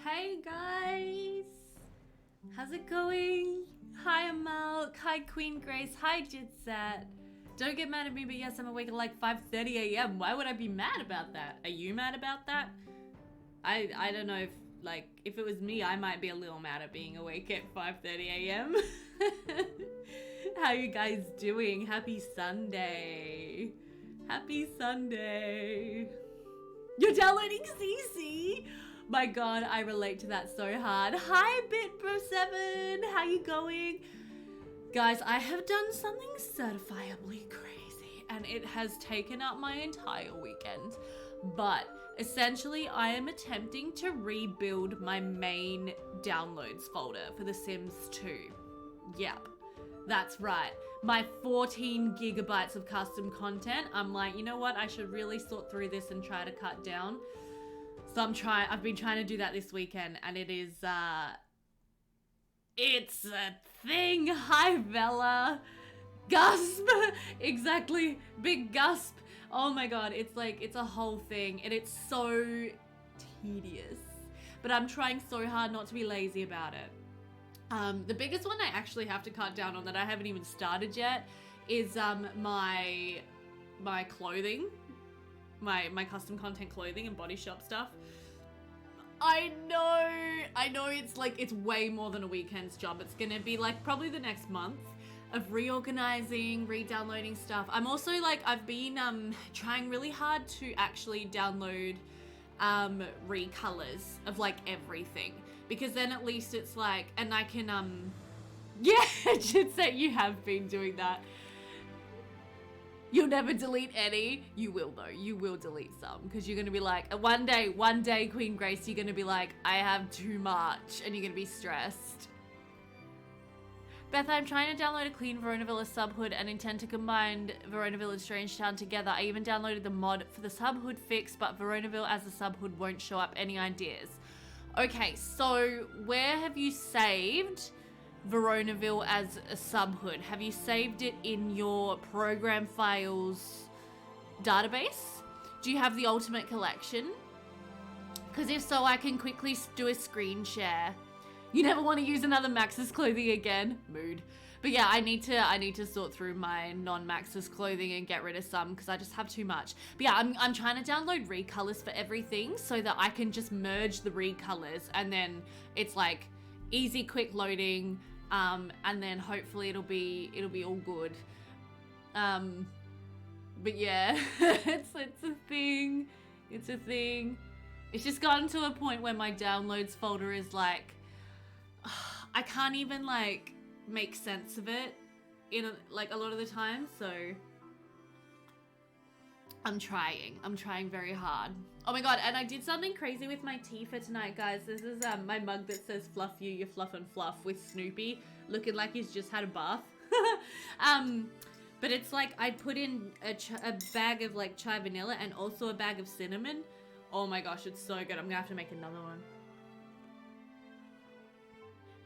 Hey guys! How's it going? Hi Amal, hi Queen Grace, hi Jitsat. Don't get mad at me, but yes, I'm awake at like 5:30 a.m. Why would I be mad about that? Are you mad about that? I don't know if, like, if it was me, I might be a little mad at being awake at 5:30 a.m. How you guys doing? Happy Sunday. Happy Sunday. You're downloading CC? My god, I relate to that so hard. Hi BitBro7, how you going? Guys, I have done something certifiably crazy and it has taken up my entire weekend. But essentially, I am attempting to rebuild my main downloads folder for The Sims 2. Yep, that's right. My 14 gigabytes of custom content. I'm like, you know what? I should really sort through this and try to cut down. So I've been trying to do that this weekend and it is, it's a thing. Hi, Bella. Gasp. Exactly. Big gasp. Oh my god, it's like, it's a whole thing and it's so tedious. But I'm trying so hard not to be lazy about it. The biggest one I actually have to cut down on that I haven't even started yet is my clothing. My custom content clothing and body shop stuff. I know it's like, it's way more than a weekend's job. It's gonna be like probably the next month of reorganizing, re-downloading stuff. I'm also like, I've been trying really hard to actually download recolors of like everything, because then at least it's like, and I can yeah, just say you have been doing that. You'll never delete any. You will though. You will delete some because you're gonna be like, one day, Queen Grace, you're gonna be like, I have too much, and you're gonna be stressed. Beth, I'm trying to download a clean Verona Villa subhood and intend to combine Verona Villa and Strangetown together. I even downloaded the mod for the subhood fix, but Veronaville as a subhood won't show up. Any ideas? Okay, so where have you saved Veronaville as a subhood? Have you saved it in your program files database? Do you have the ultimate collection? Because if so, I can quickly do a screen share. You never want to use another Max's clothing again. Mood. But yeah, I need to sort through my non-Max's clothing and get rid of some because I just have too much. But yeah, I'm trying to download recolors for everything so that I can just merge the recolors and then it's like easy, quick loading, and then hopefully it'll be all good. But yeah, it's a thing. It's a thing. It's just gotten to a point where my downloads folder is like, I can't even like make sense of it in like a lot of the time. So I'm trying very hard. Oh my god, and I did something crazy with my tea for tonight, guys. This is my mug that says fluff you fluff and fluff with Snoopy looking like he's just had a bath. But it's like I put in a bag of like chai vanilla and also a bag of cinnamon. Oh my gosh, it's so good. I'm gonna have to make another one.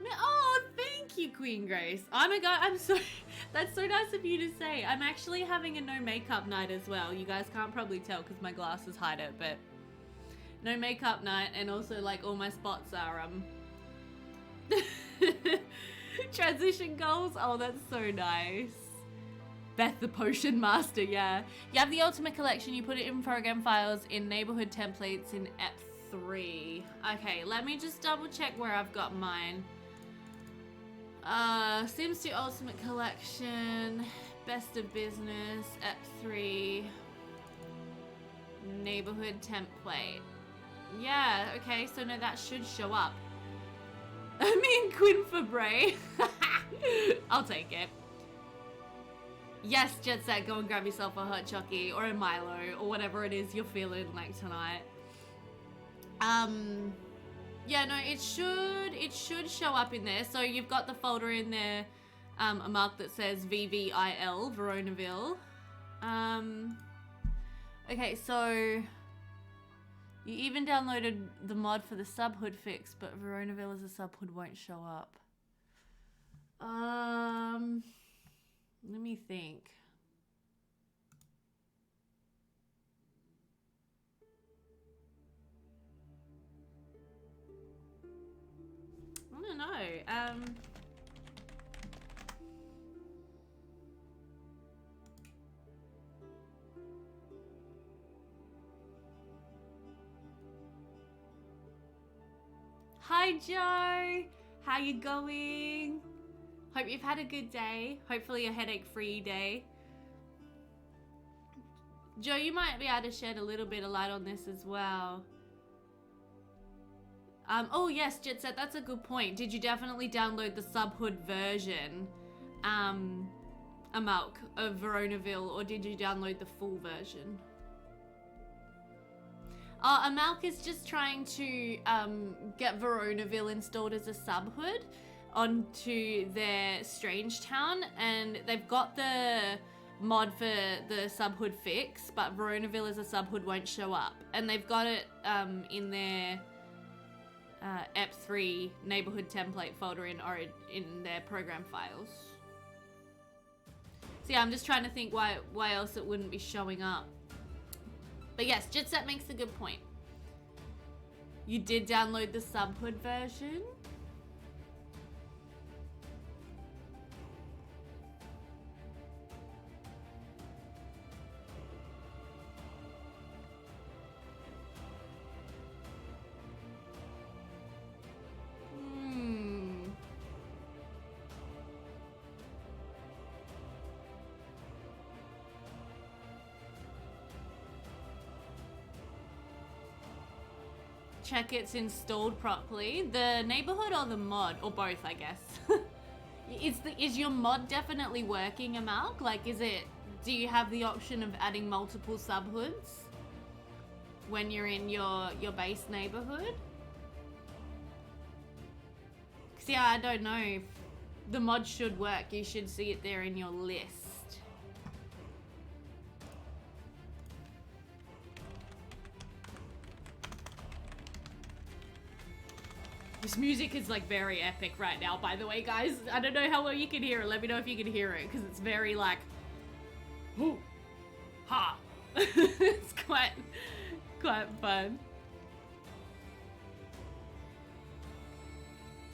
Oh, thank you, Queen Grace. Oh my god, I'm so... That's so nice of you to say. I'm actually having a no makeup night as well. You guys can't probably tell because my glasses hide it, but... No makeup night, and also, like, all my spots are, transition goals? Oh, that's so nice. Beth the Potion Master, yeah. You have the Ultimate Collection, you put it in program files, in neighborhood templates, in EP3. Okay, let me just double check where I've got mine. Sims 2 Ultimate Collection, Best of Business, EP3, Neighborhood Template. Yeah, okay, so no, that should show up. Me and Quinn Fabre. I'll take it. Yes, Jet Set, go and grab yourself a hot chockey or a Milo or whatever it is you're feeling like tonight. Yeah, no, it should show up in there. So you've got the folder in there, a mark that says VVIL, Veronaville. Okay, so you even downloaded the mod for the subhood fix, but Veronaville as a subhood won't show up. Let me think. Hi Joe, how you going? Hope you've had a good day. Hopefully a headache-free day. Joe, you might be able to shed a little bit of light on this as well. Oh yes, Jet Set, that's a good point. Did you definitely download the subhood version, Amalk, of Veronaville, or did you download the full version? Amalk is just trying to get Veronaville installed as a subhood onto their Strange Town, and they've got the mod for the subhood fix, but Veronaville as a subhood won't show up, and they've got it in their EP3 neighborhood template folder in their program files. So yeah, I'm just trying to think why else it wouldn't be showing up. But yes, Jitset makes a good point. You did download the subhood version? Check it's installed properly. The neighborhood or the mod, or both, I guess. Is your mod definitely working, Amalk? Like, do you have the option of adding multiple subhoods when you're in your base neighborhood? Cause yeah, I don't know. The mod should work. You should see it there in your list. This music is like very epic right now, by the way, guys. I don't know how well you can hear it. Let me know if you can hear it, because it's very like, whoo, ha. It's quite fun.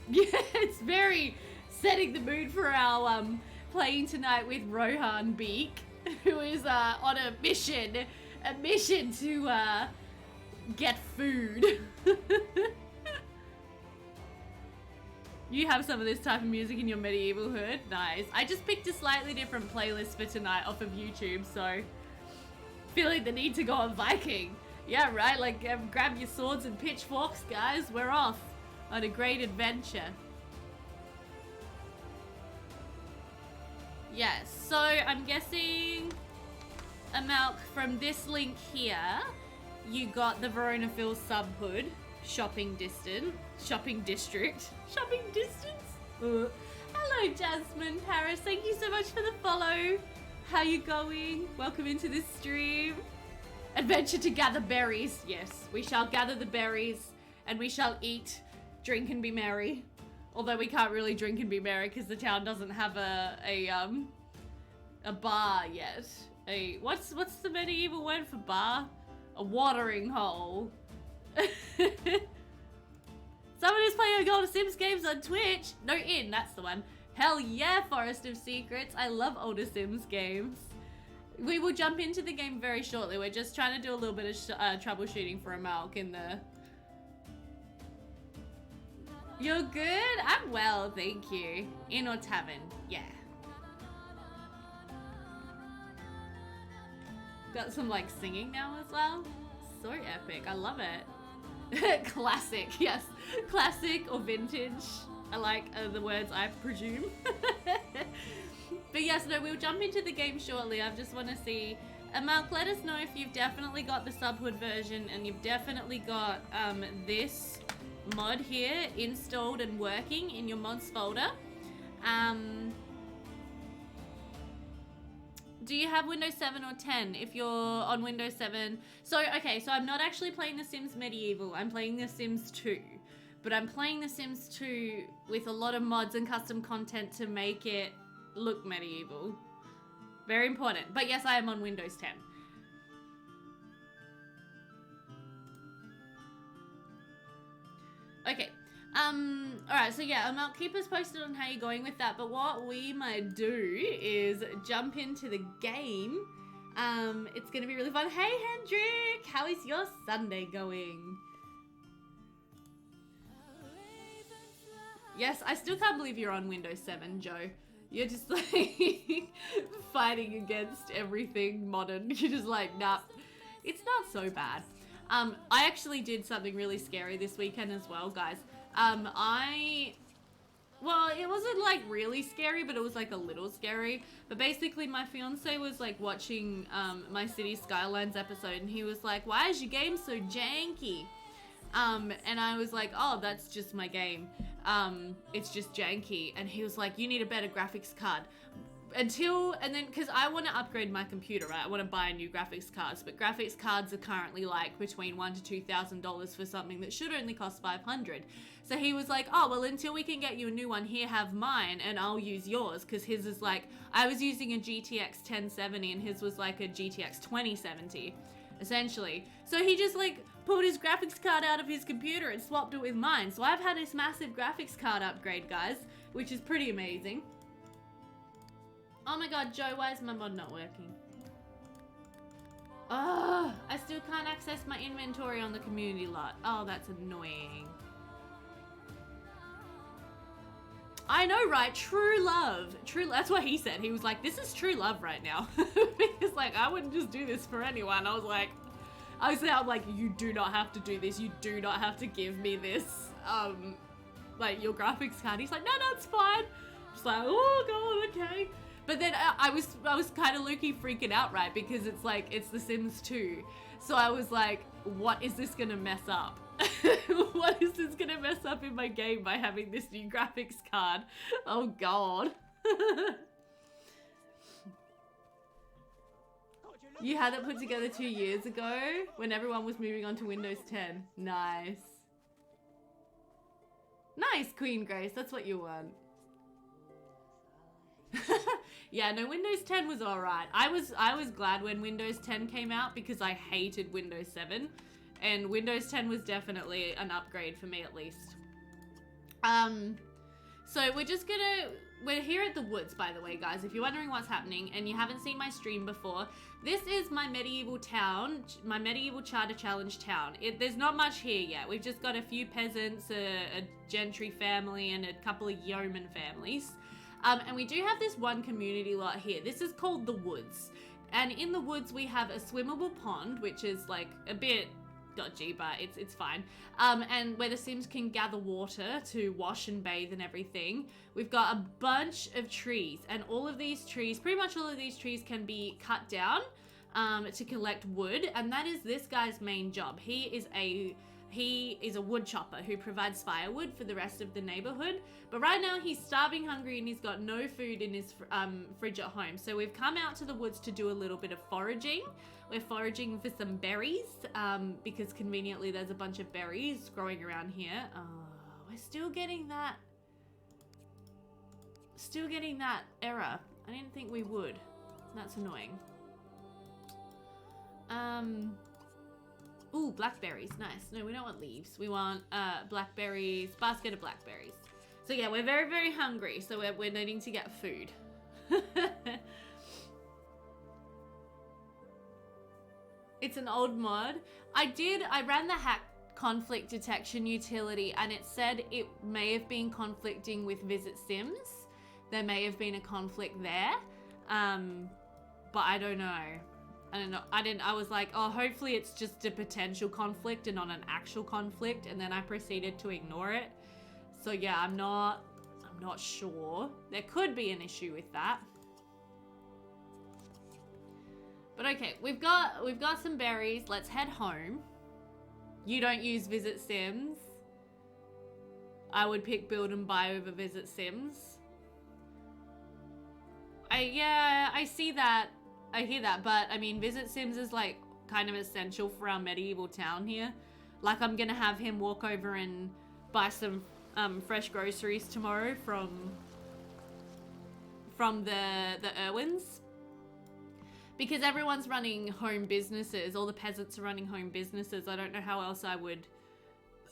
Yeah, it's very setting the mood for our playing tonight with Rohan Beake, who is on a mission to get food. You have some of this type of music in your medieval hood? Nice. I just picked a slightly different playlist for tonight off of YouTube, so feeling the need to go on Viking. Yeah, right? Like, grab your swords and pitchforks, guys. We're off on a great adventure. Yes, so I'm guessing, Amalk, from this link here, you got the Veronaville subhood. Shopping district. Hello, Jasmine Paris. Thank you so much for the follow. How you going? Welcome into this stream. Adventure to gather berries. Yes, we shall gather the berries and we shall eat, drink and be merry. Although we can't really drink and be merry because the town doesn't have a bar yet. What's the medieval word for bar? A watering hole. Someone who's playing older Sims games on Twitch. No, that's the one. Hell yeah, Forest of Secrets. I love older Sims games. We will jump into the game very shortly. We're just trying to do a little bit of troubleshooting for Amalk in the... You're good? I'm well, thank you. Inn or tavern? Yeah. Got some like singing now as well. So epic. I love it. Classic, yes. Classic or vintage. I like the words, I presume. But yes, no, we'll jump into the game shortly. I just want to see... Amalk, let us know if you've definitely got the subhood version and you've definitely got this mod here installed and working in your mods folder. Do you have Windows 7 or 10 if you're on Windows 7? So, okay, so I'm not actually playing The Sims Medieval. I'm playing The Sims 2. But I'm playing The Sims 2 with a lot of mods and custom content to make it look medieval. Very important. But yes, I am on Windows 10. Okay. Alright, so yeah, I'll keep us posted on how you're going with that, but what we might do is jump into the game. It's gonna be really fun. Hey Hendrik, how is your Sunday going? Yes, I still can't believe you're on Windows 7, Joe. You're just like fighting against everything modern. You're just like, nah, it's not so bad. I actually did something really scary this weekend as well, guys. Well, it wasn't like really scary, but it was like a little scary. But basically my fiance was like watching my City Skylines episode, and he was like, why is your game so janky? And I was like, oh, that's just my game. It's just janky. And he was like, you need a better graphics card. Because I want to upgrade my computer, right? I want to buy new graphics cards, but graphics cards are currently like between $1,000 to $2,000 for something that should only cost $500. So he was like, oh, well, until we can get you a new one, here, have mine, and I'll use yours, because his is like, I was using a GTX 1070, and his was like a GTX 2070, essentially. So he just like pulled his graphics card out of his computer and swapped it with mine. So I've had this massive graphics card upgrade, guys, which is pretty amazing. Oh my god, Joe, why is my mod not working? Oh, I still can't access my inventory on the community lot. Oh, that's annoying. I know, right? True love. That's what he said. He was like, this is true love right now. Because like, I wouldn't just do this for anyone. I'm like, you do not have to do this. You do not have to give me this, like your graphics card. He's like, no, it's fine. Just like, oh god, okay. But then I was kind of low-key freaking out, right? Because it's like, it's The Sims 2. So I was like, what is this gonna mess up? What is this gonna mess up in my game by having this new graphics card? Oh god. You had it put together 2 years ago when everyone was moving on to Windows 10. Nice. Nice, Queen Grace. That's what you want. Yeah, no, Windows 10 was alright. I was glad when Windows 10 came out because I hated Windows 7. And Windows 10 was definitely an upgrade for me, at least. So we're here at the woods, by the way, guys. If you're wondering what's happening and you haven't seen my stream before, this is my medieval town, my medieval charter challenge town. There's not much here yet. We've just got a few peasants, a gentry family, and a couple of yeoman families. And we do have this one community lot here. This is called the Woods. And in the woods, we have a swimmable pond, which is like a bit dodgy, but it's fine. And where the Sims can gather water to wash and bathe and everything. We've got a bunch of trees, and all of these trees, pretty much all of these trees can be cut down to collect wood. And that is this guy's main job. He is a wood chopper who provides firewood for the rest of the neighborhood. But right now he's starving hungry and he's got no food in his fridge at home. So we've come out to the woods to do a little bit of foraging. We're foraging for some berries because conveniently there's a bunch of berries growing around here. We're still getting that error. I didn't think we would. That's annoying. Ooh, blackberries, nice. No, we don't want leaves. We want blackberries, basket of blackberries. So yeah, we're very, very hungry. So we're needing to get food. It's an old mod. I ran the hack conflict detection utility and it said it may have been conflicting with Visit Sims. There may have been a conflict there. But I don't know. I was like, oh, hopefully it's just a potential conflict and not an actual conflict. And then I proceeded to ignore it. So yeah, I'm not sure. There could be an issue with that. But okay, we've got some berries. Let's head home. You don't use Visit Sims. I would pick Build and Buy over Visit Sims. I see that. I hear that, but I mean, Visit Sims is like kind of essential for our medieval town here. Like, I'm gonna have him walk over and buy some fresh groceries tomorrow from the Irwins. Because everyone's running home businesses, all the peasants are running home businesses. I don't know how else I would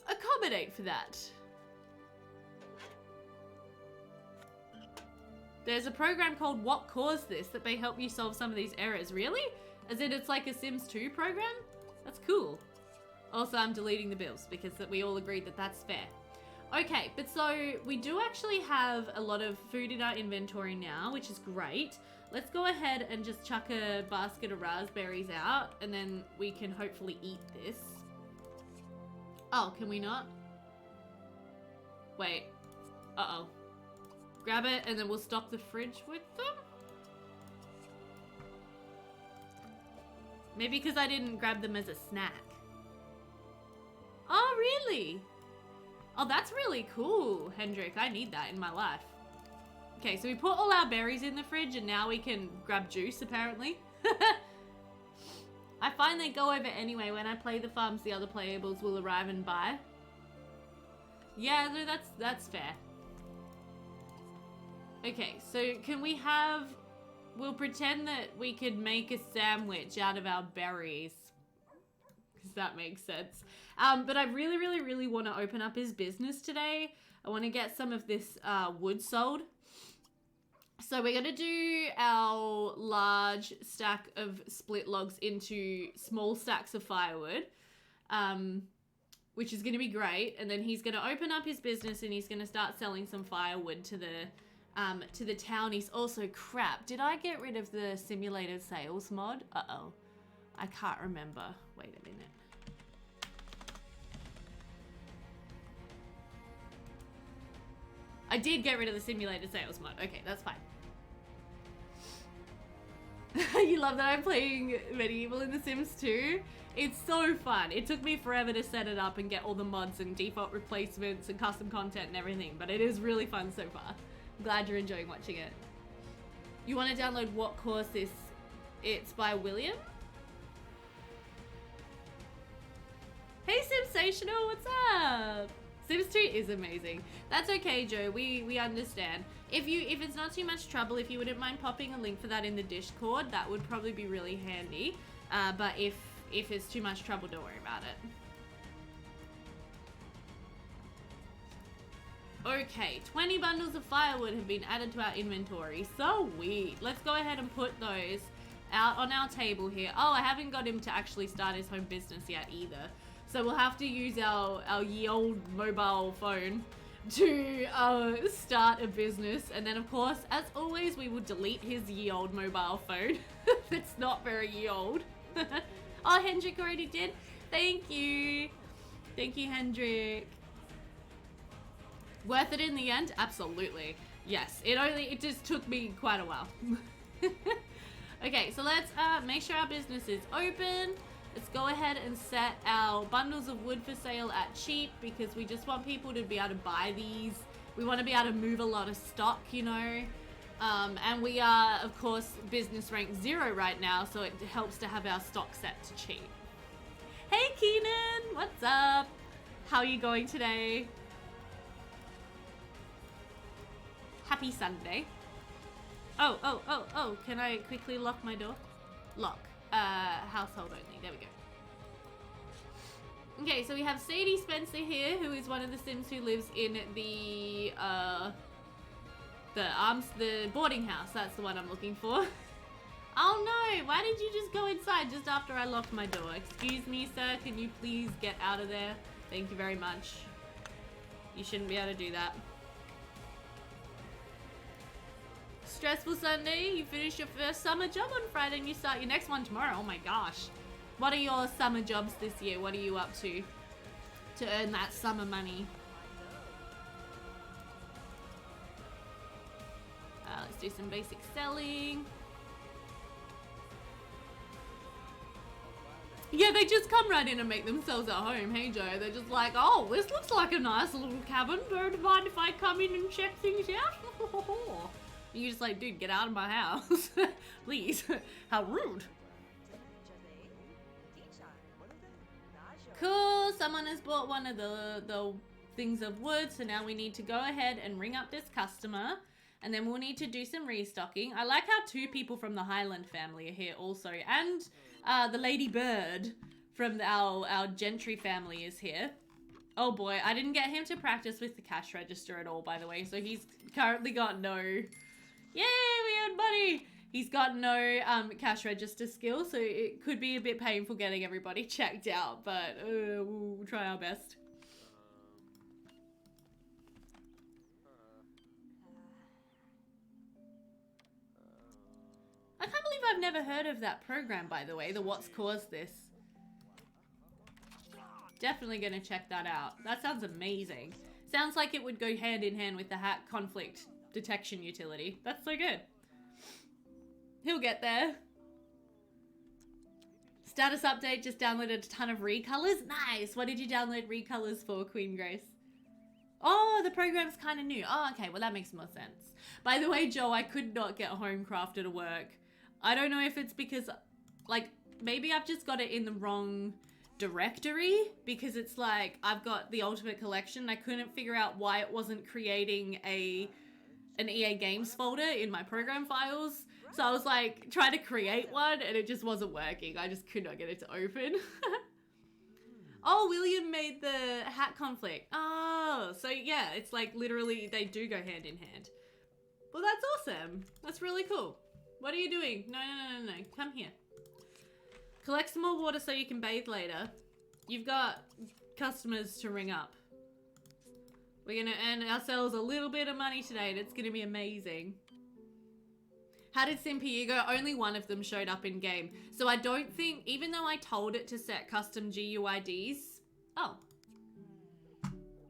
accommodate for that. There's a program called What Caused This that may help you solve some of these errors. Really? As in it's like a Sims 2 program? That's cool. Also, I'm deleting the bills because we all agreed that that's fair. Okay, but so we do actually have a lot of food in our inventory now, which is great. Let's go ahead and just chuck a basket of raspberries out, and then we can hopefully eat this. Oh, can we not? Wait. Uh-oh. Grab it, and then we'll stock the fridge with them? Maybe because I didn't grab them as a snack. Oh, really? Oh, that's really cool, Hendrik. I need that in my life. Okay, so we put all our berries in the fridge and now we can grab juice, apparently. I find they go over anyway. When I play the farms, the other playables will arrive and buy. Yeah, no, that's fair. Okay, so can we have... We'll pretend that we could make a sandwich out of our berries. Because that makes sense. But I really want to open up his business today. I want to get some of this wood sold. So we're going to do our large stack of split logs into small stacks of firewood. Which is going to be great. And then he's going to open up his business and he's going to start selling some firewood to the townies. Also, crap, did I get rid of the simulated sales mod? Uh-oh. I can't remember. Wait a minute. I did get rid of the simulated sales mod. Okay, that's fine. You love that I'm playing Medieval in The Sims 2? It's so fun. It took me forever to set it up and get all the mods and default replacements and custom content and everything, but it is really fun so far. I'm glad you're enjoying watching it. You want to download What Caused This? It's by William? Hey Simsational, what's up? Sims 2 is amazing. That's okay, Joe. We understand. If it's not too much trouble, if you wouldn't mind popping a link for that in the Discord, that would probably be really handy. But if it's too much trouble, don't worry about it. Okay, 20 bundles of firewood have been added to our inventory. Sweet. Let's go ahead and put those out on our table here. Oh, I haven't got him to actually start his home business yet either. So we'll have to use our ye old mobile phone to start a business. And then, of course, as always, we will delete his ye old mobile phone. It's not very ye old. Oh, Hendrik already did? Thank you. Thank you, Hendrik. Worth it in the end? Absolutely. Yes. It just took me quite a while. Okay, so let's make sure our business is open. Let's go ahead and set our bundles of wood for sale at cheap because we just want people to be able to buy these. We want to be able to move a lot of stock, you know. And we are, of course, business rank 0 right now, so it helps to have our stock set to cheap. Hey, Keenan! What's up? How are you going today? Happy Sunday. Oh, can I quickly lock my door? Lock. Household only. There we go. Okay, so we have Sadie Spencer here, who is one of the Sims who lives in the boarding house. That's the one I'm looking for. Oh no, why did you just go inside just after I locked my door? Excuse me, sir, can you please get out of there? Thank you very much. You shouldn't be able to do that. Stressful Sunday. You finish your first summer job on Friday and you start your next one tomorrow. Oh my gosh. What are your summer jobs this year? What are you up to earn that summer money? Let's do some basic selling. Yeah, they just come right in and make themselves at home. Hey Joe, they're just like, oh, this looks like a nice little cabin. Don't mind if I come in and check things out? You're just like, dude, get out of my house. Please. How rude. Cool. Someone has bought one of the things of wood. So now we need to go ahead and ring up this customer. And then we'll need to do some restocking. I like how 2 people from the Highland family are here also. And the Lady Bird from our Gentry family is here. Oh boy, I didn't get him to practice with the cash register at all, by the way. So he's currently got no Yay, we earned money! He's got no cash register skill, so it could be a bit painful getting everybody checked out, but we'll try our best. I can't believe I've never heard of that program, by the way, the What's Caused This. Definitely gonna check that out. That sounds amazing. Sounds like it would go hand in hand with the hack conflict detection utility. That's so good. He'll get there. Status update, just downloaded a ton of recolors. Nice. What did you download recolors for, Queen Grace? Oh, the program's kind of new. Oh, okay. Well, that makes more sense. By the way, Joe, I could not get Homecrafted to work. I don't know if it's because, like, maybe I've just got it in the wrong directory, because it's like I've got the Ultimate Collection. I couldn't figure out why it wasn't creating an EA Games folder in my program files. So I was like trying to create one and it just wasn't working. I just could not get it to open. Oh, William made the hat conflict. Oh, so yeah, it's like literally they do go hand in hand. Well, that's awesome. That's really cool. What are you doing? No. Come here. Collect some more water so you can bathe later. You've got customers to ring up. We're gonna earn ourselves a little bit of money today and it's gonna be amazing. How did Simpy go? Only one of them showed up in game. So I don't think, even though I told it to set custom GUIDs. Oh.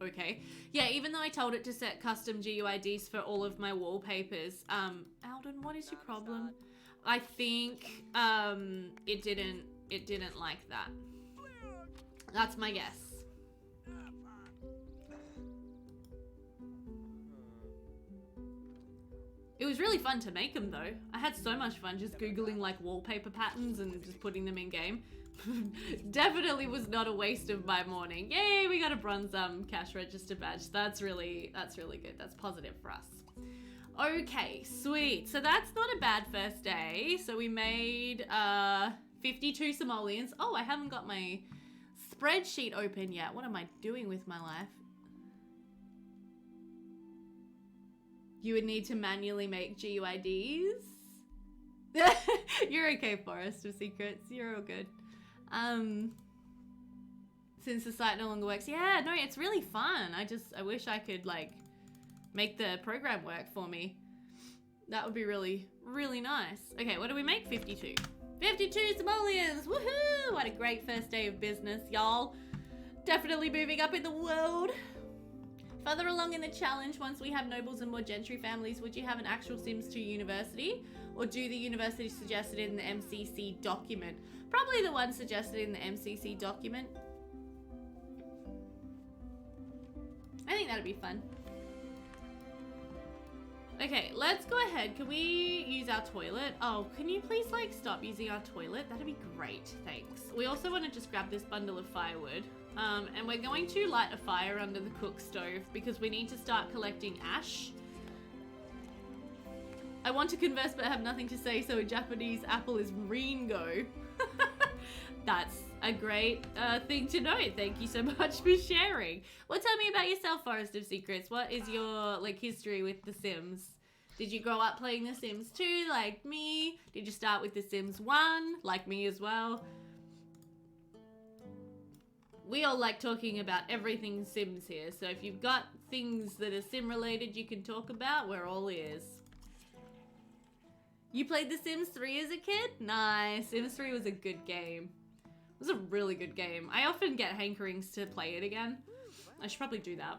Okay. Yeah, even though I told it to set custom GUIDs for all of my wallpapers. Alden, what is your problem? I think it didn't like that. That's my guess. It was really fun to make them though. I had so much fun just Googling like wallpaper patterns and just putting them in game. Definitely was not a waste of my morning. Yay, we got a bronze cash register badge. That's really good. That's positive for us. Okay, sweet. So that's not a bad first day. So we made 52 simoleons. Oh, I haven't got my spreadsheet open yet. What am I doing with my life? You would need to manually make GUIDs. You're okay, Forest of Secrets. You're all good. Since the site no longer works. Yeah, no, it's really fun. I wish I could like make the program work for me. That would be really, really nice. Okay, what do we make? 52. 52 simoleons! Woohoo! What a great first day of business, y'all. Definitely moving up in the world. Further along in the challenge, once we have nobles and more gentry families, would you have an actual Sims 2 university? Or do the university suggested in the MCC document? Probably the one suggested in the MCC document. I think that'd be fun. Okay, let's go ahead. Can we use our toilet? Oh, can you please like stop using our toilet? That'd be great, thanks. We also want to just grab this bundle of firewood. And we're going to light a fire under the cook stove because we need to start collecting ash. I want to converse but have nothing to say, so in Japanese, apple is Ringo. That's a great thing to know. Thank you so much for sharing. Well, tell me about yourself, Forest of Secrets. What is your like history with The Sims? Did you grow up playing The Sims 2 like me? Did you start with The Sims 1 like me as well? We all like talking about everything Sims here, so if you've got things that are Sim related you can talk about, we're all ears. You played The Sims 3 as a kid? Nice. Sims 3 was a good game. It was a really good game. I often get hankerings to play it again. I should probably do that.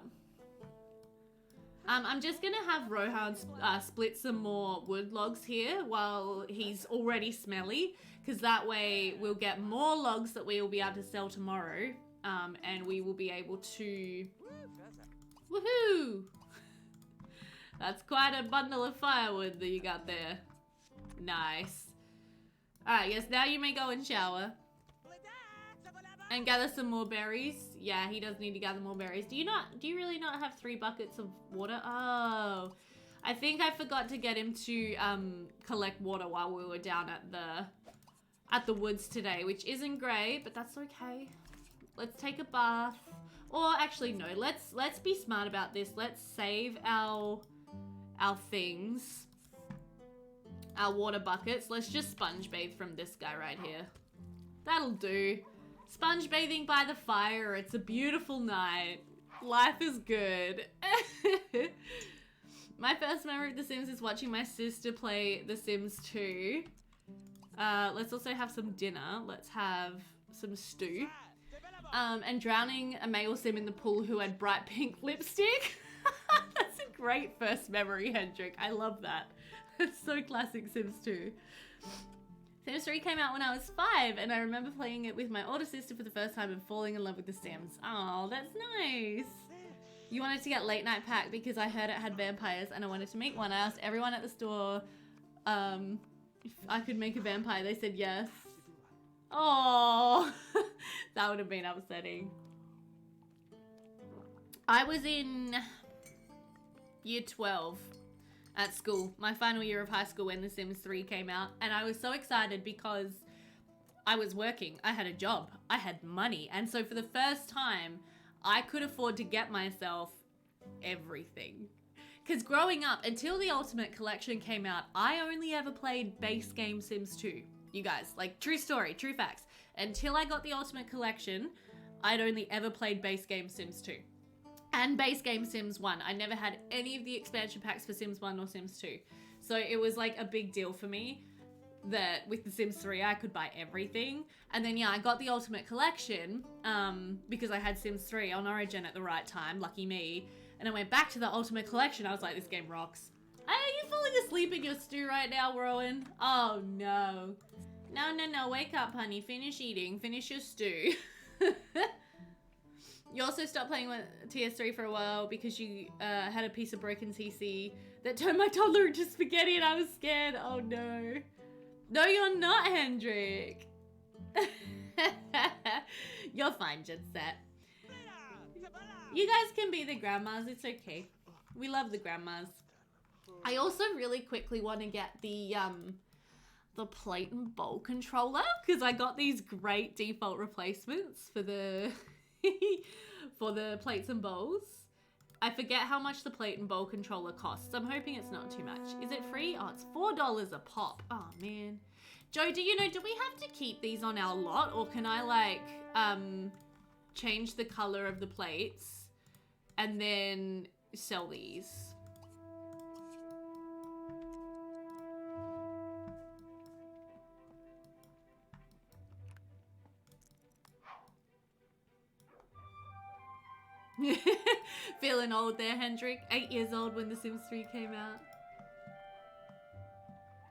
I'm just gonna have Rohan split some more wood logs here while he's already smelly, because that way we'll get more logs that we will be able to sell tomorrow. And we will be able to... Woohoo! That's quite a bundle of firewood that you got there. Nice. Alright, yes, now you may go and shower. And gather some more berries. Yeah, he does need to gather more berries. Do you really not have 3 buckets of water? Oh. I think I forgot to get him to collect water while we were down at the woods today, which isn't great, but that's okay. Let's take a bath. Or actually no, let's be smart about this. Let's save our things. our water buckets. Let's just sponge bathe from this guy right here. That'll do. Sponge bathing by the fire. It's a beautiful night. Life is good. My first memory of The Sims is watching my sister play The Sims 2. Let's also have some dinner. Let's have some stew. And drowning a male sim in the pool who had bright pink lipstick. That's a great first memory, Hendrik. I love that. It's so classic Sims 2. Sims 3 came out when I was 5, and I remember playing it with my older sister for the first time and falling in love with The Sims. Oh, that's nice. You wanted to get late night pack because I heard it had vampires and I wanted to make one. I asked everyone at the store if I could make a vampire. They said yes. Oh, that would have been upsetting. I was in year 12 at school, my final year of high school, when The Sims 3 came out, and I was so excited because I was working, I had a job, I had money, and so for the first time I could afford to get myself everything. Because growing up, until the Ultimate Collection came out, I only ever played base game Sims 2. You guys, like, true story, true facts. Until I got the Ultimate Collection, I'd only ever played base game Sims 2. And base game Sims 1. I never had any of the expansion packs for Sims 1 or Sims 2. So it was like a big deal for me that with The Sims 3 I could buy everything. And then yeah, I got the Ultimate Collection because I had Sims 3 on Origin at the right time, lucky me. And I went back to the Ultimate Collection. I was like, this game rocks. Are you falling asleep in your stew right now, Rowan? Oh no. No, wake up honey, finish eating, finish your stew. You also stopped playing with TS3 for a while because you had a piece of broken CC that turned my toddler into spaghetti and I was scared. Oh no. No, you're not, Hendrik. You're fine, Jetset. You guys can be the grandmas, it's okay. We love the grandmas. I also really quickly want to get the plate and bowl controller because I got these great default replacements for the for the plates and bowls. I forget how much the plate and bowl controller costs. I'm hoping it's not too much. Is it free? Oh, it's $4 a pop. Oh man. Joe, do you know, do we have to keep these on our lot, or can I like change the color of the plates and then sell these? Feeling old there, Hendrik. 8 years old when The Sims 3 came out.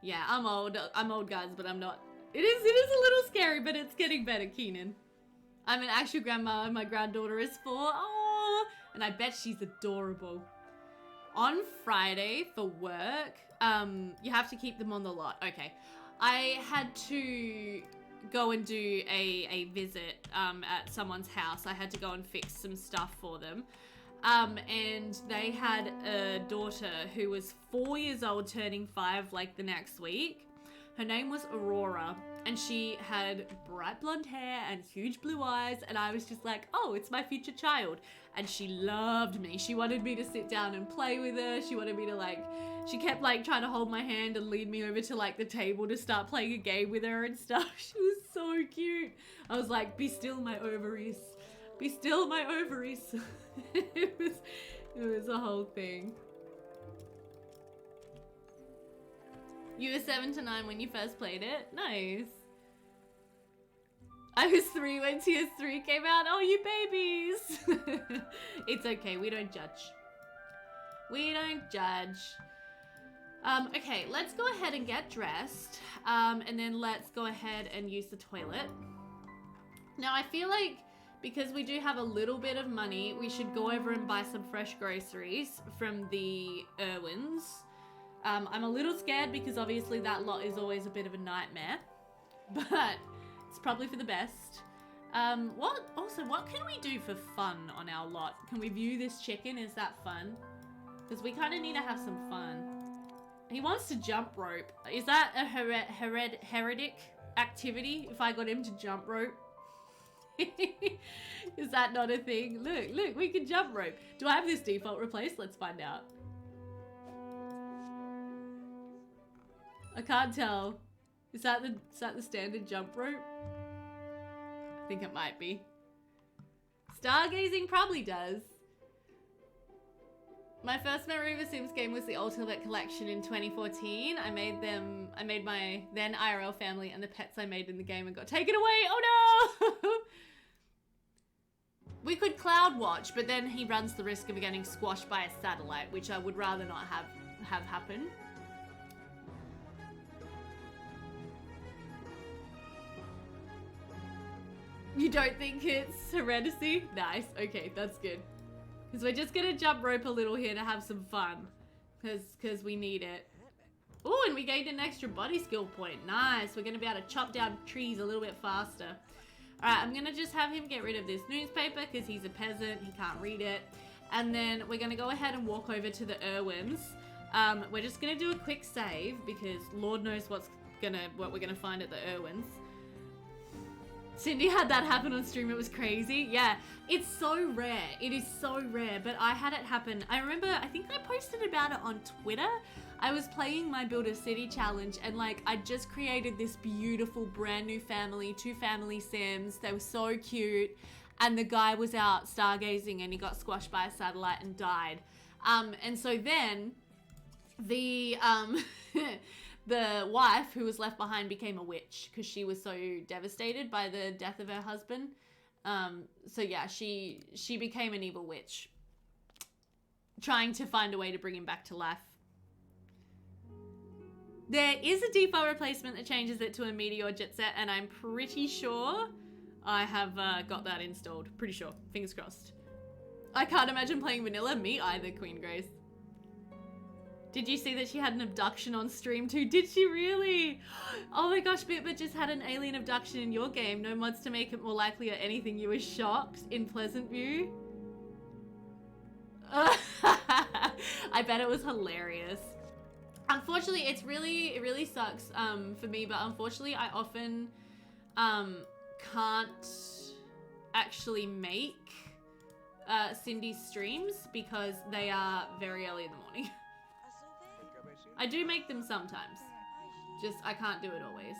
Yeah, I'm old. I'm old, guys, but I'm not. It is a little scary, but it's getting better, Keenan. I'm an actual grandma and my granddaughter is 4. Oh, and I bet she's adorable. On Friday for work, you have to keep them on the lot. Okay. I had to go and do a visit at someone's house. I had to go and fix some stuff for them. And they had a daughter who was 4 years old, turning 5 like the next week. Her name was Aurora, and she had bright blonde hair and huge blue eyes, and I was just like, oh, it's my future child. And she loved me. She wanted me to sit down and play with her. She wanted me to like, she kept like trying to hold my hand and lead me over to like the table to start playing a game with her and stuff. She was so cute. I was like, be still my ovaries. Be still my ovaries. It was a whole thing. You were 7 to 9 when you first played it? Nice. I was 3 when TS3 came out. Oh, you babies. It's okay. We don't judge. We don't judge. Okay, let's go ahead and get dressed. And then let's go ahead and use the toilet. Now, I feel like because we do have a little bit of money, we should go over and buy some fresh groceries from the Irwins. I'm a little scared because obviously that lot is always a bit of a nightmare, but it's probably for the best. What can we do for fun on our lot? Can we view this chicken? Is that fun? Because we kind of need to have some fun. He wants to jump rope. Is that a heretic activity if I got him to jump rope? Is that not a thing? Look, we can jump rope. Do I have this default replaced? Let's find out. I can't tell. Is that the standard jump rope? I think it might be. Stargazing probably does. My first memory of a Sims game was the Ultimate Collection in 2014. I made my then IRL family and the pets I made in the game and got taken away. Oh no! We could cloud watch, but then he runs the risk of getting squashed by a satellite, which I would rather not have happen. You don't think it's heredity? Nice. Okay, that's good. Because we're just gonna jump rope a little here to have some fun. Because we need it. Oh, and we gained an extra body skill point. Nice. We're gonna be able to chop down trees a little bit faster. Alright, I'm gonna just have him get rid of this newspaper because he's a peasant. He can't read it. And then we're gonna go ahead and walk over to the Irwins. We're just gonna do a quick save because Lord knows what we're gonna find at the Irwins. Cindy had that happen on stream. It was crazy. Yeah, it's so rare. It is so rare, but I had it happen. I remember, I think I posted about it on Twitter. I was playing my Build a City challenge and like I just created this beautiful brand new family, 2 family Sims. They were so cute. And the guy was out stargazing and he got squashed by a satellite and died. And so then the the wife who was left behind became a witch because she was so devastated by the death of her husband. So yeah, she became an evil witch, trying to find a way to bring him back to life. There is a default replacement that changes it to a Meteor Jet Set, and I'm pretty sure I have got that installed. Pretty sure. Fingers crossed. I can't imagine playing vanilla. Me either, Queen Grace. Did you see that she had an abduction on stream too? Did she really? Oh my gosh, Bitbit just had an alien abduction in your game. No mods to make it more likely or anything. You were shocked in Pleasant View? I bet it was hilarious. Unfortunately, it really sucks for me, but unfortunately I often can't actually make Cindy's streams because they are very early in the morning. I do make them sometimes. Just, I can't do it always.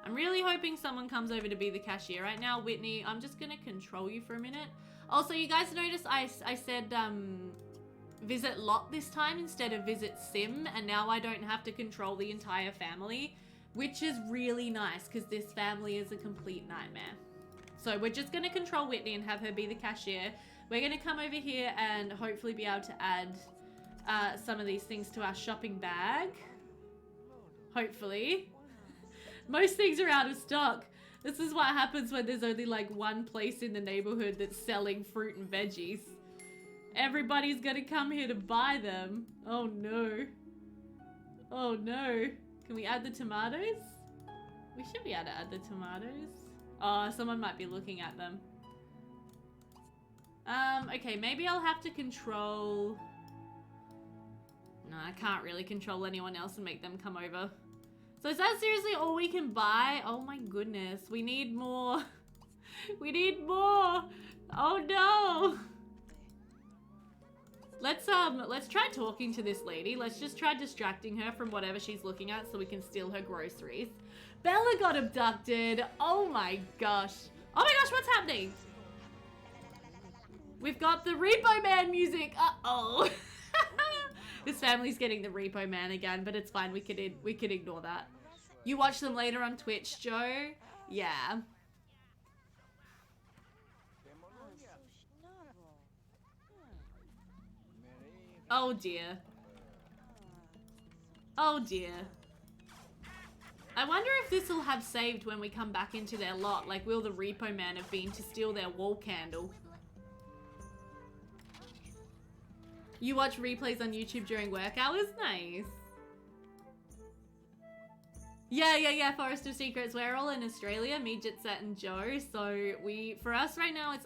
I'm really hoping someone comes over to be the cashier right now. Whitney, I'm just gonna control you for a minute. Also, you guys noticed I said visit lot this time instead of visit sim, and now I don't have to control the entire family, which is really nice because this family is a complete nightmare. So we're just gonna control Whitney and have her be the cashier. We're gonna come over here and hopefully be able to add some of these things to our shopping bag. Hopefully. Most things are out of stock. This is what happens when there's only like one place in the neighborhood that's selling fruit and veggies. Everybody's gonna come here to buy them. Oh no. Oh no. Can we add the tomatoes? We should be able to add the tomatoes. Oh, someone might be looking at them. Okay, maybe I'll have to control... No, I can't really control anyone else and make them come over. So is that seriously all we can buy? Oh my goodness, we need more. We need more. Oh no. Let's try talking to this lady. Let's just try distracting her from whatever she's looking at so we can steal her groceries. Bella got abducted. Oh my gosh. Oh my gosh, what's happening? We've got the Repo Man music. Uh-oh. This family's getting the Repo Man again, but it's fine. We could ignore that. You watch them later on Twitch, Joe? Yeah. Oh dear. Oh dear. I wonder if this will have saved when we come back into their lot. Like, will the Repo Man have been to steal their wall candle? You watch replays on YouTube during work hours? Nice. Yeah, Forest of Secrets. We're all in Australia, me, Jitset, and Joe. So for us right now, it's,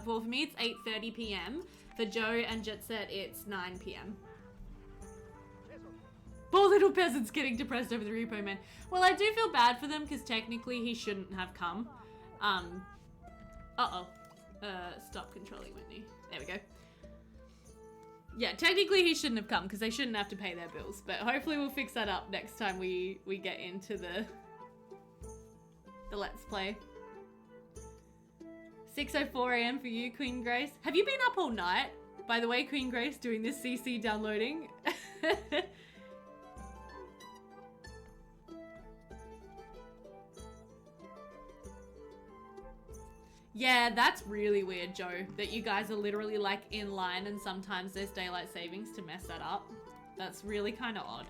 well, for me, it's 8:30 p.m. For Joe and Jitset, it's 9 p.m. Poor little peasant's getting depressed over the Repo Man. Well, I do feel bad for them because technically he shouldn't have come. Uh-oh. Stop controlling Whitney. There we go. Yeah, technically he shouldn't have come because they shouldn't have to pay their bills. But hopefully we'll fix that up next time we get into the Let's Play. 6:04 AM for you, Queen Grace. Have you been up all night? By the way, Queen Grace, doing this CC downloading. Yeah, that's really weird, Joe, that you guys are literally like in line and sometimes there's daylight savings to mess that up. That's really kind of odd.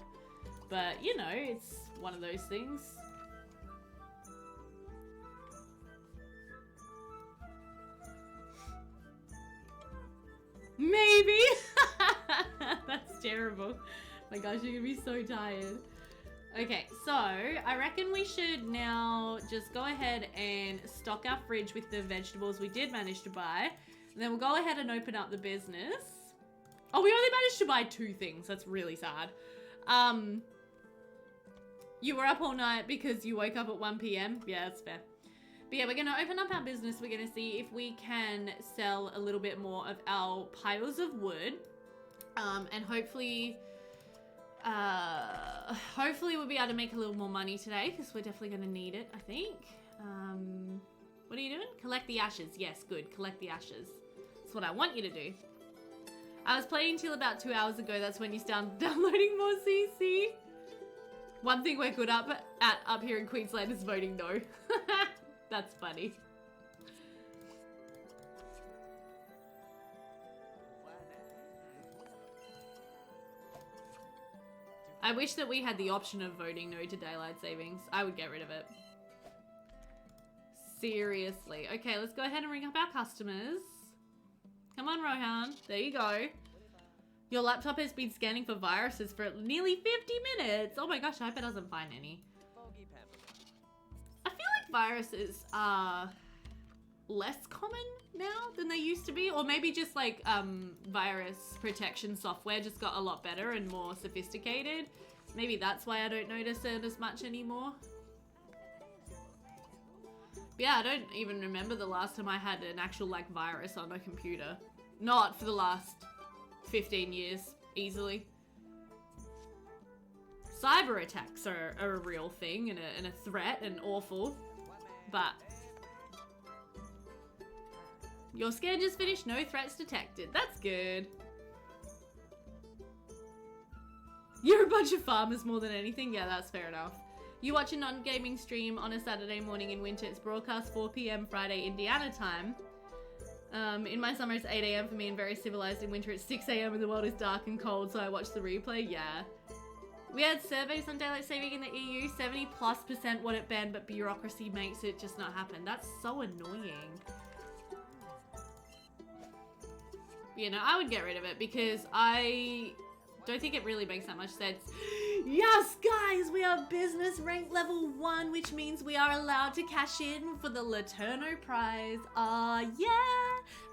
But, you know, it's one of those things. Maybe. That's terrible. My gosh, you're gonna be so tired. Okay, so I reckon we should now just go ahead and stock our fridge with the vegetables we did manage to buy. And then we'll go ahead and open up the business. Oh, we only managed to buy 2 things. That's really sad. You were up all night because you woke up at 1 PM. Yeah, that's fair. But yeah, we're going to open up our business. We're going to see if we can sell a little bit more of our piles of wood. And hopefully we'll be able to make a little more money today because we're definitely going to need it, I think. What are you doing? Collect the ashes. Yes, good. Collect the ashes. That's what I want you to do. I was playing until about 2 hours ago. That's when you start downloading more CC. One thing we're good at up here in Queensland is voting no. That's funny. I wish that we had the option of voting no to daylight savings. I would get rid of it. Seriously. Okay, let's go ahead and ring up our customers. Come on, Rohan. There you go. Your laptop has been scanning for viruses for nearly 50 minutes. Oh my gosh, I hope it doesn't find any. I feel like viruses are less common now than they used to be. Or maybe just like virus protection software just got a lot better and more sophisticated. Maybe that's why I don't notice it as much anymore. But yeah, I don't even remember the last time I had an actual like virus on a computer. Not for the last 15 years, easily. Cyber attacks are a real thing and a threat and awful. But your scan just finished, no threats detected. That's good. You're a bunch of farmers more than anything. Yeah, that's fair enough. You watch a non-gaming stream on a Saturday morning in winter. It's broadcast 4 PM Friday, Indiana time. In my summer it's 8 AM for me and very civilized. In winter it's 6 AM and the world is dark and cold, so I watch the replay. Yeah. We had surveys on daylight saving in the EU. 70+% want it banned, but bureaucracy makes it just not happen. That's so annoying. You know, I would get rid of it because I don't think it really makes that much sense. Yes, guys, we are business rank level 1, which means we are allowed to cash in for the Laterno prize. Yeah.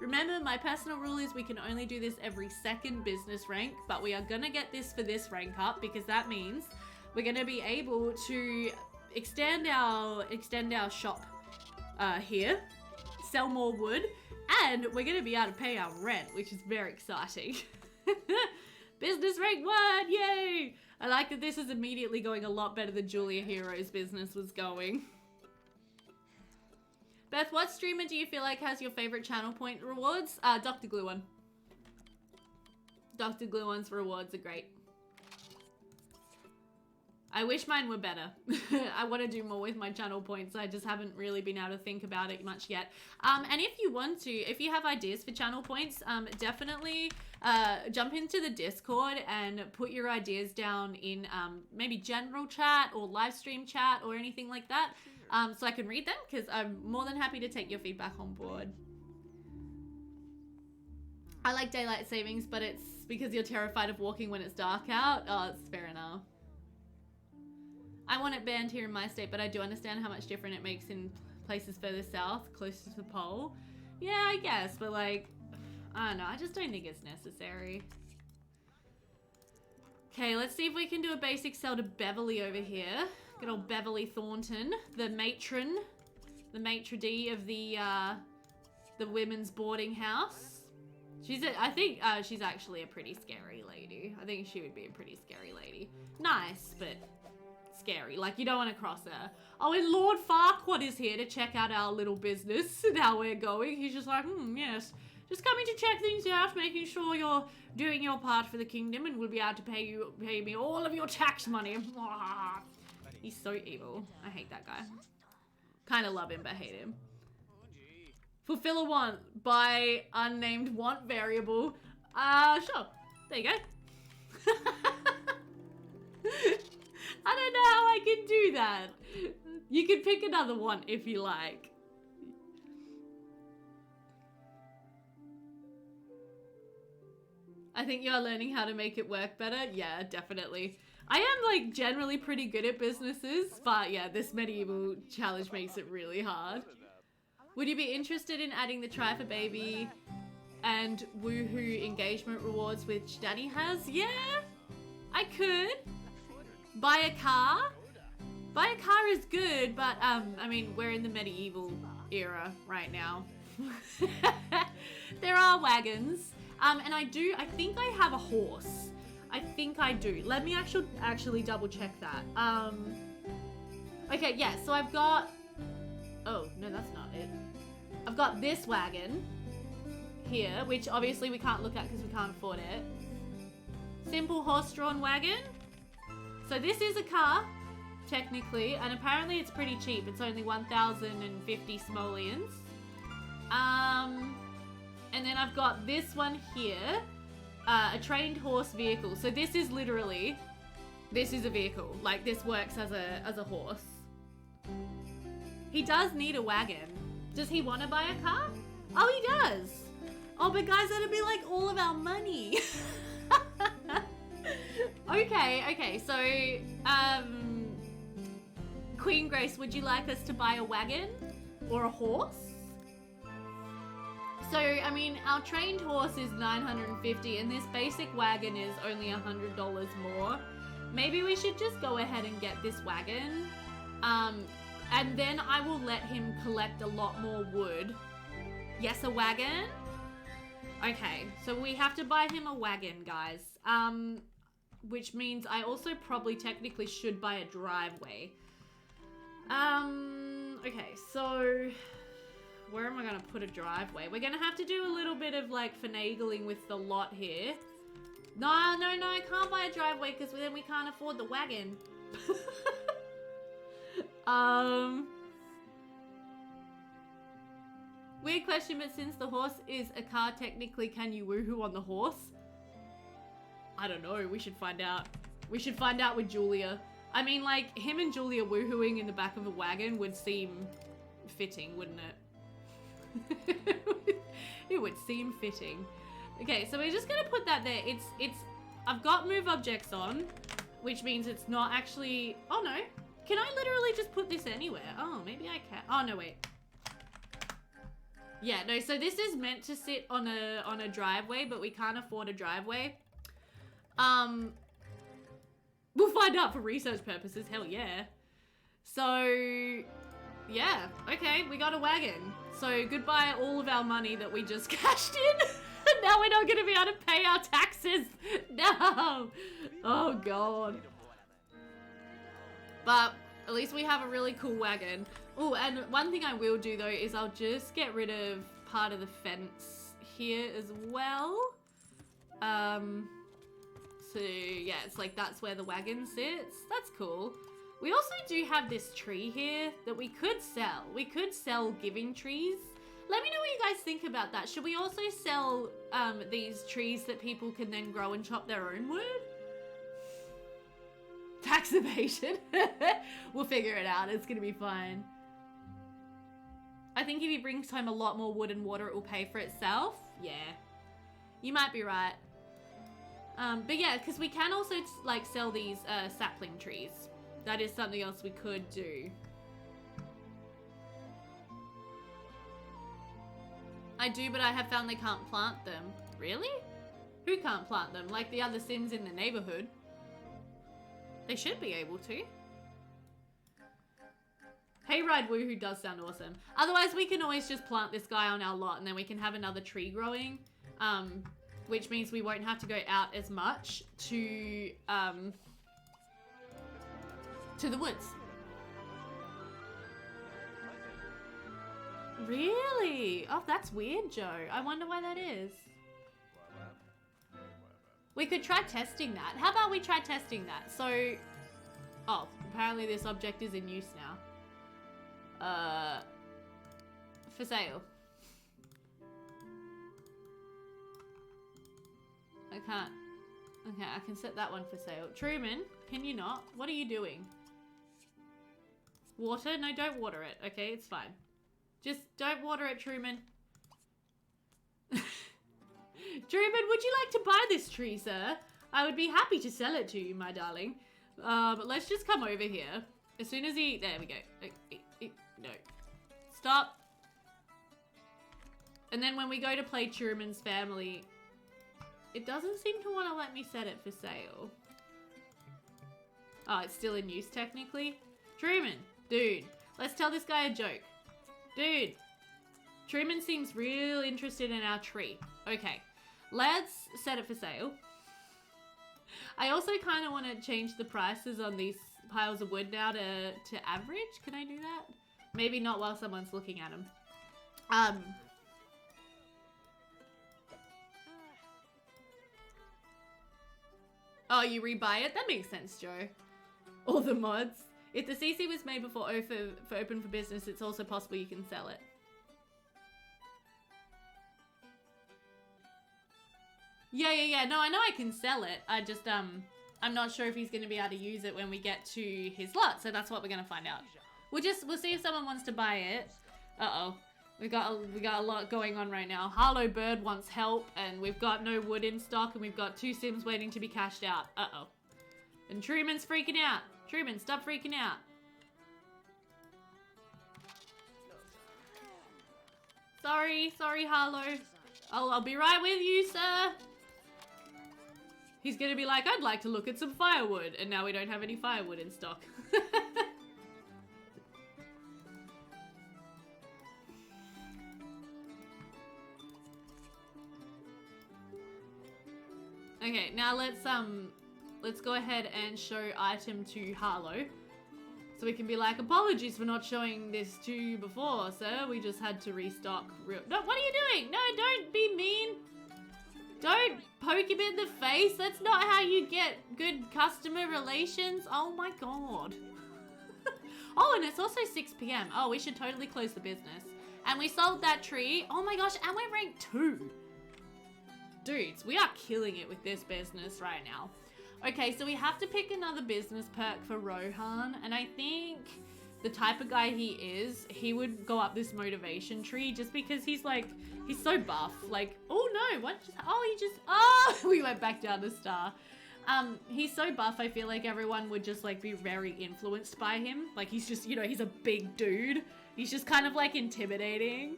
Remember, my personal rule is we can only do this every 2nd business rank, but we are gonna get this for this rank up because that means we're gonna be able to extend our shop here, sell more wood, and we're gonna be able to pay our rent, which is very exciting. Business rank 1, yay! I like that this is immediately going a lot better than Julia Hero's business was going. Beth, what streamer do you feel like has your favorite channel point rewards? Dr. Gluon. Dr. Gluon's rewards are great. I wish mine were better. I want to do more with my channel points. I just haven't really been able to think about it much yet. And if you want to, if you have ideas for channel points, definitely jump into the Discord and put your ideas down in maybe general chat or live stream chat or anything like that, so I can read them, because I'm more than happy to take your feedback on board. I like daylight savings, but it's because you're terrified of walking when it's dark out. Oh, it's fair enough. I want it banned here in my state, but I do understand how much different it makes in places further south, closer to the pole. Yeah, I guess, but like, I don't know, I just don't think it's necessary. Okay, let's see if we can do a basic sell to Beverly over here. Good old Beverly Thornton, the matron, the maitre d' of the women's boarding house. I think she's actually a pretty scary lady. I think she would be a pretty scary lady. Nice, but scary. Like, you don't want to cross her. Oh, and Lord Farquaad is here to check out our little business and how we're going. He's just like, yes. Just coming to check things out, making sure you're doing your part for the kingdom, and we'll be able to pay me all of your tax money. He's so evil. I hate that guy. Kind of love him, but hate him. Fulfill a want by unnamed want variable. Sure. There you go. I don't know how I can do that. You can pick another one if you like. I think you're learning how to make it work better. Yeah, definitely. I am like generally pretty good at businesses, but yeah, this medieval challenge makes it really hard. Would you be interested in adding the try for baby and woohoo engagement rewards which Danny has? Yeah, I could. Buy a car? Buy a car is good, but I mean, we're in the medieval era right now. There are wagons. And I think I have a horse. I think I do. Let me actually double check that. Okay, yeah, so I've got, oh, no, that's not it. I've got this wagon here, which obviously we can't look at because we can't afford it. Simple horse-drawn wagon. So this is a car, technically, and apparently it's pretty cheap. It's only 1,050 simoleons. And then I've got this one here, a trained horse vehicle. So this is literally, this is a vehicle. Like, this works as a horse. He does need a wagon. Does he want to buy a car? Oh, he does. Oh, but guys, that'd be like all of our money. Okay, so, Queen Grace, would you like us to buy a wagon or a horse? So, I mean, our trained horse is $950 and this basic wagon is only $100 more. Maybe we should just go ahead and get this wagon. And then I will let him collect a lot more wood. Yes, a wagon? Okay, so we have to buy him a wagon, guys. Which means I also probably technically should buy a driveway. Okay, so where am I gonna put a driveway? We're gonna have to do a little bit of like finagling with the lot here. No, I can't buy a driveway because then we can't afford the wagon. Weird question, but since the horse is a car, technically can you woohoo on the horse? I don't know, we should find out. We should find out with Julia. I mean, like, him and Julia woohooing in the back of a wagon would seem fitting, wouldn't it? It would seem fitting. Okay, so we're just gonna put that there. I've got move objects on, which means it's not actually, oh no. Can I literally just put this anywhere? Oh, maybe I can. Oh, no, wait. Yeah, no, so this is meant to sit on a driveway, but we can't afford a driveway. We'll find out for research purposes, hell yeah. So, yeah, okay, we got a wagon. So goodbye all of our money that we just cashed in. Now we're not gonna be able to pay our taxes. No. Oh God. But at least we have a really cool wagon. Oh, and one thing I will do though is I'll just get rid of part of the fence here as well. So yeah, it's like that's where the wagon sits. That's cool. We also do have this tree here that we could sell. We could sell giving trees. Let me know what you guys think about that. Should we also sell these trees that people can then grow and chop their own wood? Tax evasion. We'll figure it out. It's gonna be fine. I think if he brings home a lot more wood and water, it will pay for itself. Yeah, you might be right. But yeah, because we can also like sell these sapling trees. That is something else we could do. I do, but I have found they can't plant them. Really? Who can't plant them? Like the other Sims in the neighborhood. They should be able to. Hayride Woohoo does sound awesome. Otherwise, we can always just plant this guy on our lot and then we can have another tree growing. which means we won't have to go out as much to the woods. Really? Oh, that's weird, Joe. I wonder why that is. We could try testing that. How about we try testing that? So, oh, apparently this object is in use now. For sale. I can't. Okay, I can set that one for sale. Truman, can you not? What are you doing? Water? No, don't water it. Okay, it's fine. Just don't water it, Truman. Truman, would you like to buy this tree, sir? I would be happy to sell it to you, my darling. But let's just come over here. As soon as he... There we go. No. Stop. And then when we go to play Truman's family, it doesn't seem to want to let me set it for sale. Oh, it's still in use technically. Truman, dude, let's tell this guy a joke. Dude, Truman seems real interested in our tree. Okay, let's set it for sale. I also kind of want to change the prices on these piles of wood now to average. Can I do that? Maybe not while someone's looking at them. Oh, you rebuy it? That makes sense, Joe. All the mods. If the CC was made before for open for business, it's also possible you can sell it. Yeah. No, I know I can sell it. I just, I'm not sure if he's going to be able to use it when we get to his lot. So that's what we're going to find out. We'll see if someone wants to buy it. Uh-oh. We got a lot going on right now. Harlow Bird wants help, and we've got no wood in stock, and we've got 2 Sims waiting to be cashed out. Uh-oh. And Truman's freaking out. Truman, stop freaking out. Sorry, Harlow. I'll be right with you, sir. He's gonna be like, I'd like to look at some firewood, and now we don't have any firewood in stock. Okay, now let's go ahead and show item to Harlow. So we can be like, apologies for not showing this to you before, sir. We just had to restock No, what are you doing? No, don't be mean. Don't poke him in the face. That's not how you get good customer relations. Oh my god. Oh, and it's also 6 p.m. Oh, we should totally close the business. And we sold that tree. Oh my gosh, and we're ranked 2. Dudes, we are killing it with this business right now. Okay, so we have to pick another business perk for Rohan, and I think the type of guy he is, he would go up this motivation tree just because he's like, he's so buff. Like, oh no, what just, we went back down to star. He's so buff, I feel like everyone would just like be very influenced by him. Like he's just, you know, he's a big dude. He's just kind of like intimidating.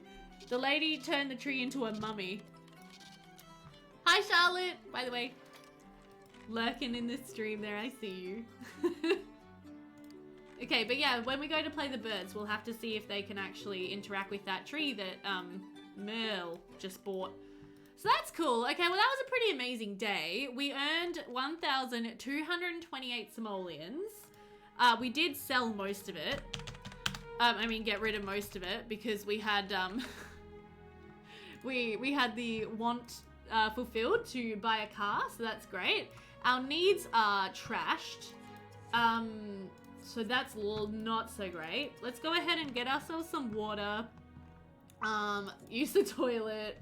The lady turned the tree into a mummy. Hi, Charlotte, by the way. Lurking in the stream there, I see you. Okay, but yeah, when we go to play the birds, we'll have to see if they can actually interact with that tree that Merle just bought. So that's cool. Okay, well that was a pretty amazing day. We earned 1,228 simoleons. We did sell most of it. I mean, get rid of most of it because we had we had the want fulfilled to buy a car, so that's great. Our needs are trashed, so that's not so great. Let's go ahead and get ourselves some water. Use the toilet.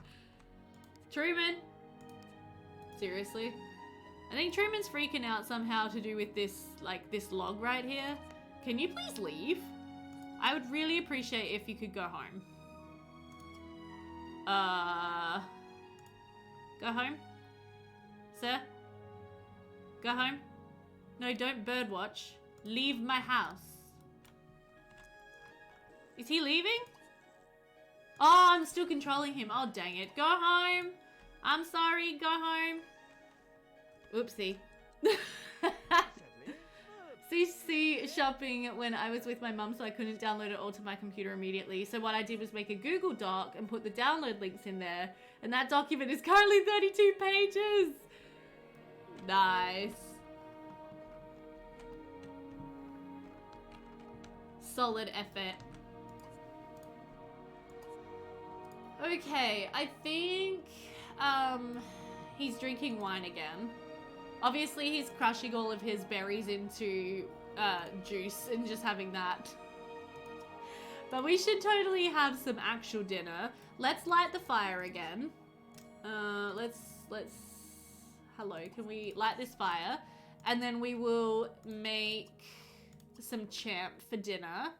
Truman, seriously? I think Truman's freaking out somehow to do with this, like this log right here. Can you please leave? I would really appreciate if you could go home. Go home? Sir? Go home? No, don't birdwatch. Leave my house. Is he leaving? Oh, I'm still controlling him. Oh, dang it. Go home. I'm sorry. Go home. Oopsie. CC shopping when I was with my mum, so I couldn't download it all to my computer immediately. So what I did was make a Google Doc and put the download links in there. And that document is currently 32 pages. Nice. Solid effort. Okay, I think he's drinking wine again. Obviously, he's crushing all of his berries into juice and just having that. But we should totally have some actual dinner. Let's light the fire again. Hello, can we light this fire? And then we will make some champ for dinner.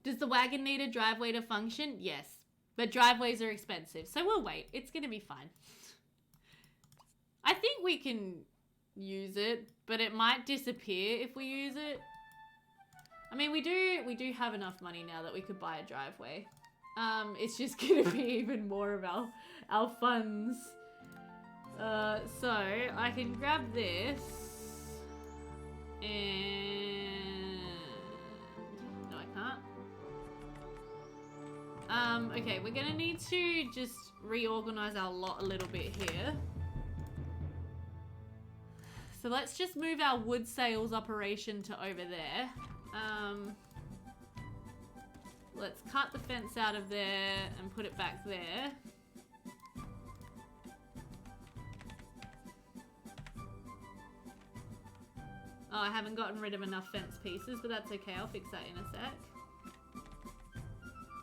Does the wagon need a driveway to function? Yes. But driveways are expensive, so we'll wait. It's gonna be fine. I think we can use it, but it might disappear if we use it. I mean, we do have enough money now that we could buy a driveway. It's just gonna be even more of our funds. So I can grab this and no, I can't. Okay, we're gonna need to just reorganize our lot a little bit here. So let's just move our wood sales operation to over there. Let's cut the fence out of there and put it back there. Oh, I haven't gotten rid of enough fence pieces, but that's okay. I'll fix that in a sec.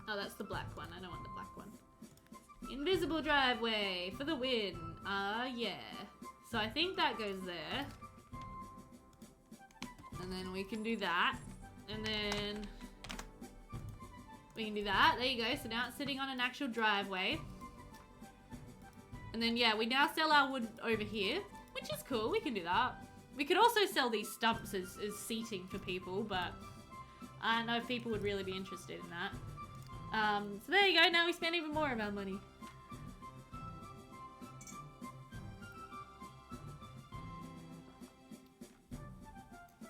Oh, that's the black one. I don't want the black one. Invisible driveway for the win. Yeah. So I think that goes there. And then we can do that. And then we can do that. There you go. So now it's sitting on an actual driveway. And then, yeah, we now sell our wood over here, which is cool. We can do that. We could also sell these stumps as seating for people, but I don't know if people would really be interested in that. So there you go. Now we spend even more of our money.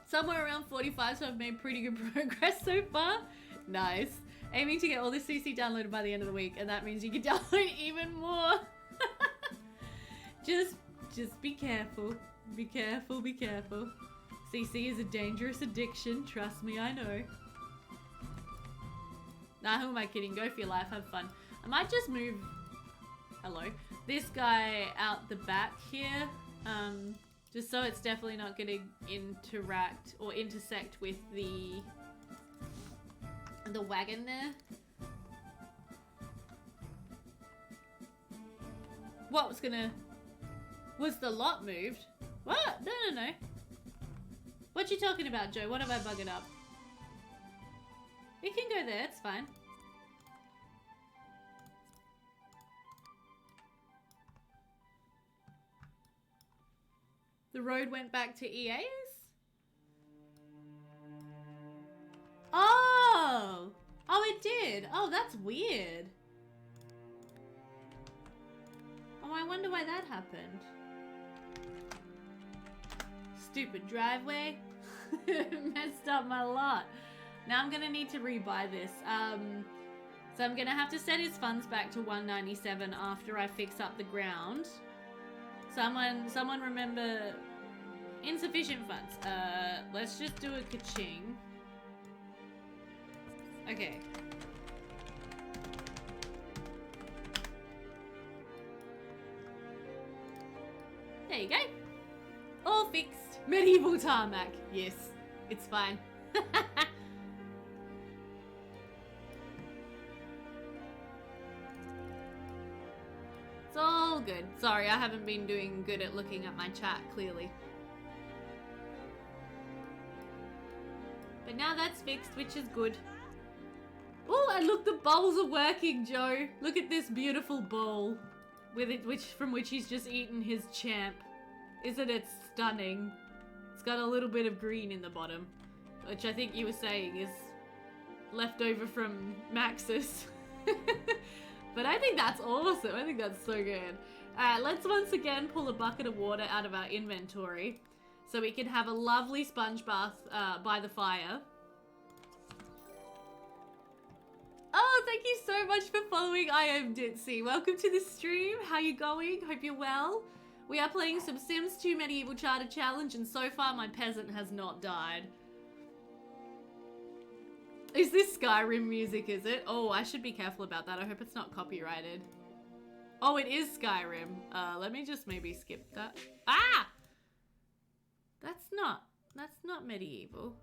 Somewhere around 45, so I've made pretty good progress so far. Nice. Aiming to get all this CC downloaded by the end of the week, and that means you can download even more. Just be careful. Be careful, be careful. CC is a dangerous addiction. Trust me, I know. Nah, who am I kidding? Go for your life, have fun. I might just move, hello, this guy out the back here. Just so it's definitely not going to interact or intersect with the wagon there. What was gonna... Was the lot moved? What? No. What you talking about, Joe? What have I buggered up? It can go there, it's fine. The road went back to EA's? Oh! Oh, it did. Oh, that's weird. Oh, I wonder why that happened. Stupid driveway. Messed up my lot. Now I'm gonna need to rebuy this. So I'm gonna have to set his funds back to 197 after I fix up the ground. Someone remember insufficient funds. Let's just do a ka-ching. Okay. There you go. All fixed. Medieval tarmac. Yes, it's fine. It's all good. Sorry, I haven't been doing good at looking at my chat, clearly. But now that's fixed, which is good. Oh, and look, the bowls are working, Joe. Look at this beautiful bowl with it, from which he's just eaten his champ. Isn't it stunning? It's got a little bit of green in the bottom, which I think you were saying is left over from Maxis. But I think that's awesome. I think that's so good. Alright, let's once again pull a bucket of water out of our inventory so we can have a lovely sponge bath by the fire. Oh, thank you so much for following. I am Ditzy. Welcome to the stream. How you going? Hope you're well. We are playing some Sims 2 Medieval Charter Challenge, and so far my peasant has not died. Is this Skyrim music, is it? Oh, I should be careful about that. I hope it's not copyrighted. Oh, it is Skyrim. Let me just maybe skip that. Ah! That's not medieval.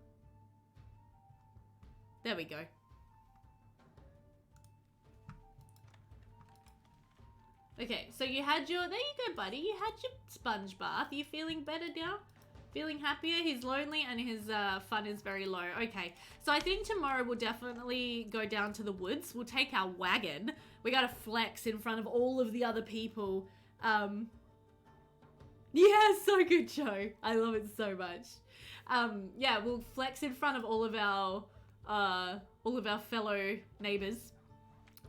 There we go. Okay, so you had your, there you go, buddy. You had your sponge bath. Are you feeling better now? Feeling happier? He's lonely and his fun is very low. Okay, so I think tomorrow we'll definitely go down to the woods. We'll take our wagon. We gotta flex in front of all of the other people. Yeah, so good, Joe. I love it so much. Yeah, we'll flex in front of all of our fellow neighbors.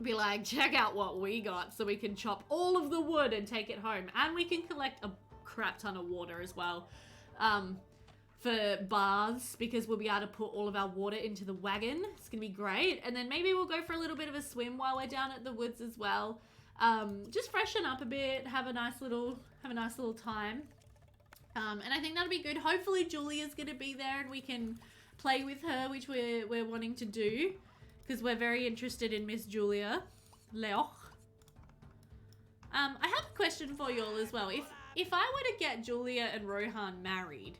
Be like, check out what we got, so we can chop all of the wood and take it home. And we can collect a crap ton of water as well. For baths, because we'll be able to put all of our water into the wagon. It's gonna be great. And then maybe we'll go for a little bit of a swim while we're down at the woods as well. Just freshen up a bit, have a nice little time. And I think that'll be good. Hopefully Julia's gonna be there and we can play with her, which we're wanting to do. Because we're very interested in Miss Julia Laoch. I have a question for you all as well. If I were to get Julia and Rohan married,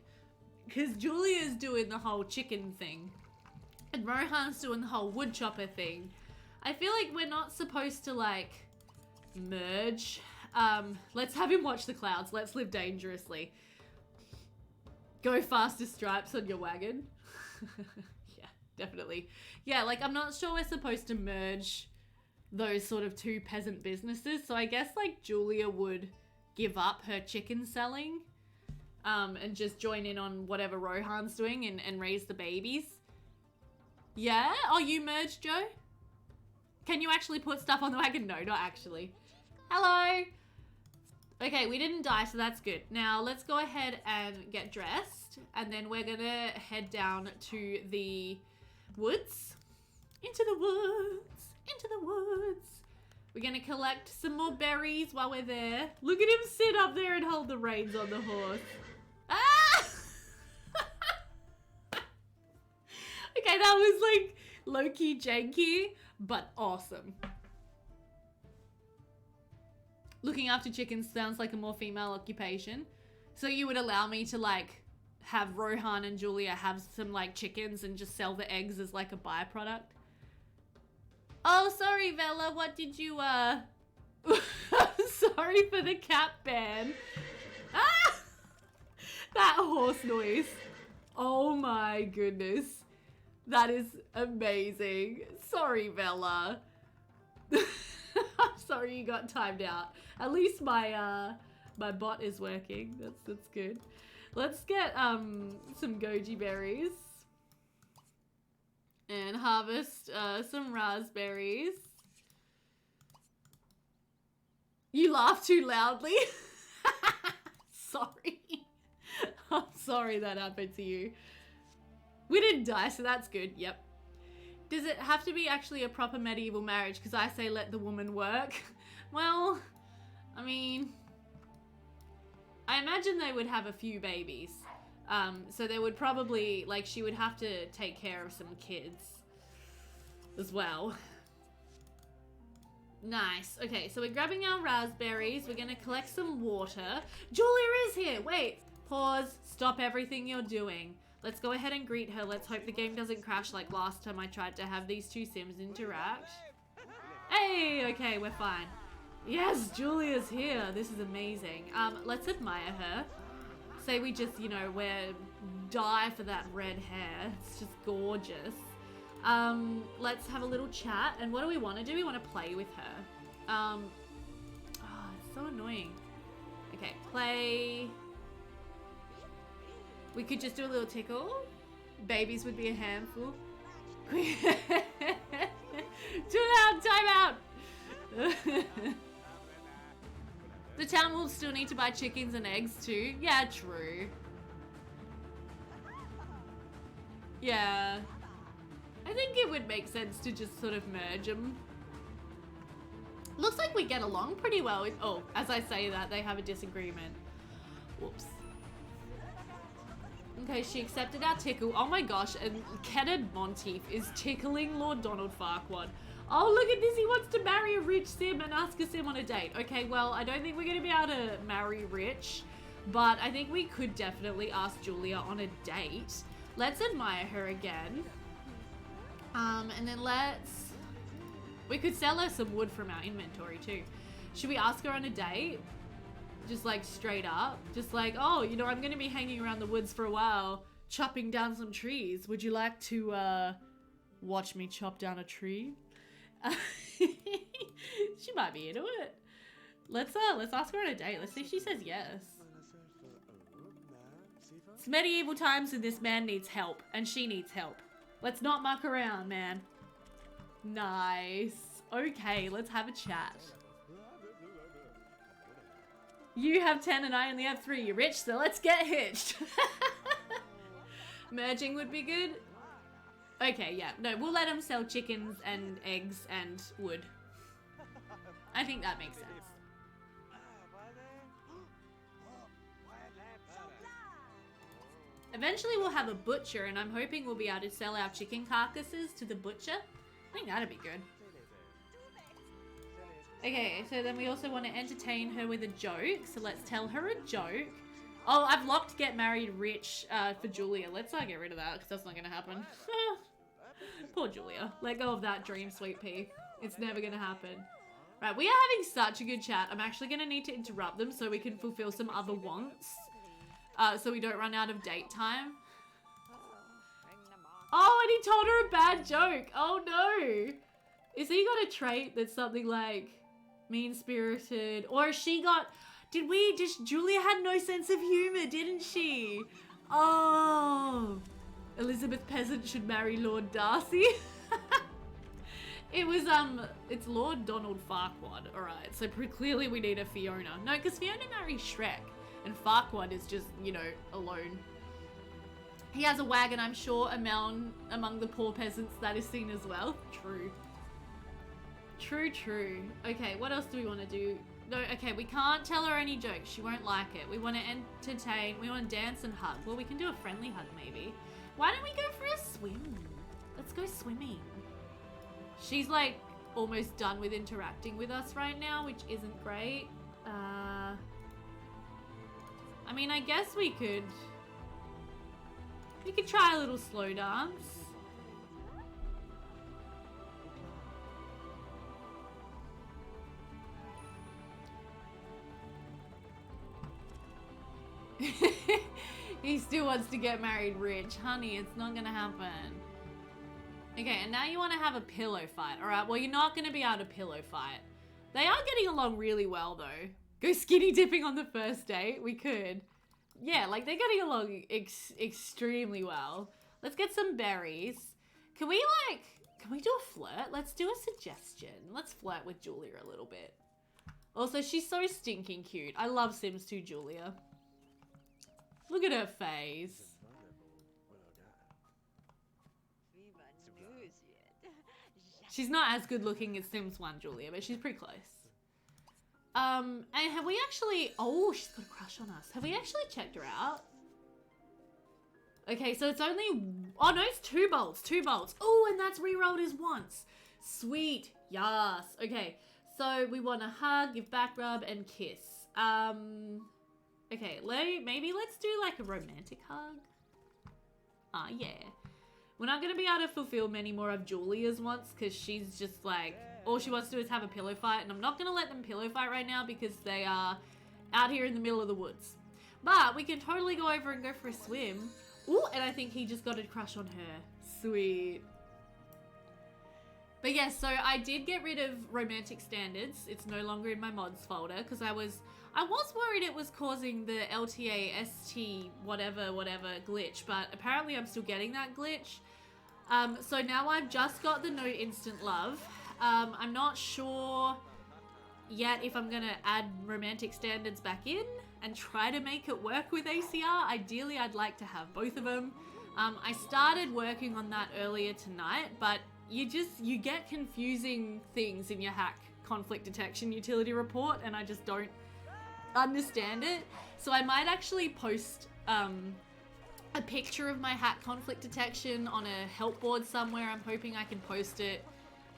because Julia's doing the whole chicken thing, and Rohan's doing the whole wood chopper thing, I feel like we're not supposed to, like, merge. Let's have him watch the clouds. Let's live dangerously. Go faster stripes on your wagon. Definitely. Yeah, like, I'm not sure we're supposed to merge those sort of two peasant businesses. So I guess, like, Julia would give up her chicken selling and just join in on whatever Rohan's doing and raise the babies. Yeah? Oh, you merged, Joe? Can you actually put stuff on the wagon? No, not actually. Hello! Okay, we didn't die, so that's good. Now, let's go ahead and get dressed. And then we're gonna head down to the woods. Into the woods. Into the woods. We're gonna collect some more berries while we're there. Look at him sit up there and hold the reins on the horse. Ah! Okay, that was like low-key janky, but awesome. Looking after chickens sounds like a more female occupation. So you would allow me to, like, have Rohan and Julia have some, like, chickens and just sell the eggs as, like, a byproduct? Oh, sorry, Vela. What did you, Sorry for the cat ban. Ah! That horse noise. Oh my goodness. That is amazing. Sorry, Vela. I'm sorry you got timed out. At least my my bot is working. That's good. Let's get some goji berries and harvest some raspberries. You laugh too loudly. Sorry. I'm sorry that happened to you. We didn't die, so that's good. Yep. Does it have to be actually a proper medieval marriage? Because I say let the woman work. Well, I mean, I imagine they would have a few babies. So they would probably, like, she would have to take care of some kids as well. Nice. Okay, so we're grabbing our raspberries. We're going to collect some water. Julia is here. Wait. Pause. Stop everything you're doing. Let's go ahead and greet her. Let's hope the game doesn't crash like last time I tried to have these two Sims interact. Hey, okay, we're fine. Yes, Julia's here. This is amazing. Let's admire her. Say we just, you know, die for that red hair. It's just gorgeous. Let's have a little chat. And what do we want to do? We want to play with her. Oh, it's so annoying. Okay, play. We could just do a little tickle. Babies would be a handful. Too loud, time out. The town will still need to buy chickens and eggs too. Yeah, true. Yeah. I think it would make sense to just sort of merge them. Looks like we get along pretty well with, oh, as I say that, they have a disagreement. Whoops. Okay, she accepted our tickle. Oh my gosh, and Kenneth Monteith is tickling Lord Donald Farquaad. Oh, look at this. He wants to marry a rich sim and ask a sim on a date. Okay, well, I don't think we're going to be able to marry rich, but I think we could definitely ask Julia on a date. Let's admire her again. And then we could sell her some wood from our inventory too. Should we ask her on a date? Just like straight up. Just like, oh, you know, I'm going to be hanging around the woods for a while, chopping down some trees. Would you like to watch me chop down a tree? She might be into it. Let's ask her on a date. Let's see if she says yes. It's medieval times and this man needs help and she needs help. Let's not muck around, man. Nice. Okay, let's have a chat. You have 10 and I only have 3. You're rich, so let's get hitched. Merging would be good. Okay, yeah. No, we'll let him sell chickens and eggs and wood. I think that makes sense. Eventually we'll have a butcher and I'm hoping we'll be able to sell our chicken carcasses to the butcher. I think that'd be good. Okay, so then we also want to entertain her with a joke. So let's tell her a joke. Oh, I've locked get married rich for Julia. Let's get rid of that because that's not going to happen. Poor Julia. Let go of that dream, sweet pea. It's never going to happen. Right, we are having such a good chat. I'm actually going to need to interrupt them so we can fulfill some other wants. So we don't run out of date time. Oh, and he told her a bad joke. Oh no. Is he got a trait that's something like mean-spirited? Or she got... Julia had no sense of humor, didn't she? Oh. Elizabeth Peasant should marry Lord Darcy. It's Lord Donald Farquaad. Alright, so clearly we need a Fiona. No, because Fiona marries Shrek. And Farquaad is just, you know, alone. He has a wagon, I'm sure, among the poor peasants that is seen as well. True. True, true. Okay, what else do we want to do? No, okay, we can't tell her any jokes. She won't like it. We want to entertain. We want to dance and hug. Well, we can do a friendly hug, maybe. Why don't we go for a swim? Let's go swimming. She's, like, almost done with interacting with us right now, which isn't great. I mean, I guess we could try a little slow dance. He still wants to get married rich. Honey, it's not gonna happen. Okay, and now you want to have a pillow fight. Alright, well, you're not gonna be able to pillow fight. They are getting along really well, though. Go skinny dipping on the first date? We could. Yeah, like, they're getting along extremely well. Let's get some berries. Can we do a flirt? Let's do a suggestion. Let's flirt with Julia a little bit. Also, she's so stinking cute. I love Sims 2 Julia. Look at her face. She's not as good looking as Sims 1 Julia, but she's pretty close. And have we actually... Oh, she's got a crush on us. Have we actually checked her out? Okay, so it's only... Oh, no, it's 2 bolts. 2 bolts. Oh, and that's re-rolled as once. Sweet. Yes. Okay, so we want to hug, give back rub, and kiss. Okay, maybe let's do, like, a romantic hug. Ah, yeah. We're not going to be able to fulfill many more of Julia's wants because she's just, like... All she wants to do is have a pillow fight, and I'm not going to let them pillow fight right now because they are out here in the middle of the woods. But we can totally go over and go for a swim. Ooh, and I think he just got a crush on her. Sweet. But yeah, so I did get rid of romantic standards. It's no longer in my mods folder because I was worried it was causing the LTA ST whatever glitch, but apparently I'm still getting that glitch. So now I've just got the no instant love. I'm not sure yet if I'm gonna add romantic standards back in and try to make it work with ACR. Ideally, I'd like to have both of them. I started working on that earlier tonight, but you get confusing things in your hack conflict detection utility report, and I just don't understand it. So I might actually post a picture of my hack conflict detection on a help board somewhere. I'm hoping I can post it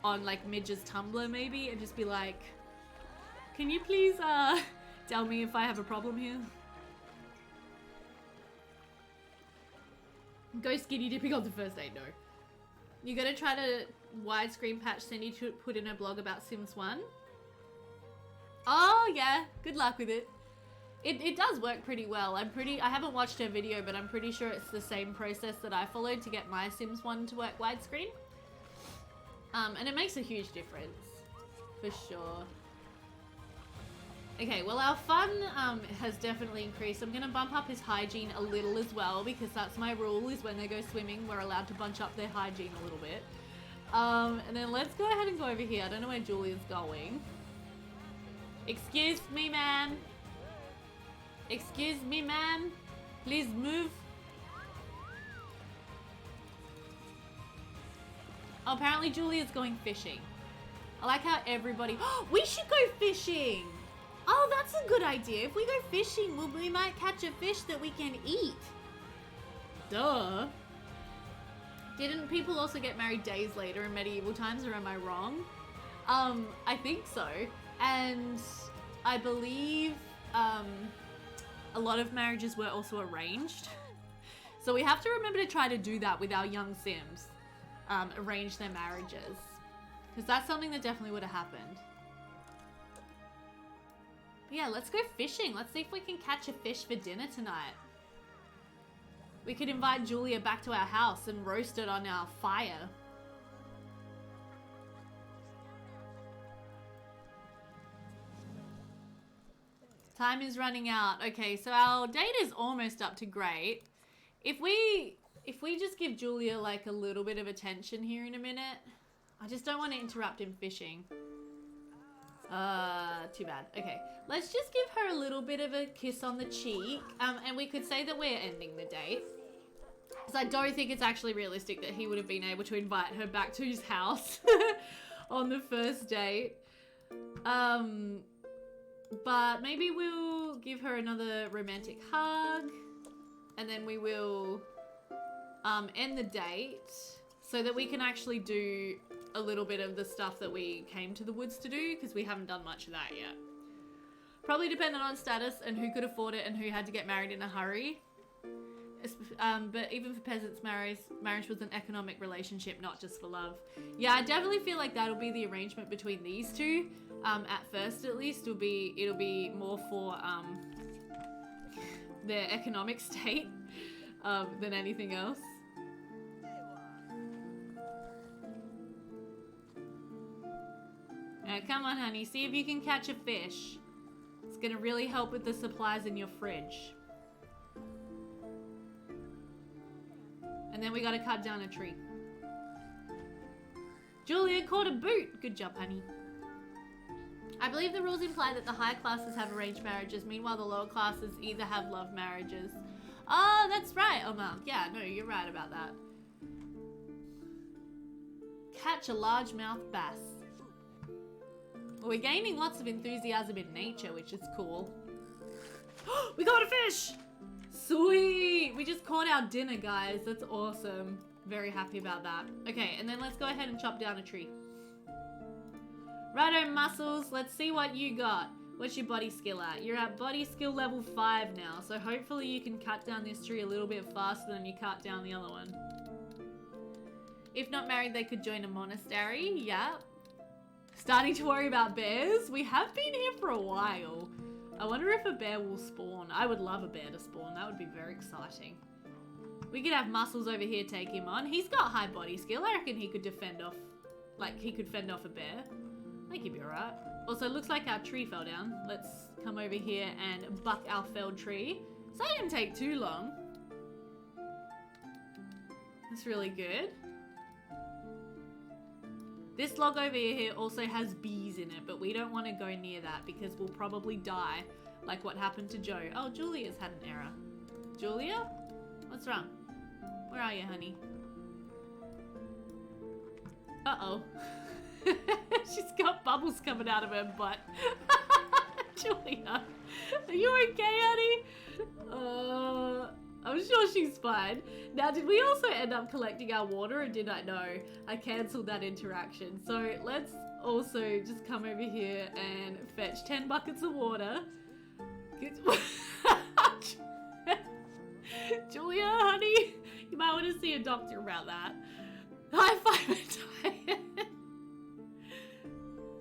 on like Midge's Tumblr maybe, and just be like, can you please tell me if I have a problem here? Go skinny dipping on the first date, no. You gotta try to widescreen patch Cindy to put in her blog about Sims 1. Oh yeah, good luck with it. It does work pretty well. I haven't watched her video, but I'm pretty sure it's the same process that I followed to get my Sims 1 to work widescreen. And it makes a huge difference, for sure. Okay, well our fun has definitely increased. I'm gonna bump up his hygiene a little as well, because that's my rule, is when they go swimming, we're allowed to bunch up their hygiene a little bit. And then let's go ahead and go over here. I don't know where Julia's going. Excuse me, ma'am. Excuse me, ma'am. Please move. Oh, apparently Julia's going fishing. I like how everybody... we should go fishing! Oh, that's a good idea. If we go fishing, we might catch a fish that we can eat. Duh. Didn't people also get married days later in medieval times, or am I wrong? I think so. And I believe a lot of marriages were also arranged. So we have to remember to try to do that with our young Sims. Arrange their marriages. Because that's something that definitely would have happened. But yeah, let's go fishing. Let's see if we can catch a fish for dinner tonight. We could invite Julia back to our house and roast it on our fire. Time is running out. Okay, so our date is almost up to great. If we just give Julia like a little bit of attention here in a minute. I just don't want to interrupt him fishing. Too bad. Okay, let's just give her a little bit of a kiss on the cheek. And we could say that we're ending the date. Because I don't think it's actually realistic that he would have been able to invite her back to his house on the first date. But maybe we'll give her another romantic hug. And then we will end the date so that we can actually do a little bit of the stuff that we came to the woods to do, because we haven't done much of that yet. Probably dependent on status and who could afford it and who had to get married in a hurry. But even for peasants, marriage was an economic relationship, not just for love. Yeah, I definitely feel like that'll be the arrangement between these two. At first, at least, it'll be more for their economic state than anything else. Now, come on, honey. See if you can catch a fish. It's gonna really help with the supplies in your fridge. And then we gotta cut down a tree. Julia caught a boot. Good job, honey. I believe the rules imply that the higher classes have arranged marriages. Meanwhile, the lower classes either have love marriages. Oh, that's right, Omar. Yeah, no, you're right about that. Catch a largemouth bass. Well, we're gaining lots of enthusiasm in nature, which is cool. We got a fish! Sweet! We just caught our dinner, guys. That's awesome. Very happy about that. Okay, and then let's go ahead and chop down a tree. Righto, Muscles. Let's see what you got. What's your body skill at? You're at body skill level 5 now, so hopefully you can cut down this tree a little bit faster than you cut down the other one. If not married, they could join a monastery. Yeah. Starting to worry about bears? We have been here for a while. I wonder if a bear will spawn. I would love a bear to spawn. That would be very exciting. We could have Muscles over here take him on. He's got high body skill. I reckon he could defend off, like he could fend off a bear. I think he'd be alright. Also, it looks like our tree fell down. Let's come over here and buck our felled tree. So that didn't take too long. That's really good. This log over here also has bees in it, but we don't want to go near that because we'll probably die like what happened to Joe. Oh, Julia's had an error. Julia? What's wrong? Where are you, honey? Uh-oh. She's got bubbles coming out of her butt. Julia, are you okay, honey? I'm sure she's fine. Now, did we also end up collecting our water, or did I? No, I cancelled that interaction. So let's also just come over here and fetch 10 buckets of water. Julia, honey, you might want to see a doctor about that. High five and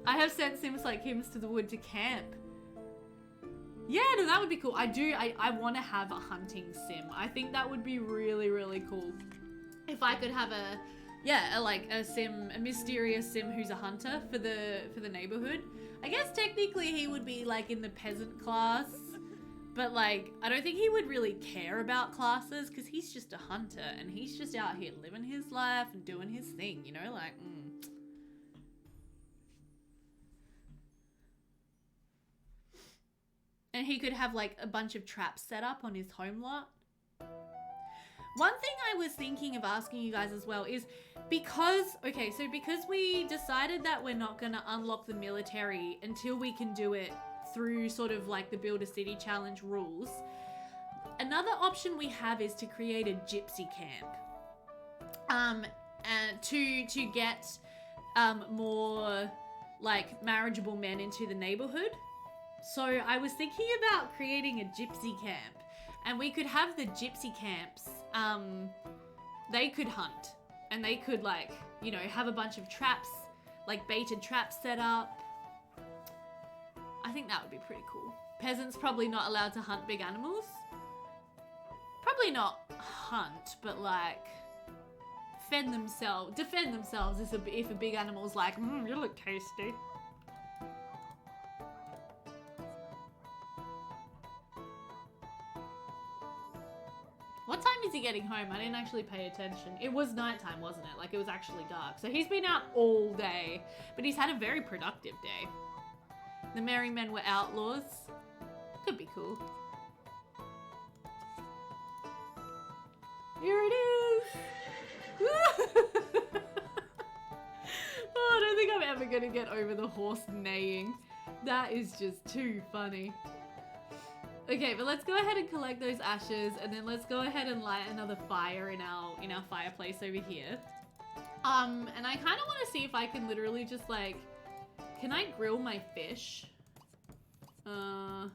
I have sent Sims like Hims to the wood to camp. Yeah, no, that would be cool. I want to have a hunting sim. I think that would be really, really cool. If I could have a mysterious sim who's a hunter for the neighborhood. I guess technically he would be like in the peasant class, but like, I don't think he would really care about classes because he's just a hunter and he's just out here living his life and doing his thing, you know, like, And he could have like a bunch of traps set up on his home lot. One thing I was thinking of asking you guys as well is because we decided that we're not going to unlock the military until we can do it through sort of like the Build a City Challenge rules. Another option we have is to create a gypsy camp. And to get more like marriageable men into the neighborhood. So I was thinking about creating a gypsy camp, and we could have the gypsy camps, they could hunt, and they could like, you know, have a bunch of traps, like baited traps set up. I think that would be pretty cool. Peasants probably not allowed to hunt big animals. Probably not hunt, but like defend themselves if a big animal's like, you look tasty. What time is he getting home? I didn't actually pay attention. It was nighttime, wasn't it? Like, it was actually dark. So he's been out all day, but he's had a very productive day. The merry men were outlaws. Could be cool. Here it is. Oh, I don't think I'm ever gonna get over the horse neighing. That is just too funny. Okay, but let's go ahead and collect those ashes, and then let's go ahead and light another fire in our fireplace over here. And I kind of want to see if I can literally just like, can I grill my fish? No,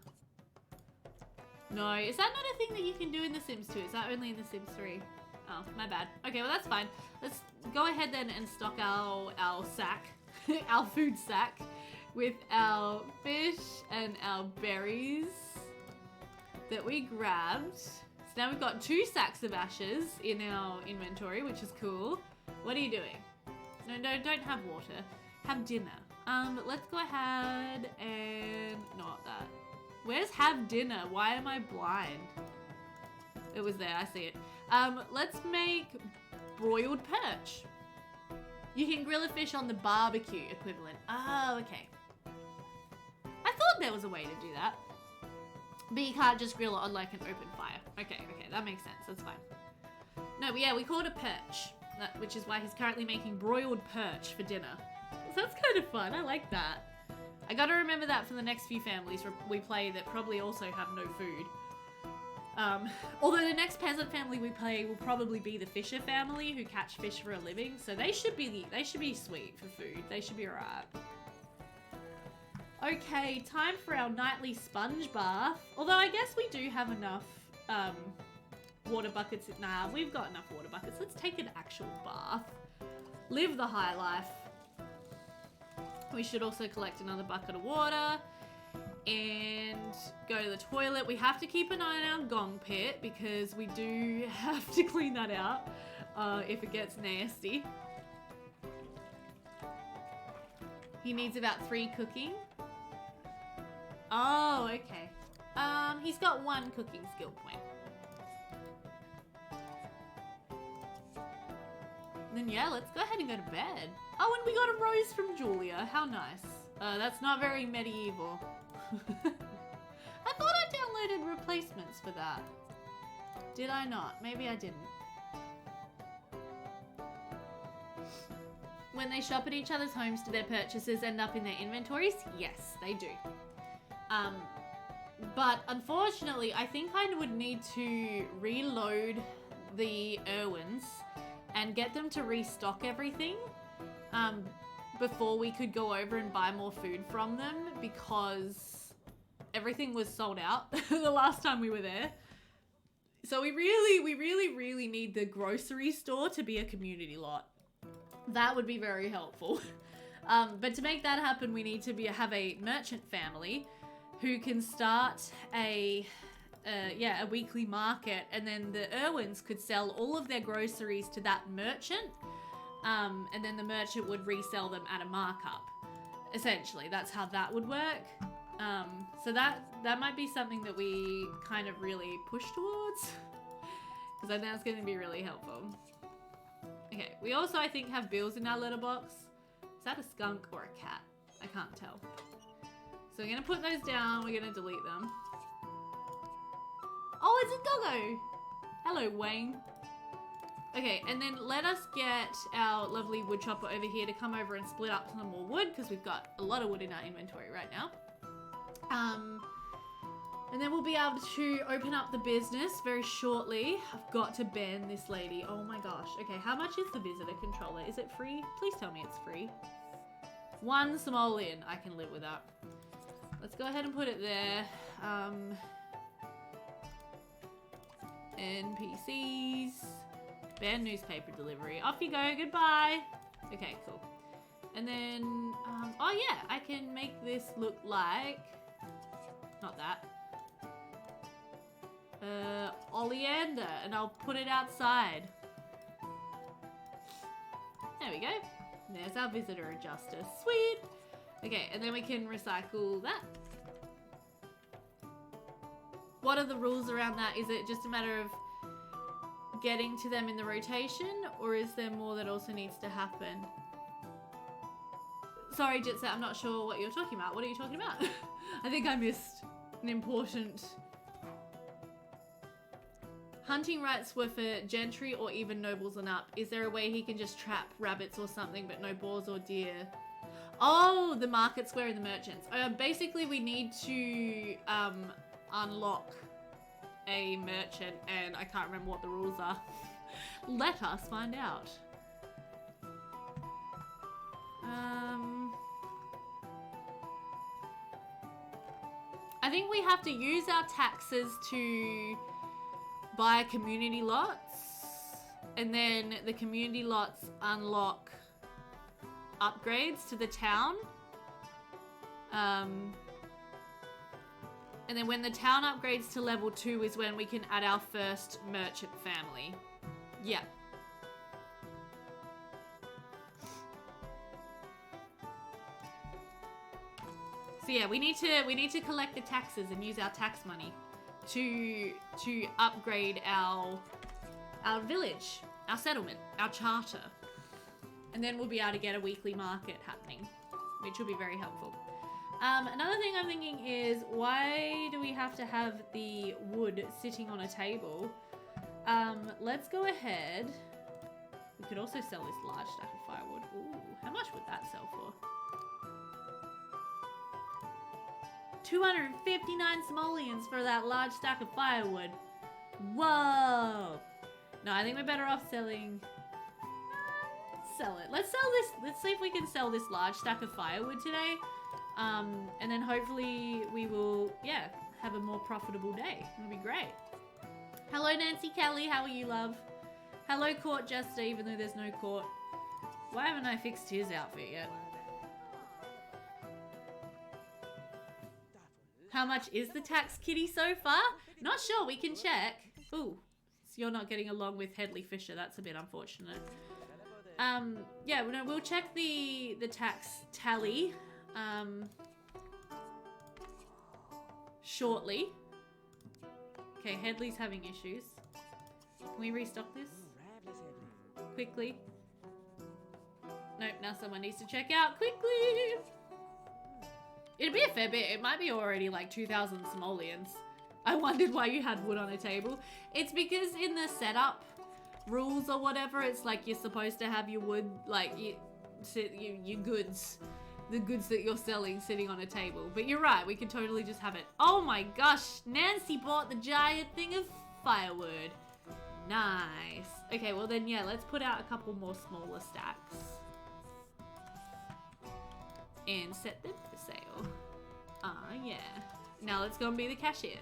is that not a thing that you can do in The Sims 2? Is that only in The Sims 3? Oh, my bad. Okay, well that's fine. Let's go ahead then and stock our sack, our food sack, with our fish and our berries that we grabbed. So now we've got 2 sacks of ashes in our inventory, which is cool. What are you doing? No, don't have water. Have dinner. Let's go ahead and not that. Where's have dinner? Why am I blind? It was there, I see it. Let's make broiled perch. You can grill a fish on the barbecue equivalent. Oh, okay. I thought there was a way to do that. But you can't just grill it on like an open fire. Okay, that makes sense. That's fine. No, but yeah, we call it a perch, which is why he's currently making broiled perch for dinner. So that's kind of fun. I like that. I gotta remember that for the next few families we play that probably also have no food. Although the next peasant family we play will probably be the fisher family who catch fish for a living, so they should be sweet for food. They should be alright. Okay, time for our nightly sponge bath. Although I guess we do have enough water buckets. Nah, we've got enough water buckets. Let's take an actual bath. Live the high life. We should also collect another bucket of water and go to the toilet. We have to keep an eye on our gong pit because we do have to clean that out if it gets nasty. He needs about 3 cooking. Oh, okay. He's got 1 cooking skill point. Then yeah, let's go ahead and go to bed. Oh, and we got a rose from Julia. How nice. That's not very medieval. I thought I downloaded replacements for that. Did I not? Maybe I didn't. When they shop at each other's homes, do their purchases end up in their inventories? Yes, they do. But unfortunately, I think I would need to reload the Irwins and get them to restock everything before we could go over and buy more food from them, because everything was sold out the last time we were there. So we really need the grocery store to be a community lot. That would be very helpful. But to make that happen, we need to have a merchant family who can start a weekly market, and then the Irwins could sell all of their groceries to that merchant, and then the merchant would resell them at a markup. Essentially, that's how that would work. So that might be something that we kind of really push towards, because I think that's going to be really helpful. Okay, we also, I think, have bills in our letterbox. Is that a skunk or a cat? I can't tell. So we're going to put those down. We're going to delete them. Oh, it's a doggo. Hello, Wayne. Okay, and then let us get our lovely wood chopper over here to come over and split up some more wood, because we've got a lot of wood in our inventory right now. And then we'll be able to open up the business very shortly. I've got to ban this lady. Oh my gosh. Okay, how much is the visitor controller? Is it free? Please tell me it's free. 1 simoleon. I can live with that. Let's go ahead and put it there. NPCs. Ban newspaper delivery. Off you go. Goodbye. Okay, cool. And then, oh yeah, I can make this look like, not that. Oleander, and I'll put it outside. There we go. There's our visitor adjuster. Sweet. Okay, and then we can recycle that. What are the rules around that? Is it just a matter of getting to them in the rotation, or is there more that also needs to happen? Sorry, Jitset, I'm not sure what you're talking about. What are you talking about? I think I missed an important... Hunting rights were for gentry or even nobles and up. Is there a way he can just trap rabbits or something, but no boars or deer? Oh, the market square and the merchants. Basically, we need to unlock a merchant, and I can't remember what the rules are. Let us find out. I think we have to use our taxes to buy community lots, and then the community lots unlock upgrades to the town. And then when the town upgrades to level 2 is when we can add our first merchant family. Yeah. So yeah, we need to collect the taxes and use our tax money to upgrade our village, our settlement, our charter. And then we'll be able to get a weekly market happening, which will be very helpful. Another thing I'm thinking is, why do we have to have the wood sitting on a table? Let's go ahead. We could also sell this large stack of firewood. Ooh, how much would that sell for? 259 simoleons for that large stack of firewood. Whoa! No, I think we're better off selling... Sell it. Let's sell this. Let's see if we can sell this large stack of firewood today. And then hopefully we will, yeah, have a more profitable day. It'll be great. Hello, Nancy Kelly. How are you, love? Hello, Court Jester, even though there's no court. Why haven't I fixed his outfit yet? How much is the tax kitty so far? Not sure. We can check. Ooh, so you're not getting along with Headley Fisher. That's a bit unfortunate. Yeah, we'll check the tax tally shortly. Okay, Headley's having issues. Can we restock this quickly? Nope, now someone needs to check out quickly. It'd be a fair bit. It might be already like 2,000 simoleons. I wondered why you had wood on a table. It's because in the setup rules or whatever, it's like you're supposed to have your wood, like your goods, the goods that you're selling sitting on a table. But you're right, we could totally just have it. Oh my gosh, Nancy bought the giant thing of firewood. Nice. Okay, well then, yeah, let's put out a couple more smaller stacks. And set them for sale. Yeah. Now let's go and be the cashier.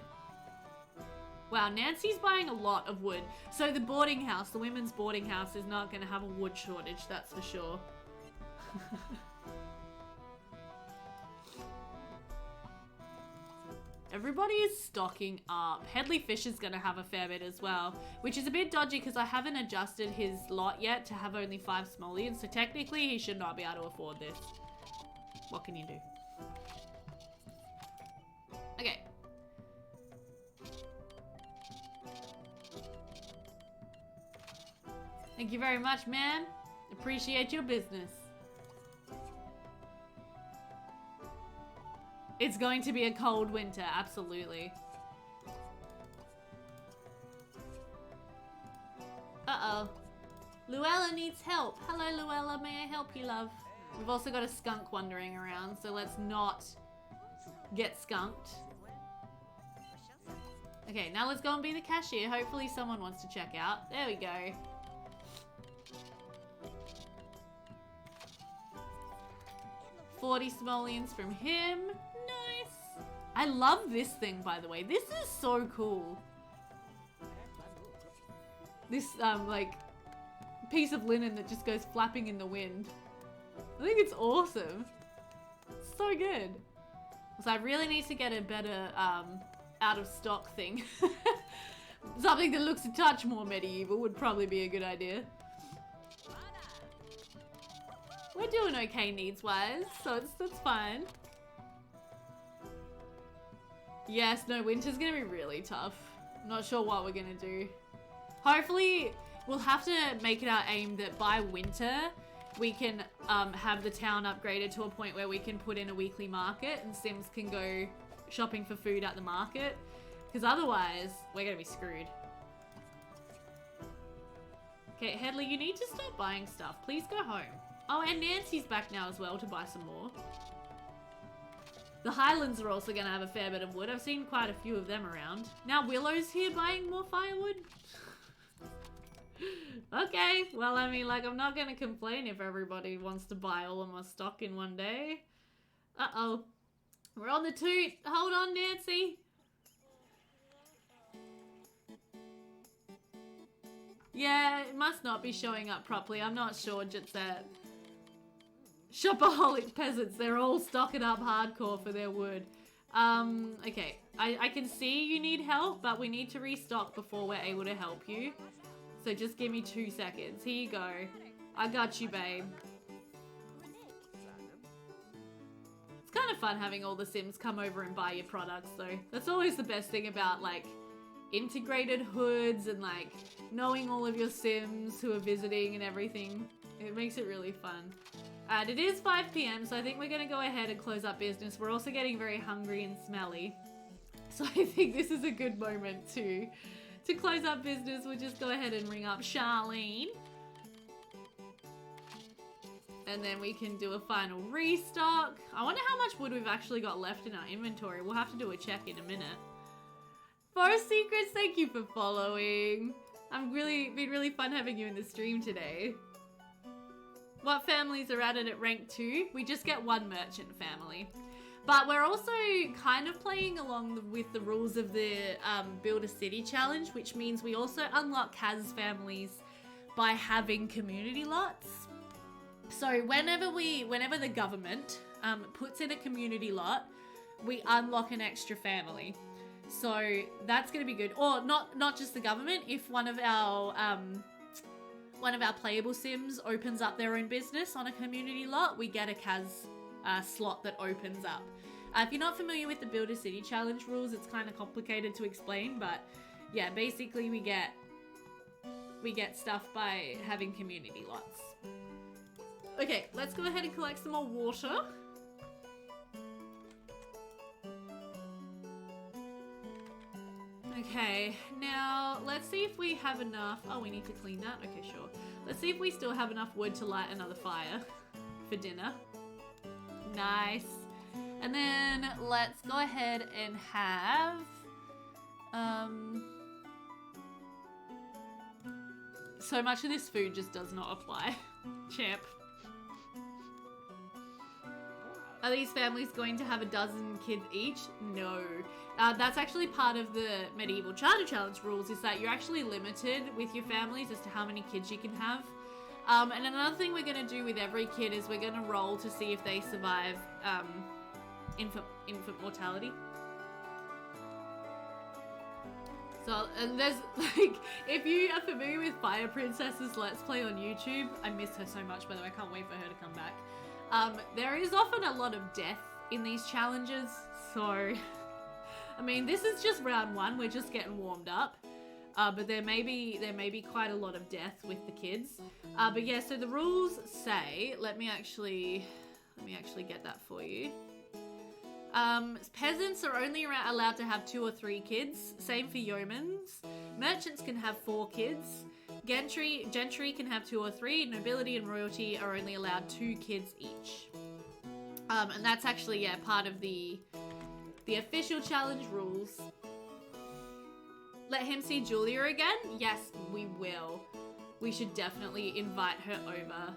Wow, Nancy's buying a lot of wood. So the boarding house, the women's boarding house is not going to have a wood shortage, that's for sure. Everybody is stocking up. Headley Fish is going to have a fair bit as well, which is a bit dodgy because I haven't adjusted his lot yet to have only 5 simoleons, so technically he should not be able to afford this. What can you do? Okay. Thank you very much, man. Appreciate your business. It's going to be a cold winter, absolutely. Uh-oh. Luella needs help. Hello, Luella. May I help you, love? We've also got a skunk wandering around, so let's not get skunked. Okay, now let's go and be the cashier. Hopefully someone wants to check out. There we go. $40 simoleons from him. Nice. I love this thing, by the way. This is so cool. This, like, piece of linen that just goes flapping in the wind. I think it's awesome. It's so good. So I really need to get a better, out of stock thing. Something that looks a touch more medieval would probably be a good idea. We're doing okay needs-wise, so it's fine. Yes, no, winter's gonna be really tough. I'm not sure what we're gonna do. Hopefully, we'll have to make it our aim that by winter, we can have the town upgraded to a point where we can put in a weekly market and Sims can go shopping for food at the market. Because otherwise, we're gonna be screwed. Okay, Headley, you need to stop buying stuff. Please go home. Oh, and Nancy's back now as well to buy some more. The Highlands are also going to have a fair bit of wood. I've seen quite a few of them around. Now Willow's here buying more firewood. Okay, well, I mean, like, I'm not going to complain if everybody wants to buy all of my stock in one day. Uh-oh. We're on the toot. Hold on, Nancy. Yeah, it must not be showing up properly. I'm not sure, Jitset. Shopaholic peasants, they're all stocking up hardcore for their wood. Okay, I can see you need help, but we need to restock before we're able to help you. So just give me 2 seconds. Here you go. I got you, babe. It's kind of fun having all the Sims come over and buy your products, though. That's always the best thing about, like, integrated hoods and, like, knowing all of your Sims who are visiting and everything. It makes it really fun. And it is 5 PM, so I think we're going to go ahead and close up business. We're also getting very hungry and smelly. So I think this is a good moment to close up business. We'll just go ahead and ring up Charlene. And then we can do a final restock. I wonder how much wood we've actually got left in our inventory. We'll have to do a check in a minute. Forest Secrets, thank you for following. Been really fun having you in the stream today. What families are at it at rank 2? We just get 1 merchant family. But we're also kind of playing along with the rules of the Build a City challenge, which means we also unlock Kaz families by having community lots. So whenever the government puts in a community lot, we unlock an extra family. So that's going to be good. Or not just the government. If one of our playable Sims opens up their own business on a community lot, we get a Kaz slot that opens up. If you're not familiar with the Build a City challenge rules, it's kind of complicated to explain, but yeah, basically we get stuff by having community lots. Okay, let's go ahead and collect some more water. Okay, now let's see if we have enough. Oh, we need to clean that? Okay, sure. Let's see if we still have enough wood to light another fire for dinner. Nice. And then let's go ahead and have... So much of this food just does not apply. Champ. Are these families going to have a dozen kids each? No. That's actually part of the Medieval Charter Challenge rules, is that you're actually limited with your families as to how many kids you can have. And another thing we're going to do with every kid is we're going to roll to see if they survive infant mortality. So, and there's, like, if you are familiar with Fire Princess's Let's Play on YouTube, I miss her so much, by the way, I can't wait for her to come back. There is often a lot of death in these challenges, so, I mean, this is just round one, we're just getting warmed up, but there may be quite a lot of death with the kids. But yeah, so the rules say, let me actually get that for you. Peasants are only allowed to have 2 or 3 kids. Same for yeomans. Merchants can have 4 kids. Gentry can have 2 or 3. Nobility and royalty are only allowed 2 kids each. And that's actually, yeah, part of the official challenge rules. Let him see Julia again? Yes, we will. We should definitely invite her over.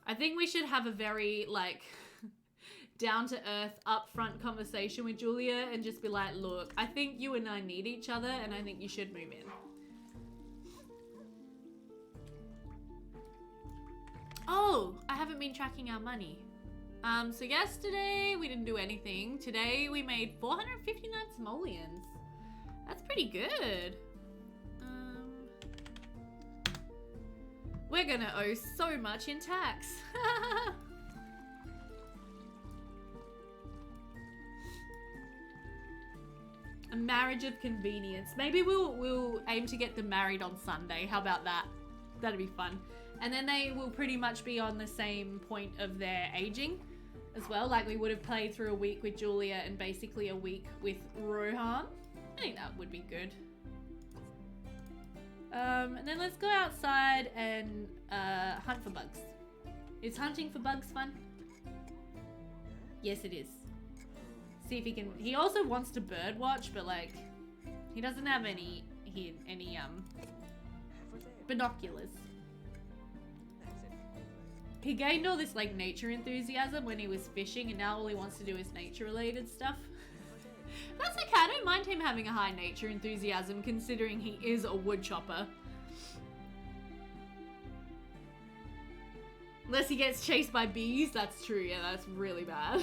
I think we should have a very, like... down-to-earth, upfront conversation with Julia and just be like, look, I think you and I need each other and I think you should move in. Oh, I haven't been tracking our money. So yesterday we didn't do anything. Today we made 459 simoleons. That's pretty good. We're gonna owe so much in tax. A marriage of convenience. Maybe we'll aim to get them married on Sunday. How about that? That'd be fun. And then they will pretty much be on the same point of their aging as well. Like we would have played through a week with Julia and basically a week with Rohan. I think that would be good. And then let's go outside and hunt for bugs. Is hunting for bugs fun? Yes, it is. See if he can. He also wants to bird watch, but like, he doesn't have any binoculars. He gained all this like nature enthusiasm when he was fishing, and now all he wants to do is nature related stuff. That's okay. I don't mind him having a high nature enthusiasm, considering he is a wood chopper. Unless he gets chased by bees, that's true. Yeah, that's really bad.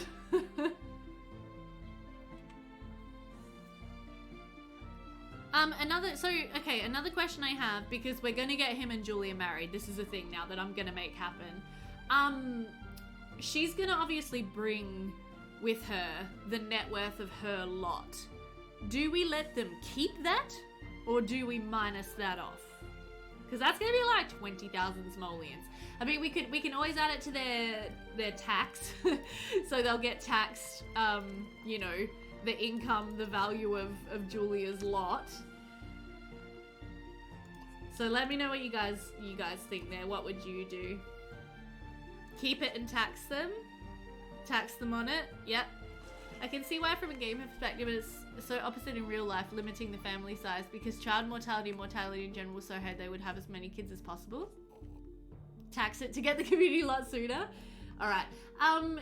Another question I have, because we're gonna get him and Julia married. This is a thing now that I'm gonna make happen. She's gonna obviously bring with her the net worth of her lot. Do we let them keep that, or do we minus that off? Because that's gonna be like 20,000 simoleons. I mean, we can always add it to their tax, so they'll get taxed. You know, the income, the value of Julia's lot. So let me know what you guys think there. What would you do? Keep it and tax them? Tax them on it? Yep. I can see why from a gamer perspective it's so opposite in real life, limiting the family size, because child mortality and mortality in general so high they would have as many kids as possible. Tax it to get the community a lot sooner. Alright,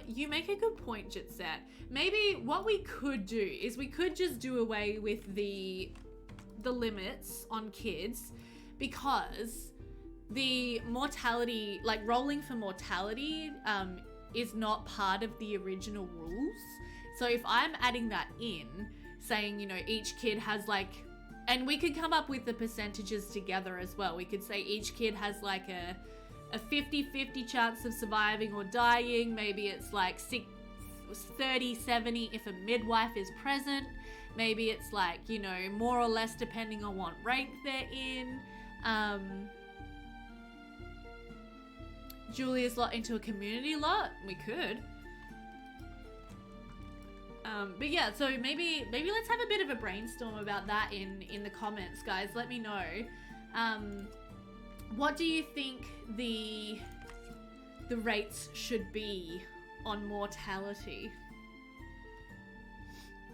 you make a good point, Jitset. Maybe what we could do is we could just do away with the limits on kids, because the mortality, like rolling for mortality, is not part of the original rules. So if I'm adding that in, saying, you know, each kid has like, and we could come up with the percentages together as well. We could say each kid has like a 50-50 chance of surviving or dying. Maybe it's like 30-70 if a midwife is present. Maybe it's like, you know, more or less depending on what rank they're in. Julia's lot into a community lot? We could. But yeah, so maybe let's have a bit of a brainstorm about that in the comments, guys. Let me know. What do you think the rates should be on mortality?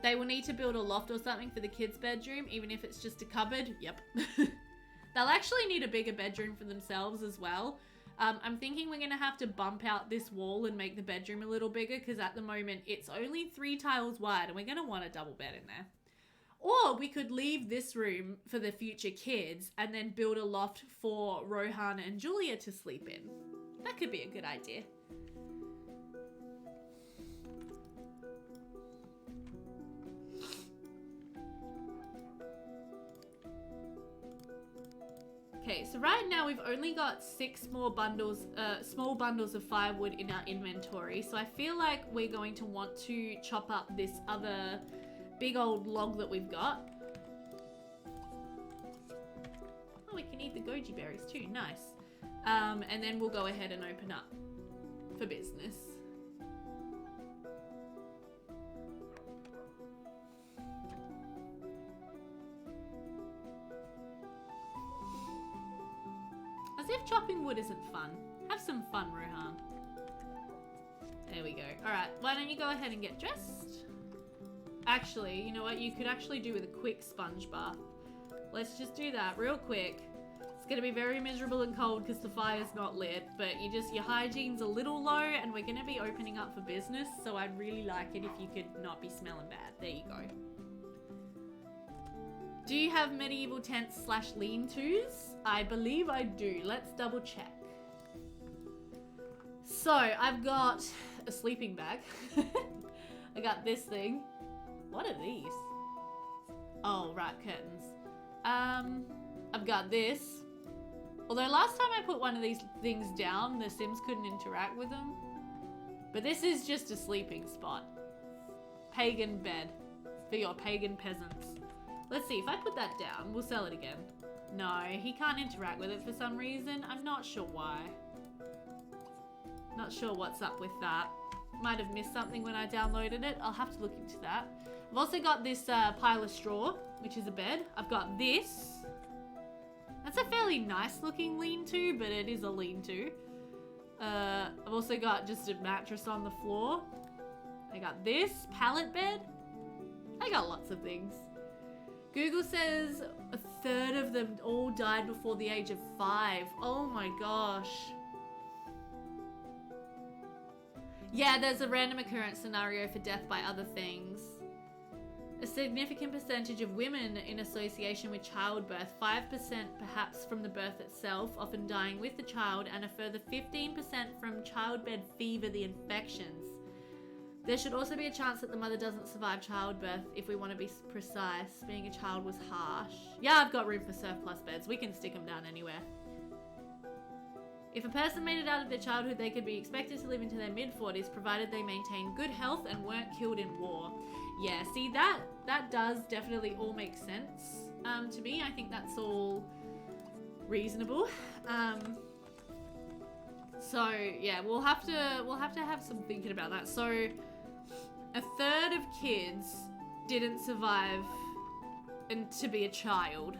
They will need to build a loft or something for the kids' bedroom, even if it's just a cupboard. Yep. They'll actually need a bigger bedroom for themselves as well. I'm thinking we're going to have to bump out this wall and make the bedroom a little bigger, because at the moment it's only 3 tiles wide and we're going to want a double bed in there. Or we could leave this room for the future kids and then build a loft for Rohan and Julia to sleep in. That could be a good idea. Okay, so right now we've only got 6 more bundles, small bundles of firewood in our inventory. So I feel like we're going to want to chop up this other big old log that we've got. Oh, we can eat the goji berries too, nice. And then we'll go ahead and open up for business. As if chopping wood isn't fun. Have some fun, Rohan. There we go. Alright, why don't you go ahead and get dressed? Actually, you know what? You could actually do with a quick sponge bath. Let's just do that real quick. It's gonna be very miserable and cold because the fire's not lit, but your hygiene's a little low and we're gonna be opening up for business, so I'd really like it if you could not be smelling bad. There you go. Do you have medieval tents / lean-tos? I believe I do. Let's double check. So, I've got a sleeping bag. I got this thing. What are these? Oh, right, curtains. I've got this. Although last time I put one of these things down, the Sims couldn't interact with them. But this is just a sleeping spot. Pagan bed for your pagan peasants. Let's see, if I put that down, we'll sell it again. No, he can't interact with it for some reason. I'm not sure why. Not sure what's up with that. Might have missed something when I downloaded it. I'll have to look into that. I've also got this pile of straw, which is a bed. I've got this. That's a fairly nice looking lean-to, but it is a lean-to. I've also got just a mattress on the floor. I got this pallet bed. I got lots of things. Google says 1/3 of them all died before the age of 5. Oh my gosh. Yeah, there's a random occurrence scenario for death by other things. A significant percentage of women in association with childbirth, 5% perhaps from the birth itself, often dying with the child, and a further 15% from childbed fever, the infections. There should also be a chance that the mother doesn't survive childbirth, if we want to be precise. Being a child was harsh. Yeah, I've got room for surplus beds. We can stick them down anywhere. If a person made it out of their childhood, they could be expected to live into their mid-40s, provided they maintain good health and weren't killed in war. Yeah, see, that does definitely all make sense to me. I think that's all reasonable. So yeah, we'll have to have some thinking about that. So 1/3 of kids didn't survive and to be a child.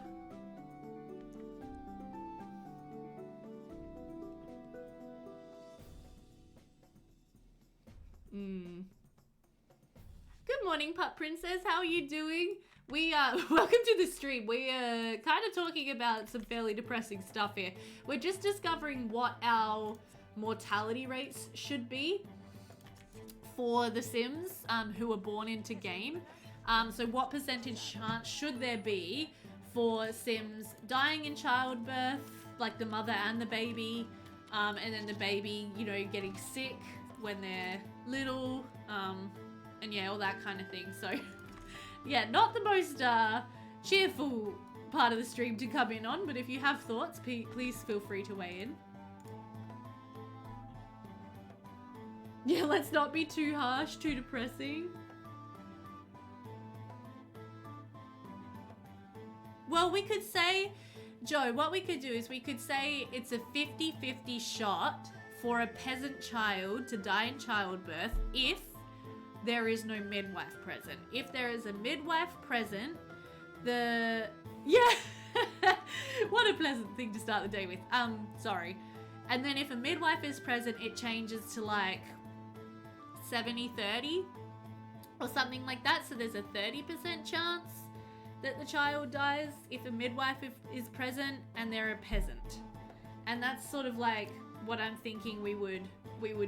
Good morning, Pup Princess. How are you doing? Welcome to the stream. We are kind of talking about some fairly depressing stuff here. We're just discovering what our mortality rates should be for the Sims who are born into game. So what percentage chance should there be for Sims dying in childbirth, like the mother and the baby, and then the baby, you know, getting sick when they're little, and yeah, all that kind of thing. So yeah, not the most cheerful part of the stream to come in on, but if you have thoughts, please feel free to weigh in. Yeah, let's not be too harsh, too depressing. Well, we could say, Joe, what we could do is we could say it's a 50-50 shot for a peasant child to die in childbirth if there is no midwife present. If there is a midwife present, yeah, what a pleasant thing to start the day with. Sorry. And then if a midwife is present, it changes to like 70-30 or something like that. So there's a 30% chance that the child dies if a midwife is present and they're a peasant. And that's sort of like what I'm thinking we would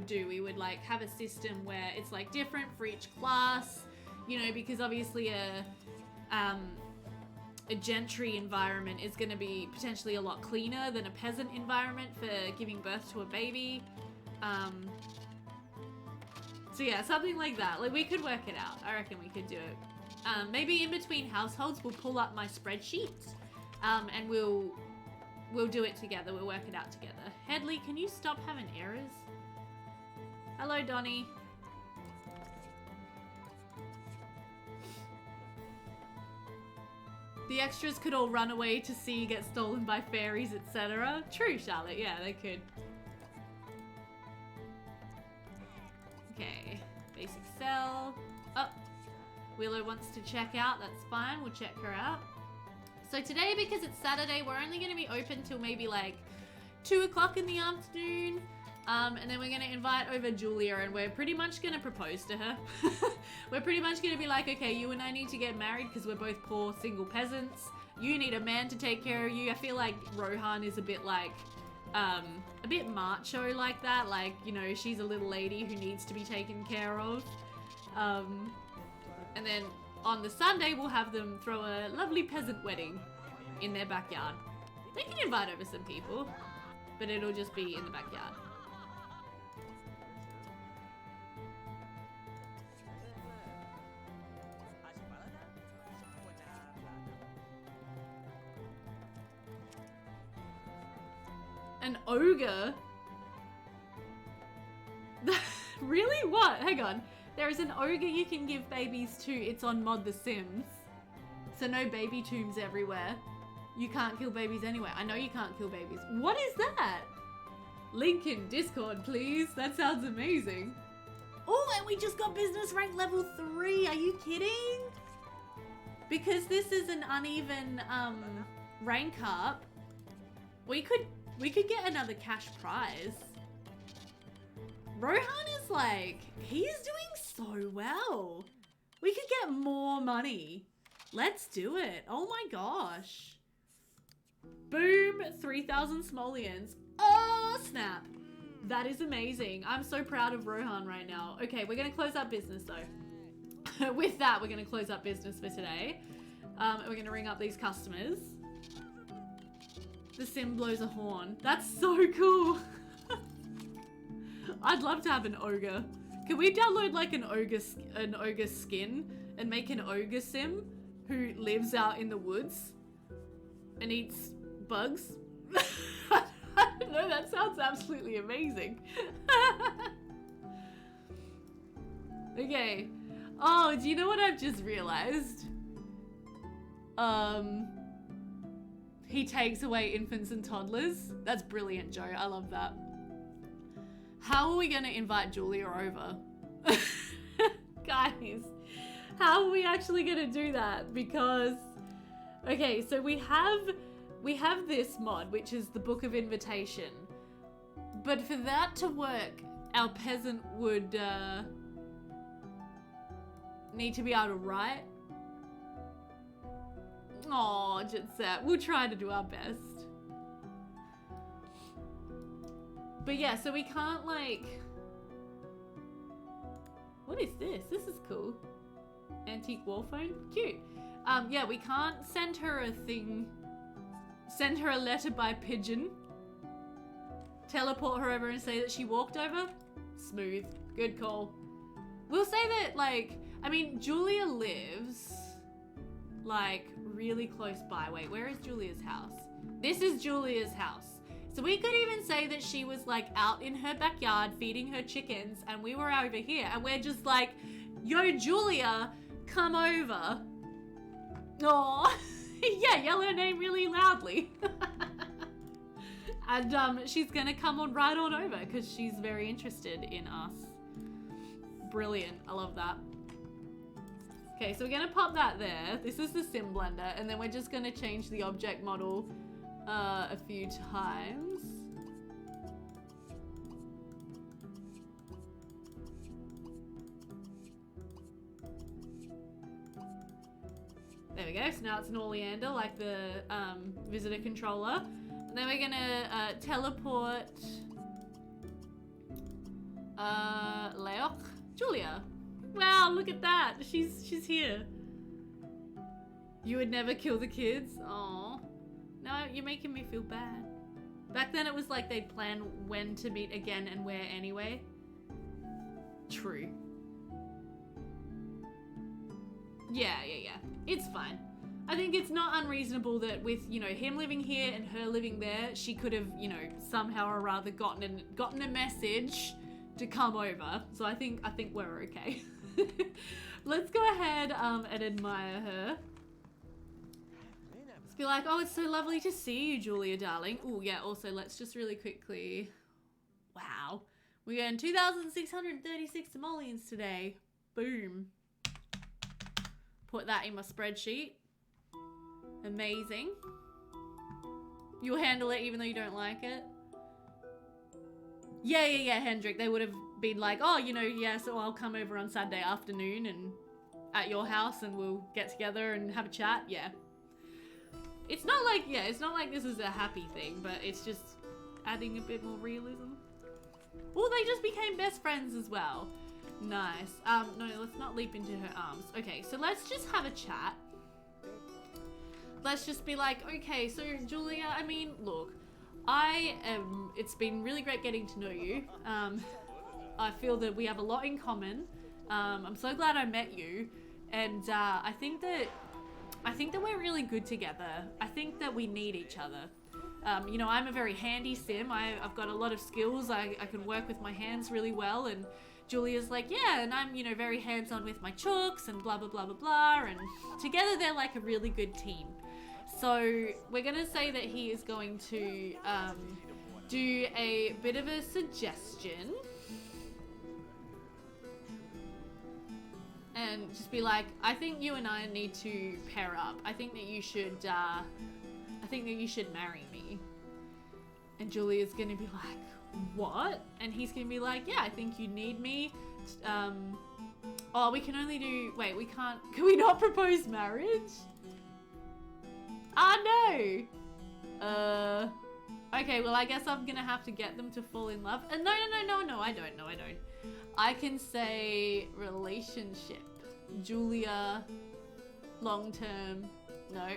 do. We would like have a system where it's like different for each class, you know, because obviously a gentry environment is going to be potentially a lot cleaner than a peasant environment for giving birth to a baby. So yeah, something like that. Like we could work it out. I reckon we could do it. Maybe in between households, we'll pull up my spreadsheets, and we'll do it together. We'll work it out together. Headley, can you stop having errors? Hello, Donnie. The extras could all run away to see get stolen by fairies, etc. True, Charlotte. Yeah, they could. Okay. Basic cell. Oh. Willow wants to check out. That's fine. We'll check her out. So today, because it's Saturday, we're only going to be open till maybe like 2 o'clock in the afternoon. And then we're going to invite over Julia and we're pretty much going to propose to her. We're pretty much going to be like, okay, you and I need to get married because we're both poor single peasants. You need a man to take care of you. I feel like Rohan is a bit like, a bit macho like that. Like, you know, she's a little lady who needs to be taken care of. And then on the Sunday, we'll have them throw a lovely peasant wedding in their backyard. They can invite over some people, but it'll just be in the backyard. An ogre? Really? What? Hang on. There is an ogre you can give babies to. It's on Mod The Sims. So no baby tombs everywhere. You can't kill babies anywhere. I know you can't kill babies. What is that? Link in Discord, please. That sounds amazing. Oh, and we just got business rank level 3. Are you kidding? Because this is an uneven rank up, we could get another cash prize. Rohan is like, he's doing so well. We could get more money. Let's do it. Oh my gosh. Boom, 3,000 simoleons. Oh, snap. That is amazing. I'm so proud of Rohan right now. Okay, we're gonna close up business though. With that, we're gonna close up business for today. We're gonna ring up these customers. The sim blows a horn. That's so cool. I'd love to have an ogre. Can we download like an ogre skin and make an ogre sim who lives out in the woods and eats bugs? I don't know, that sounds absolutely amazing. Okay. Oh, do you know what I've just realized? He takes away infants and toddlers. That's brilliant, Joe. I love that. How are we gonna invite Julia over? Guys, how are we actually gonna do that? Because, okay, so we have this mod, which is the Book of Invitation. But for that to work, our peasant would need to be able to write. Aw, Jitset. We'll try to do our best. But yeah, so we can't like... What is this? This is cool. Antique wall phone? Cute. Yeah, we can't send her a thing. Send her a letter by pigeon. Teleport her over and say that she walked over. Smooth. Good call. We'll say that, like... I mean, Julia lives... like, really close by. Wait, where is Julia's house? This is Julia's house. So we could even say that she was like out in her backyard feeding her chickens and we were over here and we're just like, yo, Julia, come over. Aw. Yeah, yell her name really loudly. And she's gonna come on right on over because she's very interested in us. Brilliant, I love that. Okay, so we're gonna pop that there. This is the sim blender, and then we're just gonna change the object model a few times. There we go, so now it's an Oleander, like the visitor controller. And then we're gonna teleport Laoch. Julia. Wow, look at that. She's here. You would never kill the kids? Aw. No, you're making me feel bad. Back then it was like they'd plan when to meet again and where anyway. True. Yeah. It's fine. I think it's not unreasonable that with, you know, him living here and her living there, she could have, you know, somehow or rather gotten a message to come over. So I think we're okay. Let's go ahead and admire her. Let's be like, oh, it's so lovely to see you, Julia, darling. Oh, yeah, also, let's just really quickly... Wow. We earned 2,636 simoleons today. Boom. Put that in my spreadsheet. Amazing. You'll handle it even though you don't like it? Yeah, Hendrik. They would have been like, oh, you know, yeah, so I'll come over on Saturday afternoon and at your house and we'll get together and have a chat. Yeah. It's not like this is a happy thing, but it's just adding a bit more realism. Oh, they just became best friends as well. Nice. No, let's not leap into her arms. Okay, so let's just have a chat. Let's just be like, okay, so Julia, I mean, look, it's been really great getting to know you. I feel that we have a lot in common. I'm so glad I met you. And I think that we're really good together. I think that we need each other. You know, I'm a very handy sim. I've got a lot of skills. I can work with my hands really well. And Julia's like, yeah, and I'm, you know, very hands-on with my chooks and blah, blah, blah, blah, blah. And together they're like a really good team. So we're going to say that he is going to do a bit of a suggestion. And just be like, I think you and I need to pair up. I think that you should marry me. And Julia's going to be like, what? And he's going to be like, yeah, I think you need me. Oh, we can only do, wait, we can't, can we not propose marriage? Ah, no. Okay, well, I guess I'm gonna have to get them to fall in love. No, I don't. I can say relationship. Julia, long term. No.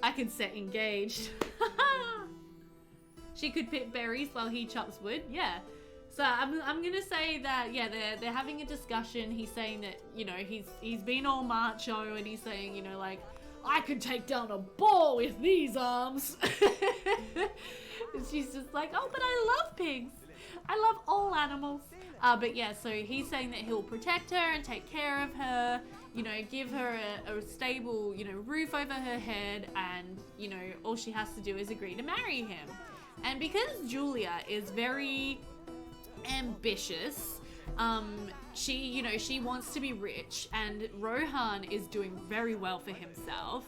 I can set engaged. She could pick berries while he chops wood. Yeah. So I'm gonna say that, yeah, they're having a discussion. He's saying that, you know, he's been all macho and he's saying, you know, like, I could take down a boar with these arms. And she's just like, oh, but I love pigs. I love all animals. But yeah, so he's saying that he'll protect her and take care of her, you know, give her a stable, you know, roof over her head, and, you know, all she has to do is agree to marry him. And because Julia is very ambitious, she wants to be rich, and Rohan is doing very well for himself.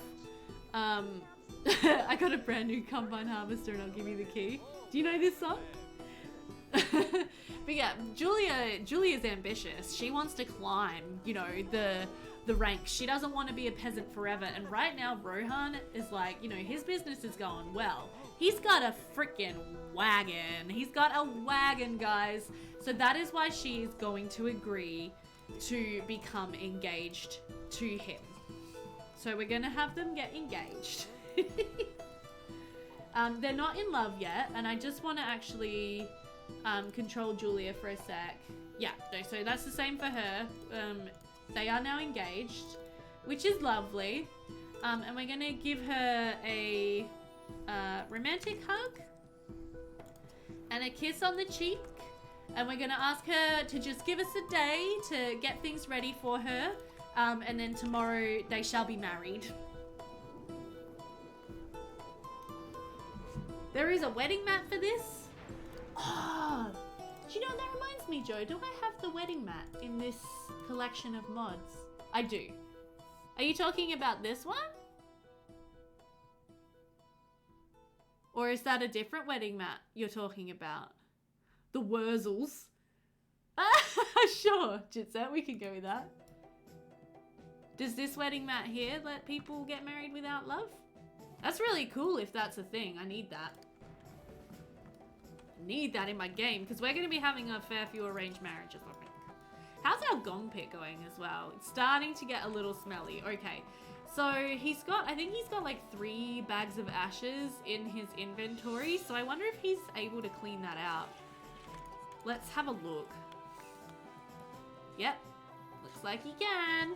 I got a brand new combine harvester and I'll give you the key. Do you know this song? But yeah, Julia's ambitious. She wants to climb, you know, the ranks. She doesn't want to be a peasant forever. And right now Rohan is like, you know, his business is going well. He's got a freaking wagon. He's got a wagon, guys. So that is why she is going to agree to become engaged to him. So we're going to have them get engaged. They're not in love yet, and I just want to actually control Julia for a sec. Yeah, no, so that's the same for her. They are now engaged, which is lovely. And we're going to give her a romantic hug and a kiss on the cheek. And we're going to ask her to just give us a day to get things ready for her. And then tomorrow they shall be married. There is a wedding mat for this. Oh, do you know what that reminds me, Joe? Do I have the wedding mat in this collection of mods? I do. Are you talking about this one? Or is that a different wedding mat you're talking about? The Wurzels. Sure, Jitset, we can go with that. Does this wedding mat here let people get married without love? That's really cool if that's a thing. I need that. I need that in my game because we're going to be having a fair few arranged marriages, I think. How's our gong pit going as well? It's starting to get a little smelly. Okay. So he's got, I think he's got like 3 bags of ashes in his inventory. So I wonder if he's able to clean that out. Let's have a look. Yep. Looks like he can.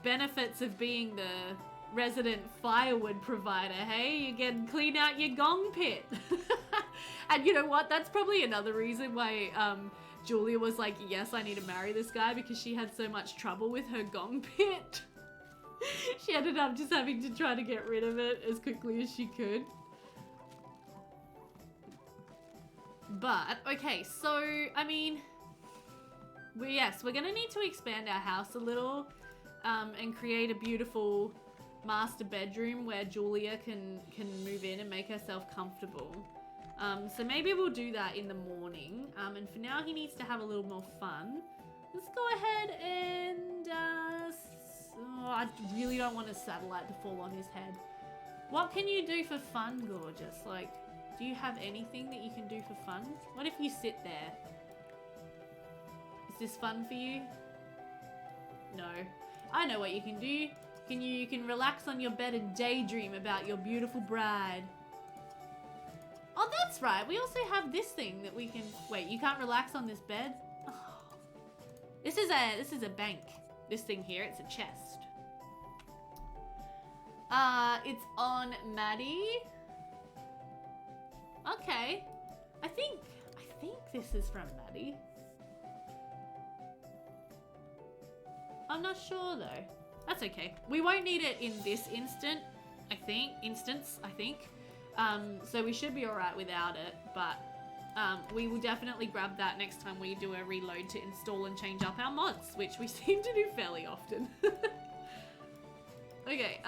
Benefits of being the resident firewood provider, hey? You can clean out your gong pit. And you know what? That's probably another reason why Julia was like, yes, I need to marry this guy, because she had so much trouble with her gong pit. She ended up just having to try to get rid of it as quickly as she could. But, okay, so, I mean, yes, we're gonna need to expand our house a little and create a beautiful master bedroom where Julia can move in and make herself comfortable. So maybe we'll do that in the morning. And for now, he needs to have a little more fun. Let's go ahead and... I really don't want a satellite to fall on his head. What can you do for fun, gorgeous? Like, do you have anything that you can do for fun? What if you sit there? Is this fun for you? No. I know what you can do. You can relax on your bed and daydream about your beautiful bride. Oh, that's right. We also have this thing that we can... Wait, you can't relax on this bed? Oh. This is a bank. This thing here, it's a chest. It's on Maddie. Okay. I think this is from Maddie. I'm not sure though. That's okay. We won't need it in this instance, I think. So we should be alright without it, but we will definitely grab that next time we do a reload to install and change up our mods, which we seem to do fairly often. Okay,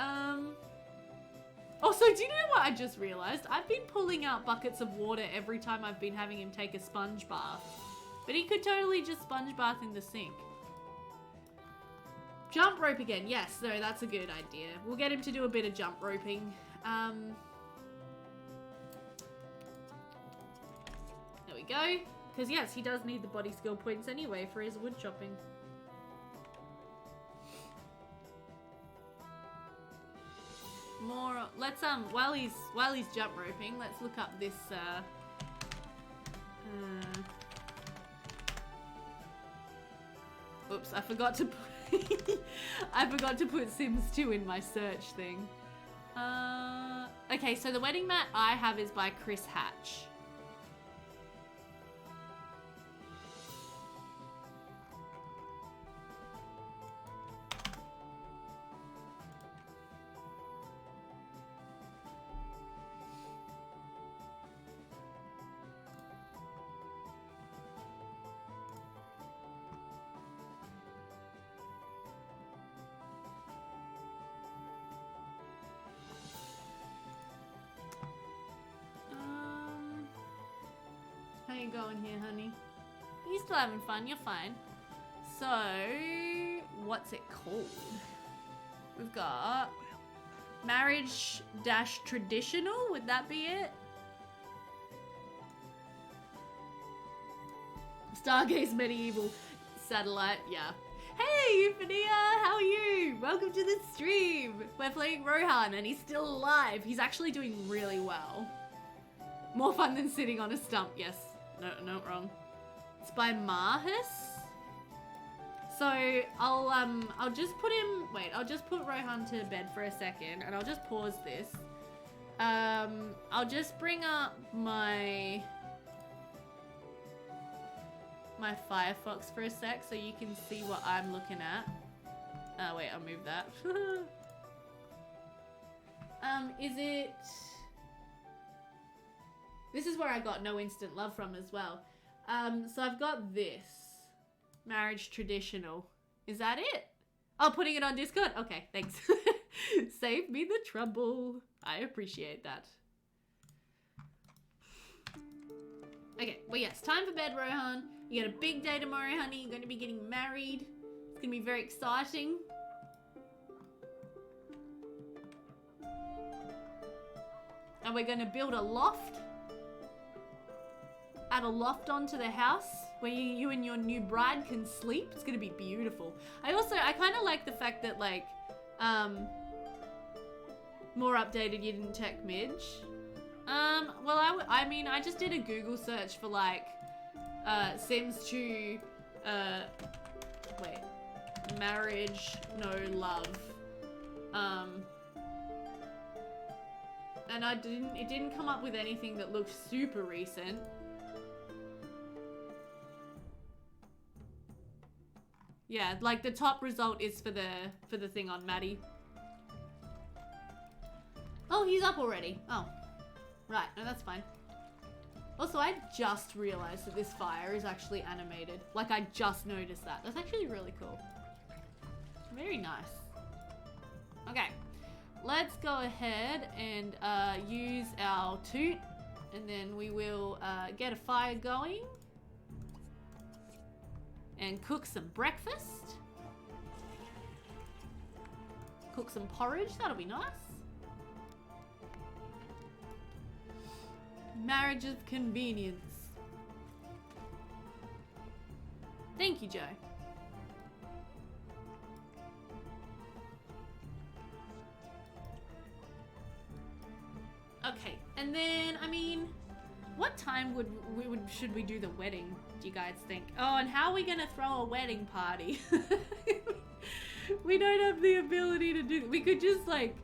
also, do you know what I just realized? I've been pulling out buckets of water every time I've been having him take a sponge bath. But he could totally just sponge bath in the sink. Jump rope again. Yes, no, that's a good idea. We'll get him to do a bit of jump roping. There we go. Because yes, he does need the body skill points anyway for his wood chopping. More. Let's while he's jump roping, let's look up this. Oops, I forgot to. I forgot to put Sims 2 in my search thing. Okay, so the wedding mat I have is by Chris Hatch. How you going here, honey? Are you still having fun? You're fine. So, what's it called? We've got marriage - traditional. Would that be it? Stargaze medieval satellite. Yeah. Hey, Euphania, how are you? Welcome to the stream. We're playing Rohan, and he's still alive. He's actually doing really well. More fun than sitting on a stump. Yes. No, not wrong. It's by Marhus. So I'll just put him. Wait, I'll just put Rohan to bed for a second, and I'll just pause this. I'll just bring up my Firefox for a sec so you can see what I'm looking at. Oh wait, I'll move that. Is it... This is where I got no instant love from as well. So I've got this. Marriage traditional. Is that it? Oh, putting it on Discord? Okay, thanks. Save me the trouble. I appreciate that. Okay, well yes, time for bed, Rohan. You got a big day tomorrow, honey. You're going to be getting married. It's going to be very exciting. And we're going to build a loft. Add a loft onto the house where you and your new bride can sleep. It's going to be beautiful. I kind of like the fact that, like, more updated, you didn't check Midge. Well, I mean, I just did a Google search for, like, Sims 2, wait, marriage, no love. And it didn't come up with anything that looked super recent. Yeah, like the top result is for the thing on Maddie. Oh, he's up already. Oh, right. No, that's fine. Also, I just realized that this fire is actually animated. Like, I just noticed that. That's actually really cool. Very nice. Okay. Let's go ahead and use our toot. And then we will get a fire going. And cook some breakfast. Cook some porridge. That'll be nice. Marriage of convenience. Thank you, Joe. Okay, and then, I mean, what time should we do the wedding, do you guys think? Oh, and how are we gonna throw a wedding party? We don't have the ability to do that. We could just, like,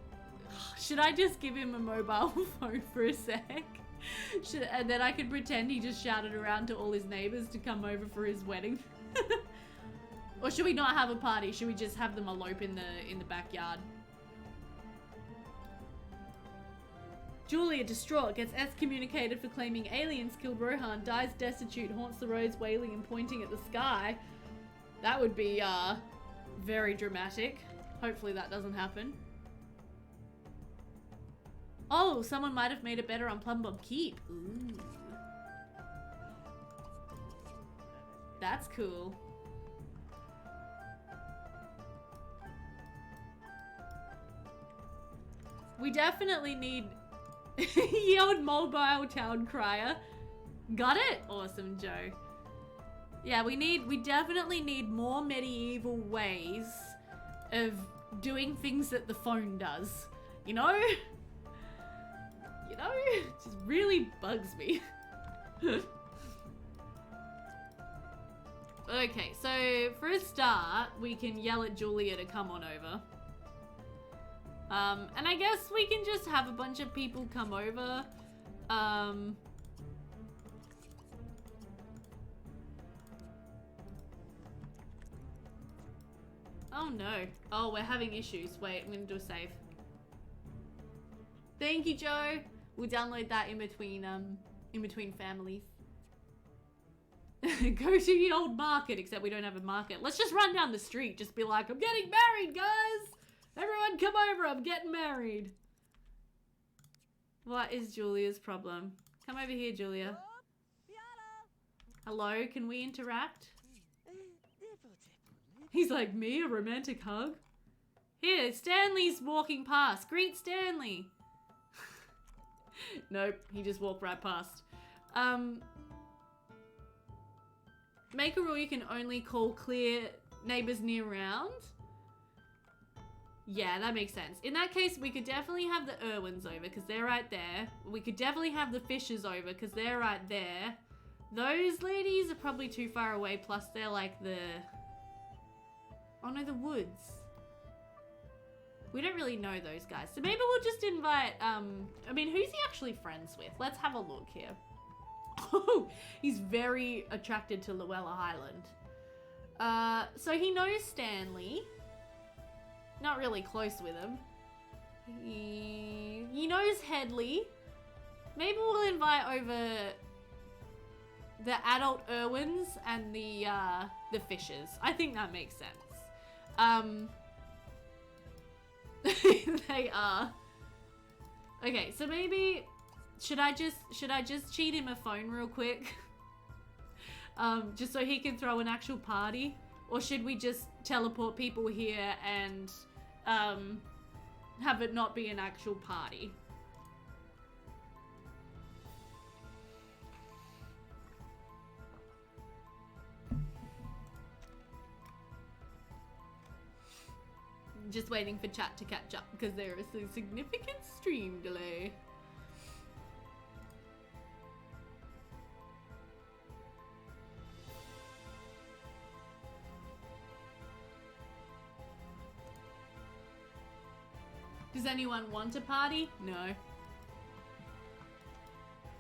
should I just give him a mobile phone for a sec? And then I could pretend he just shouted around to all his neighbors to come over for his wedding. Or should we not have a party? Should we just have them elope in the backyard? Julia, distraught, gets excommunicated for claiming aliens killed Rohan, dies destitute, haunts the roads wailing and pointing at the sky. That would be, very dramatic. Hopefully that doesn't happen. Oh, someone might have made it better on Plum Bob Keep. Ooh. That's cool. We definitely need... Yelled mobile town crier. Got it? Awesome, Joe. Yeah, we definitely need more medieval ways of doing things that the phone does. You know? You know? It just really bugs me. Okay, so for a start, we can yell at Julia to come on over. And I guess we can just have a bunch of people come over. Oh no. Oh, we're having issues. Wait, I'm gonna do a save. Thank you, Joe. We'll download that in between families. Go to the old market, except we don't have a market. Let's just run down the street. Just be like, I'm getting married, guys! Everyone come over, I'm getting married. What is Julia's problem? Come over here, Julia. Hello, can we interact? He's like, me, a romantic hug? Here, Stanley's walking past. Greet Stanley. Nope, he just walked right past. Make a rule you can only call clear neighbors near round. Yeah, that makes sense. In that case, we could definitely have the Irwins over because they're right there. We could definitely have the Fishers over because they're right there. Those ladies are probably too far away, plus they're like the... Oh no, the Woods. We don't really know those guys. So maybe we'll just invite, I mean, who's he actually friends with? Let's have a look here. Oh, he's very attracted to Luella Highland. So he knows Stanley. Not really close with him. He knows Headley. Maybe we'll invite over the adult Irwins and the Fishers. I think that makes sense. They are. Okay, so maybe should I just cheat him a phone real quick? Just so he can throw an actual party? Or should we just teleport people here and have it not be an actual party? Just waiting for chat to catch up because there is a significant stream delay. Does anyone want a party? No.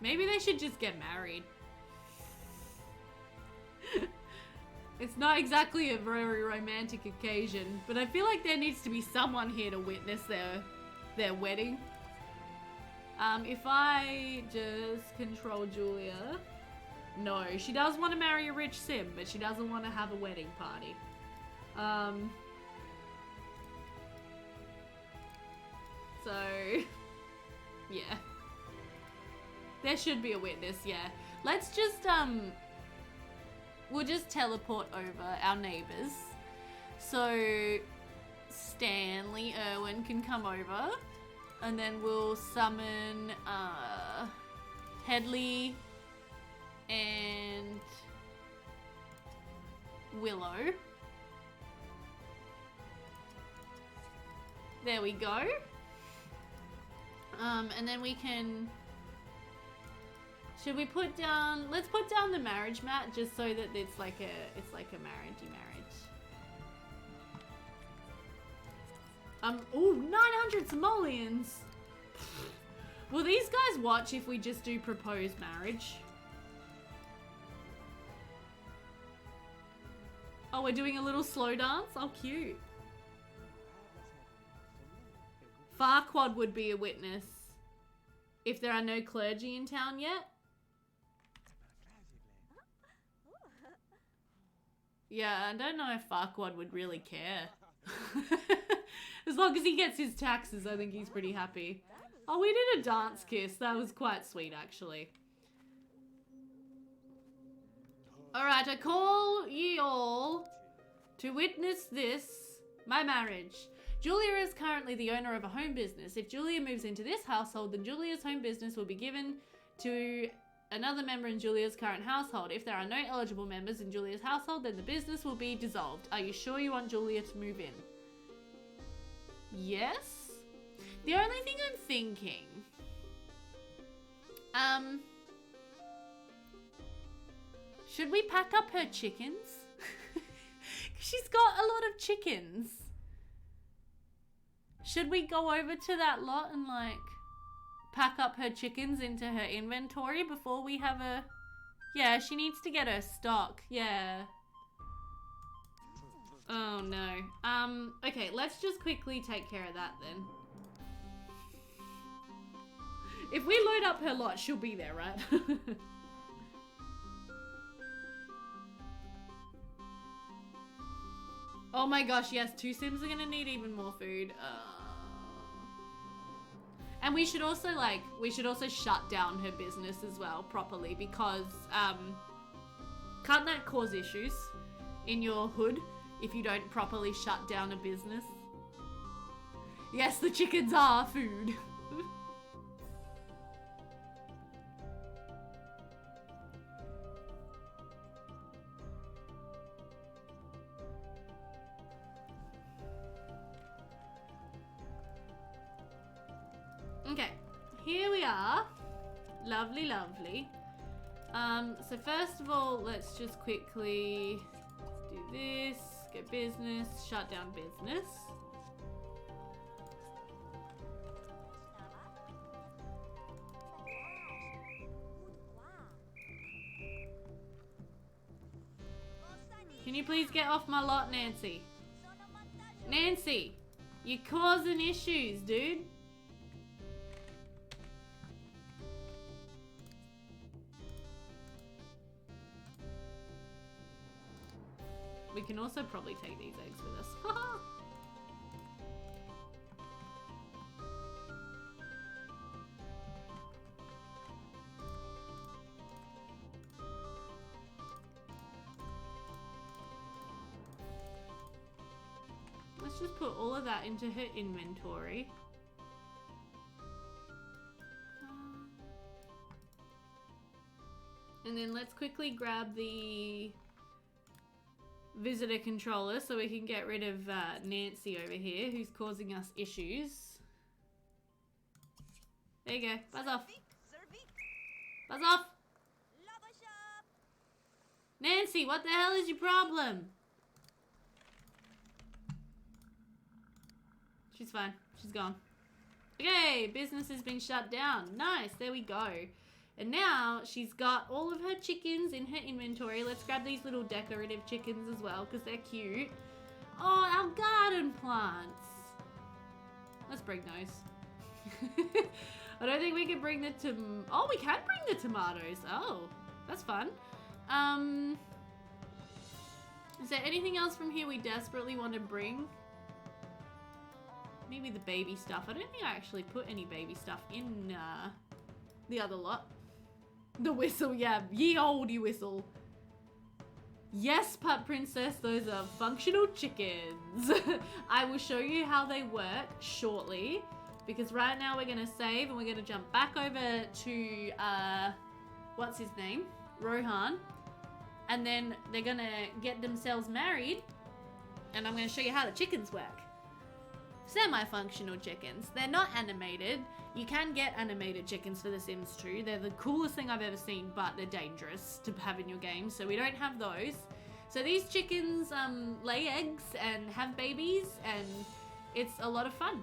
Maybe they should just get married. It's not exactly a very romantic occasion, but I feel like there needs to be someone here to witness their wedding. If I just control Julia... No, she does want to marry a rich sim, but she doesn't want to have a wedding party. So... yeah. There should be a witness, yeah. Let's just, we'll just teleport over our neighbors. So Stanley Irwin can come over. And then we'll summon Headley and Willow. There we go. And then we can... Should we put down... Let's put down the marriage mat just so that it's like a marriagey marriage. Ooh, 900 simoleons! Will these guys watch if we just do proposed marriage? Oh, we're doing a little slow dance? Oh, cute. Farquaad would be a witness if there are no clergy in town yet. Yeah, I don't know if Farquaad would really care. As long as he gets his taxes, I think he's pretty happy. Oh, we did a dance kiss. That was quite sweet, actually. Alright, I call ye all to witness this, my marriage. Julia is currently the owner of a home business. If Julia moves into this household, then Julia's home business will be given to another member in Julia's current household. If there are no eligible members in Julia's household, then the business will be dissolved. Are you sure you want Julia to move in? Yes? The only thing I'm thinking... should we pack up her chickens? She's got a lot of chickens. Should we go over to that lot and like pack up her chickens into her inventory before we have a... Yeah, she needs to get her stock. Yeah. Oh no. Okay, let's just quickly take care of that then. If we load up her lot, she'll be there, right? Oh my gosh, yes, 2 Sims are gonna need even more food. And we should also shut down her business as well properly because can't that cause issues in your hood if you don't properly shut down a business? Yes, the chickens are food. Okay, here we are. Lovely, lovely. So first of all, let's just quickly do this. Get business, shut down business. Can you please get off my lot, Nancy? Nancy, you're causing issues, dude. we can also probably take these eggs with us. Let's just put all of that into her inventory. And then let's quickly grab the visitor controller so we can get rid of Nancy over here, who's causing us issues. There you go. Buzz off. Buzz off. Nancy, what the hell is your problem? She's fine. She's gone. Okay, business has been shut down. Nice, there we go. And now she's got all of her chickens in her inventory. Let's grab these little decorative chickens as well because they're cute. Oh, our garden plants. Let's bring those. I don't think we can bring the oh, we can bring the tomatoes. Oh, that's fun. Is there anything else from here we desperately want to bring? Maybe the baby stuff. I don't think I actually put any baby stuff in the other lot. The whistle, yeah. Ye olde whistle. Yes, Pup Princess, those are functional chickens. I will show you how they work shortly. Because right now we're going to save and we're going to jump back over to, what's his name? Rohan. And then they're going to get themselves married. And I'm going to show you how the chickens work. Semi-functional chickens. They're not animated. You can get animated chickens for The Sims 2. They're the coolest thing I've ever seen, but they're dangerous to have in your game, so we don't have those. So these chickens lay eggs and have babies, and it's a lot of fun.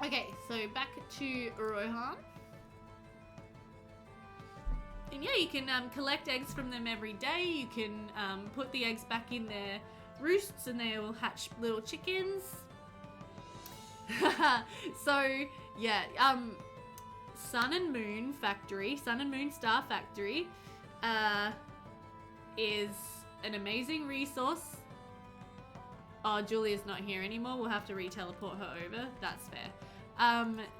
Okay, so back to Rohan. And yeah, you can collect eggs from them every day. You can put the eggs back in their roosts and they will hatch little chickens. So yeah, Sun and Moon Star Factory is an amazing resource. Oh, Julia's not here anymore. We'll have to re-teleport her over. That's fair.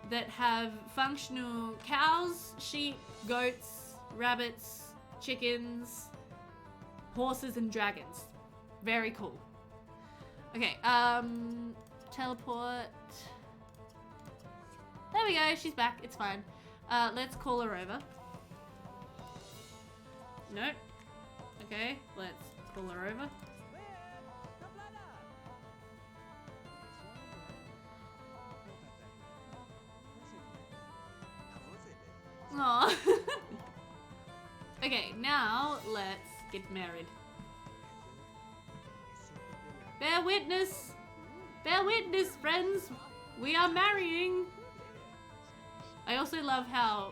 That have functional cows, sheep, goats, rabbits, chickens, horses, and dragons. Very cool. Okay, teleport. There we go, she's back, it's fine. Let's call her over. Nope. Okay, let's call her over. Aww. Okay, now let's get married. Bear witness! Bear witness, friends! We are marrying! I also love how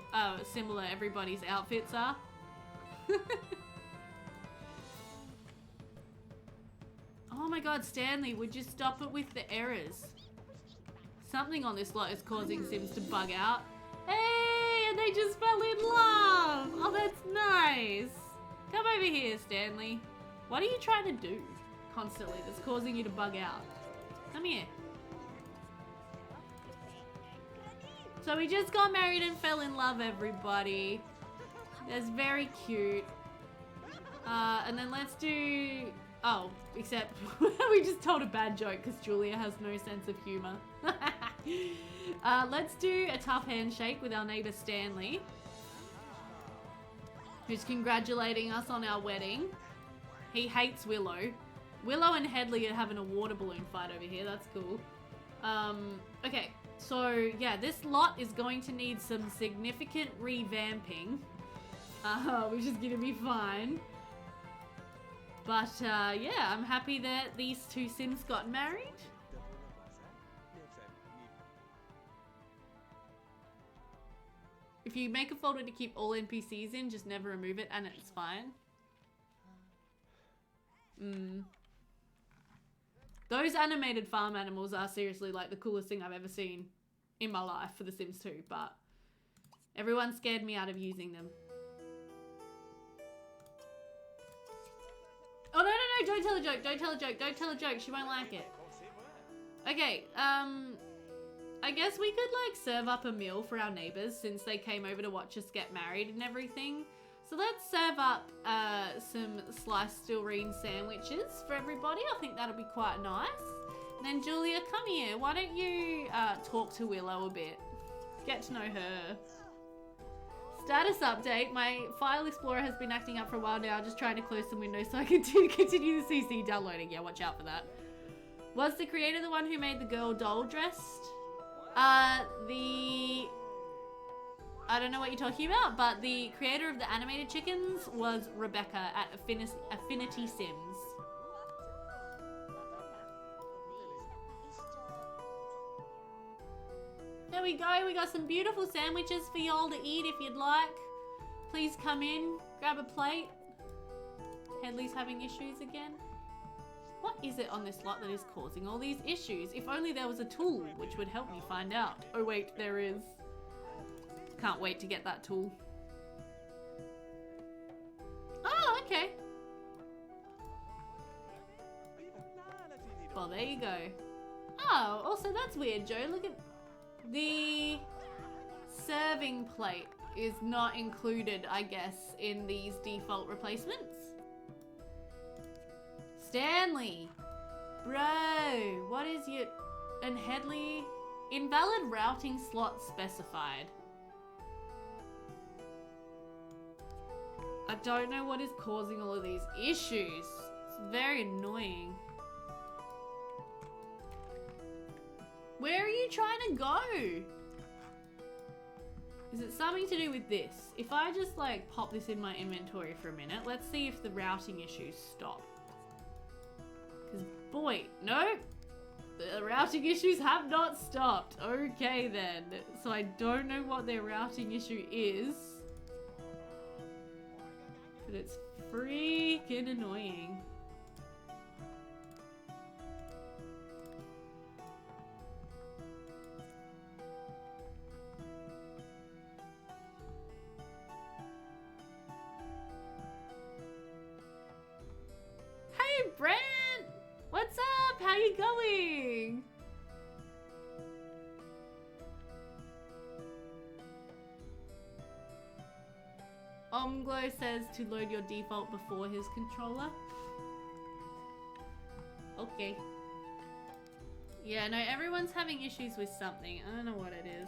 similar everybody's outfits are. Oh my god, Stanley, would you stop it with the errors? Something on this lot is causing Sims to bug out. Hey, and they just fell in love! Oh, that's nice! Come over here, Stanley. What are you trying to do constantly that's causing you to bug out? Come here. So we just got married and fell in love, everybody. That's very cute. And then let's do... Oh, except we just told a bad joke because Julia has no sense of humor. Let's do a tough handshake with our neighbor Stanley, who's congratulating us on our wedding. He hates Willow. Willow and Headley are having a water balloon fight over here. That's cool. Okay, so yeah, this lot is going to need some significant revamping, which is gonna be fine. But yeah, I'm happy that these two Sims got married. If you make a folder to keep all NPCs in, just never remove it and it's fine. Those animated farm animals are seriously like the coolest thing I've ever seen in my life for The Sims 2, but everyone scared me out of using them. Oh, no, no, no, don't tell a joke, don't tell a joke, don't tell a joke. She won't like it. Okay, I guess we could like serve up a meal for our neighbors since they came over to watch us get married and everything. So let's serve up some sliced stillrine sandwiches for everybody. I think that'll be quite nice. And then Julia, come here. Why don't you talk to Willow a bit? Get to know her. Status update. My file explorer has been acting up for a while now. Just trying to close some windows so I can continue the CC downloading. Yeah, watch out for that. Was the creator the one who made the girl doll dressed? I don't know what you're talking about, but the creator of the animated chickens was Rebecca at Affinity Sims. There we go, we got some beautiful sandwiches for y'all to eat if you'd like. Please come in, grab a plate. Headley's having issues again. What is it on this lot that is causing all these issues? If only there was a tool which would help me find out. Oh wait, there is. Can't wait to get that tool. Oh, okay. Well, there you go. Oh, also that's weird, Joe. Look at the serving plate is not included, I guess, in these default replacements. Stanley, bro, what is your... And Headley, invalid routing slot specified. I don't know what is causing all of these issues. It's very annoying. Where are you trying to go? Is it something to do with this? If I just like pop this in my inventory for a minute, let's see if the routing issues stop. Because boy, no, the routing issues have not stopped. Okay then, so I don't know what their routing issue is. But it's freaking annoying. Hey Brent! What's up? How you going? Omglow says to load your default before his controller. Okay. Yeah, no, everyone's having issues with something. I don't know what it is.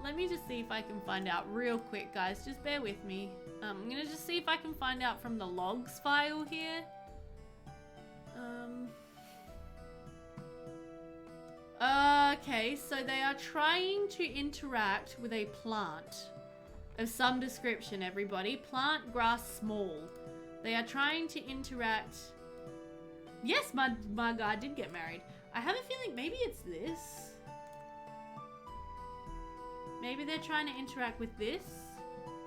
Let me just see if I can find out real quick, guys. Just bear with me. I'm gonna just see if I can find out from the logs file here. Okay, so they are trying to interact with a plant of some description, everybody. Plant, grass, small. They are trying to interact. Yes, my guy did get married. I have a feeling maybe it's this. Maybe they're trying to interact with this.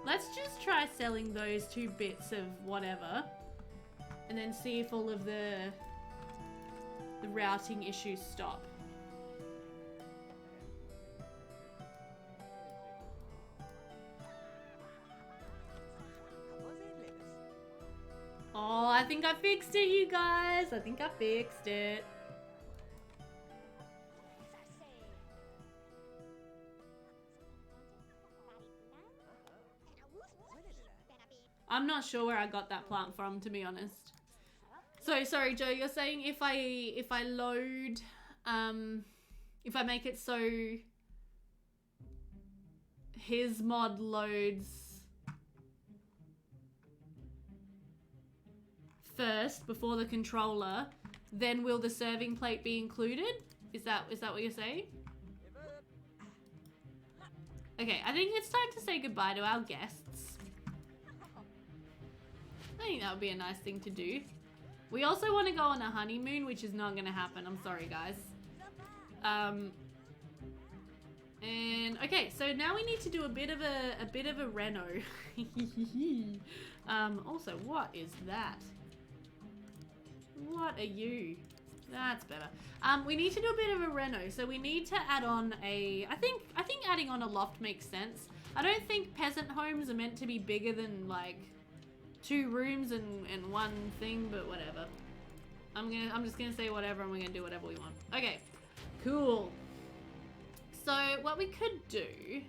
Let's just try selling those 2 bits of whatever. And then see if all of the routing issues stop. Oh, I think I fixed it, you guys. I think I fixed it. I'm not sure where I got that plant from, to be honest. So sorry, Joe. You're saying if I load, if I make it so his mod loads first before the controller, then will the serving plate be included? Is that what you're saying? Okay, I think it's time to say goodbye to our guests. I think that would be a nice thing to do. We also want to go on a honeymoon, which is not going to happen. I'm sorry, guys. And okay, so now we need to do a bit of a reno. Also, what is that? What are you? That's better. We need to do a bit of a reno, so we need to add on a. I think adding on a loft makes sense. I don't think peasant homes are meant to be bigger than like 2 rooms and 1 thing, but whatever. I'm just gonna say whatever, and we're gonna do whatever we want. Okay, cool. So what we could do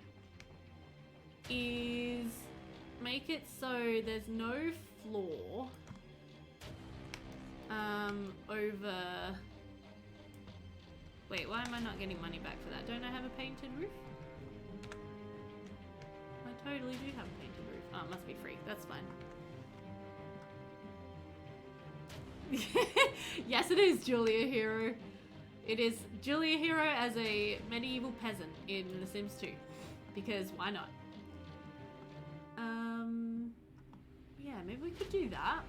is make it so there's no floor over. Wait, why am I not getting money back for that? Don't I have a painted roof? I totally do have a painted roof. Oh, it must be free. That's fine. Yes, it is Julia Hero. It is Julia Hero as a medieval peasant in The Sims 2. Because why not? Yeah, maybe we could do that.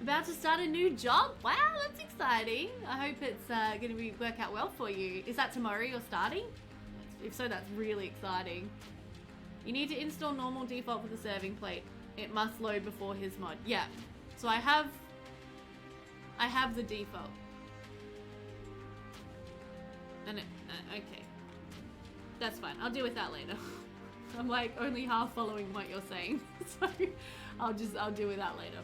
About to start a new job? Wow, that's exciting. I hope it's going to work out well for you. Is that tomorrow you're starting? If so, that's really exciting. You need to install normal default for the serving plate. It must load before his mod. Yeah. So I have the default. And it, okay. That's fine. I'll deal with that later. I'm like only half following what you're saying. So I'll deal with that later.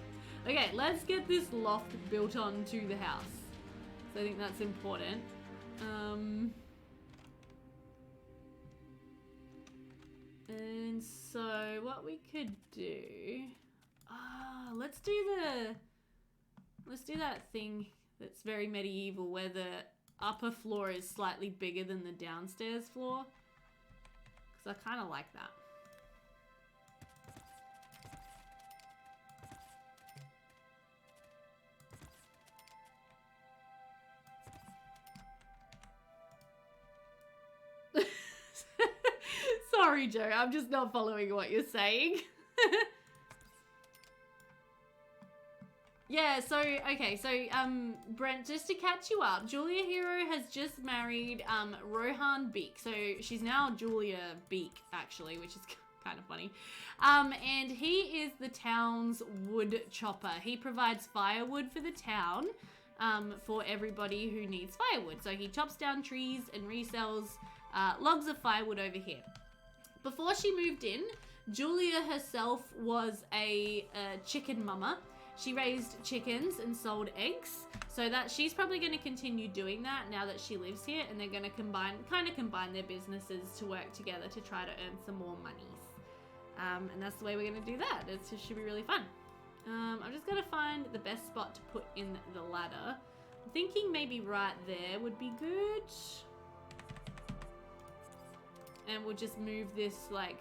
Okay, let's get this loft built onto the house. So I think that's important. And so what we could do, let's do that thing that's very medieval where the upper floor is slightly bigger than the downstairs floor. Because I kind of like that. Sorry, Joe, I'm just not following what you're saying. Yeah, so, okay, so, Brent, just to catch you up, Julia Hero has just married, Rohan Beake. So, she's now Julia Beake, actually, which is kind of funny. And he is the town's wood chopper. He provides firewood for the town, for everybody who needs firewood. So, he chops down trees and resells, logs of firewood over here. Before she moved in, Julia herself was a chicken mama. She raised chickens and sold eggs, so that she's probably going to continue doing that now that she lives here, and they're going to combine their businesses to work together to try to earn some more monies. And that's the way we're going to do that. It should be really fun. I'm just going to find the best spot to put in the ladder. I'm thinking maybe right there would be good. And we'll just move this, like,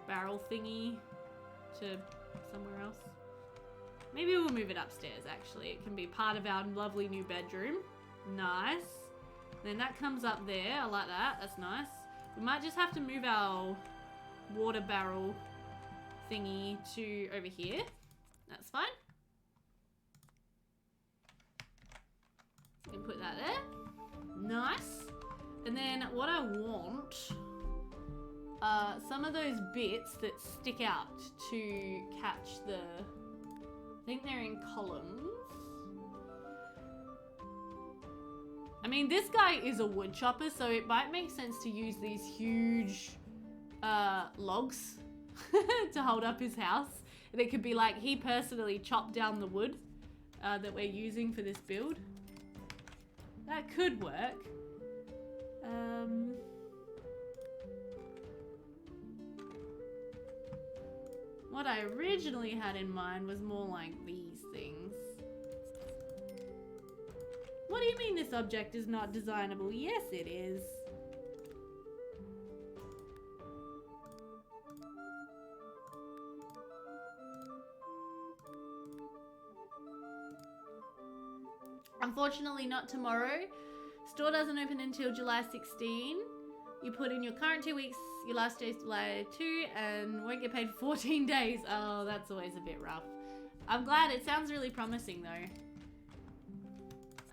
barrel thingy to somewhere else. Maybe we'll move it upstairs, actually. It can be part of our lovely new bedroom. Nice. Then that comes up there. I like that. That's nice. We might just have to move our water barrel thingy to over here. That's fine. You can put that there. Nice. And then what I want... some of those bits that stick out to catch the... I think they're in columns. I mean, this guy is a wood chopper, so it might make sense to use these huge logs to hold up his house. And it could be like he personally chopped down the wood that we're using for this build. That could work. What I originally had in mind was more like these things. What do you mean this object is not designable? Yes, it is. Unfortunately, not tomorrow. Store doesn't open until July 16. You put in your current 2 weeks, your last day is July 2, and won't get paid for 14 days. Oh, that's always a bit rough. I'm glad. It sounds really promising, though.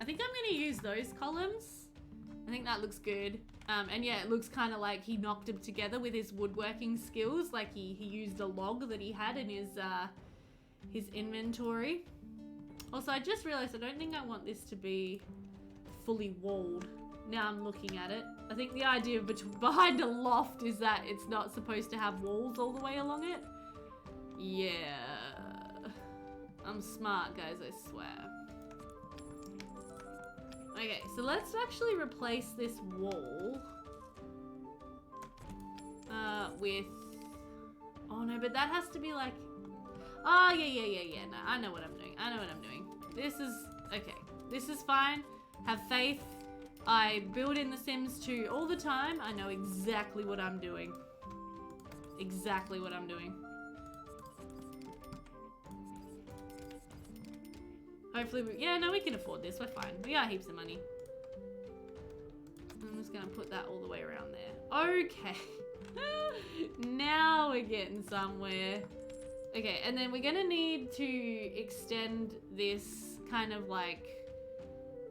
I think I'm going to use those columns. I think that looks good. And yeah, it looks kind of like he knocked them together with his woodworking skills. Like he used a log that he had in his inventory. Also, I just realized I don't think I want this to be fully walled. Now I'm looking at it. I think the idea behind a loft is that it's not supposed to have walls all the way along it. Yeah. I'm smart, guys, I swear. Okay, so let's actually replace this wall with... Oh no, but that has to be like... Oh, yeah. No, I know what I'm doing. This is... Okay, this is fine. Have faith. I build in The Sims 2 all the time. I know exactly what I'm doing. Exactly what I'm doing. Hopefully, yeah, no, we can afford this. We're fine. We got heaps of money. I'm just gonna put that all the way around there. Okay. Now we're getting somewhere. Okay, and then we're gonna need to extend this kind of like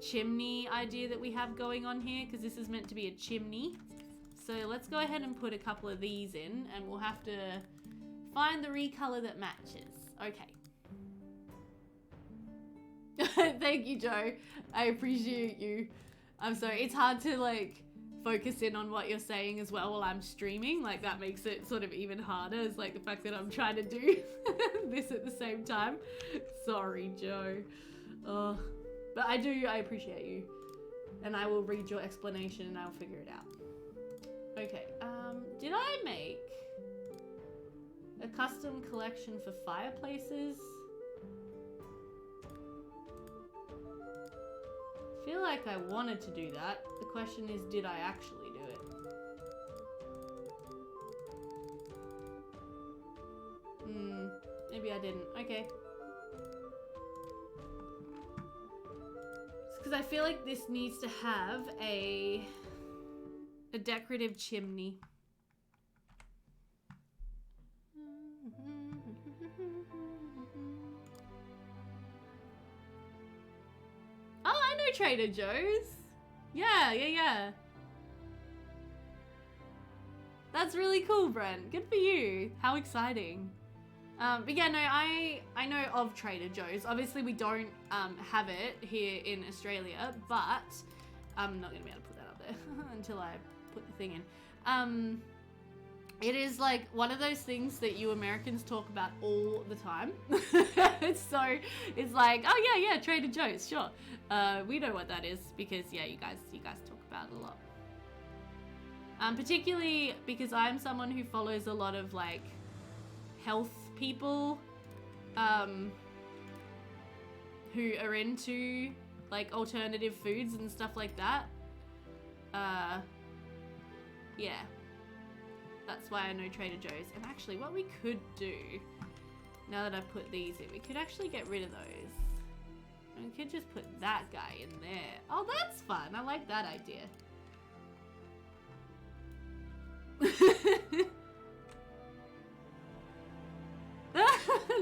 chimney idea that we have going on here, because this is meant to be a chimney. So let's go ahead and put a couple of these in, and we'll have to find the recolor that matches. Okay. Thank you, Joe. I appreciate you. I'm sorry. It's hard to like focus in on what you're saying as well while I'm streaming. Like that makes it sort of even harder. It's like the fact that I'm trying to do this at the same time. Sorry, Joe. But I appreciate you. And I will read your explanation and I'll figure it out. Okay, did I make a custom collection for fireplaces? I feel like I wanted to do that. The question is, did I actually do it? Maybe I didn't. Okay. Because I feel like this needs to have a decorative chimney. Oh, I know Trader Joe's. Yeah. That's really cool, Brent. Good for you. How exciting. But yeah, no, I know of Trader Joe's. Obviously, we don't have it here in Australia, but I'm not going to be able to put that up there until I put the thing in. It is like one of those things that you Americans talk about all the time. So it's like, oh yeah, Trader Joe's, sure. We know what that is because yeah, you guys talk about it a lot. Particularly because I'm someone who follows a lot of like health people who are into like alternative foods and stuff like that. Yeah. That's why I know Trader Joe's. And actually, what we could do, now that I've put these in, we could actually get rid of those. And we could just put that guy in there. Oh, that's fun. I like that idea.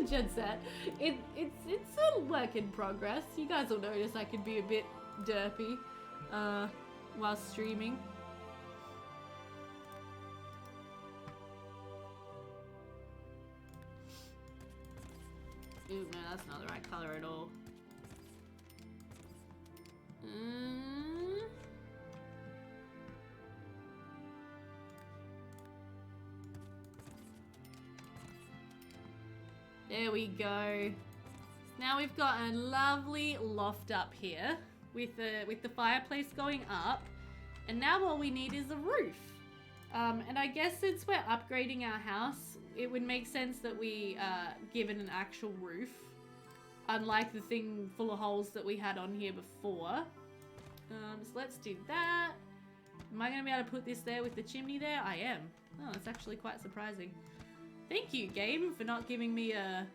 Jet set. It's a work in progress. You guys will notice I could be a bit derpy while streaming. Ooh, no, that's not the right color at all. There we go. Now we've got a lovely loft up here with the fireplace going up. And now all we need is a roof. And I guess since we're upgrading our house, it would make sense that we give it an actual roof. Unlike the thing full of holes that we had on here before. So let's do that. Am I going to be able to put this there with the chimney there? I am. Oh, that's actually quite surprising. Thank you, game, for not giving me a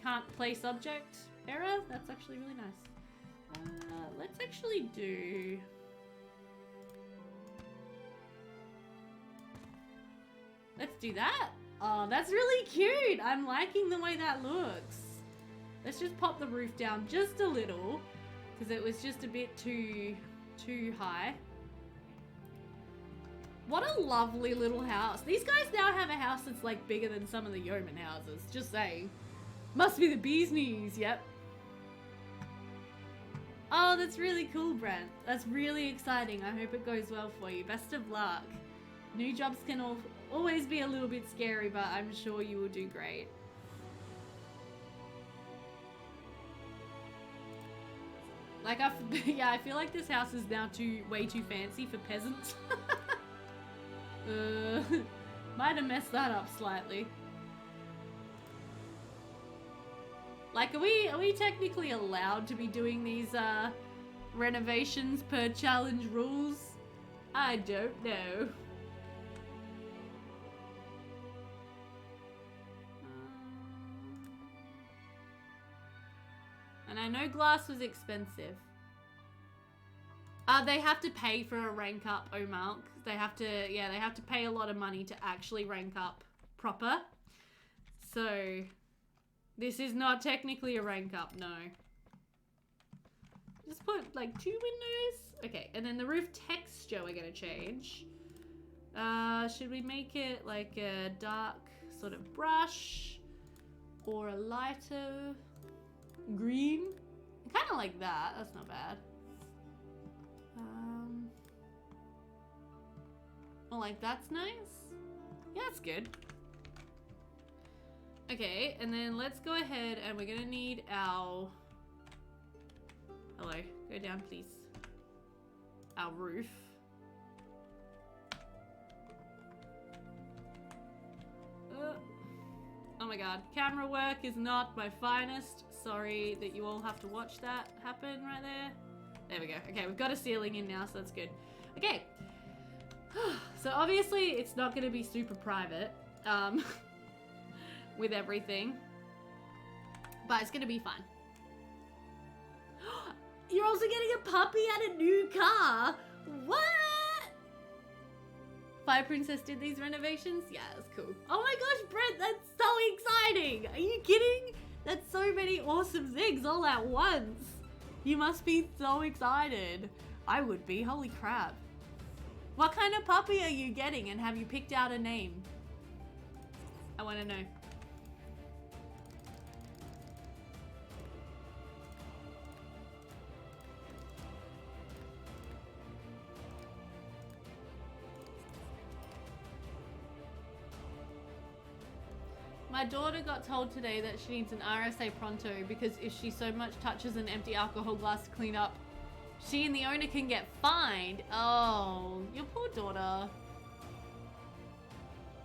can't place object error. That's actually really nice. Let's actually do... Let's do that. Oh, that's really cute. I'm liking the way that looks. Let's just pop the roof down just a little because it was just a bit too high. What a lovely little house. These guys now have a house that's like bigger than some of the yeoman houses. Just saying. Must be the bee's knees. Yep. Oh, that's really cool, Brent. That's really exciting. I hope it goes well for you. Best of luck. New jobs can always be a little bit scary, but I'm sure you will do great. Like, yeah, I feel like this house is now way too fancy for peasants. Might have messed that up slightly. Like, are we technically allowed to be doing these renovations per challenge rules? I don't know. And I know glass was expensive. They have to pay for a rank up, Omark. They have to pay a lot of money to actually rank up proper. So, this is not technically a rank up, no. Just put like 2 windows. Okay, and then the roof texture we're gonna change. Should we make it like a dark sort of brush or a lighter green? Kind of like that. That's not bad. Oh, like that's nice. Yeah, that's good. Okay, and then let's go ahead and we're gonna need our... Hello, go down please. Our roof. Oh my god, camera work is not my finest. Sorry that you all have to watch that happen right there. There we go. Okay, we've got a ceiling in now, so that's good. Okay. So obviously it's not gonna be super private. With everything. But it's gonna be fun. You're also getting a puppy and a new car! What? Fire Princess did these renovations? Yeah, that's cool. Oh my gosh, Brent, that's so exciting! Are you kidding? That's so many awesome things all at once. You must be so excited. I would be, holy crap. What kind of puppy are you getting and have you picked out a name? I wanna know. My daughter got told today that she needs an RSA pronto because if she so much touches an empty alcohol glass to clean up, she and the owner can get fined. Oh, your poor daughter.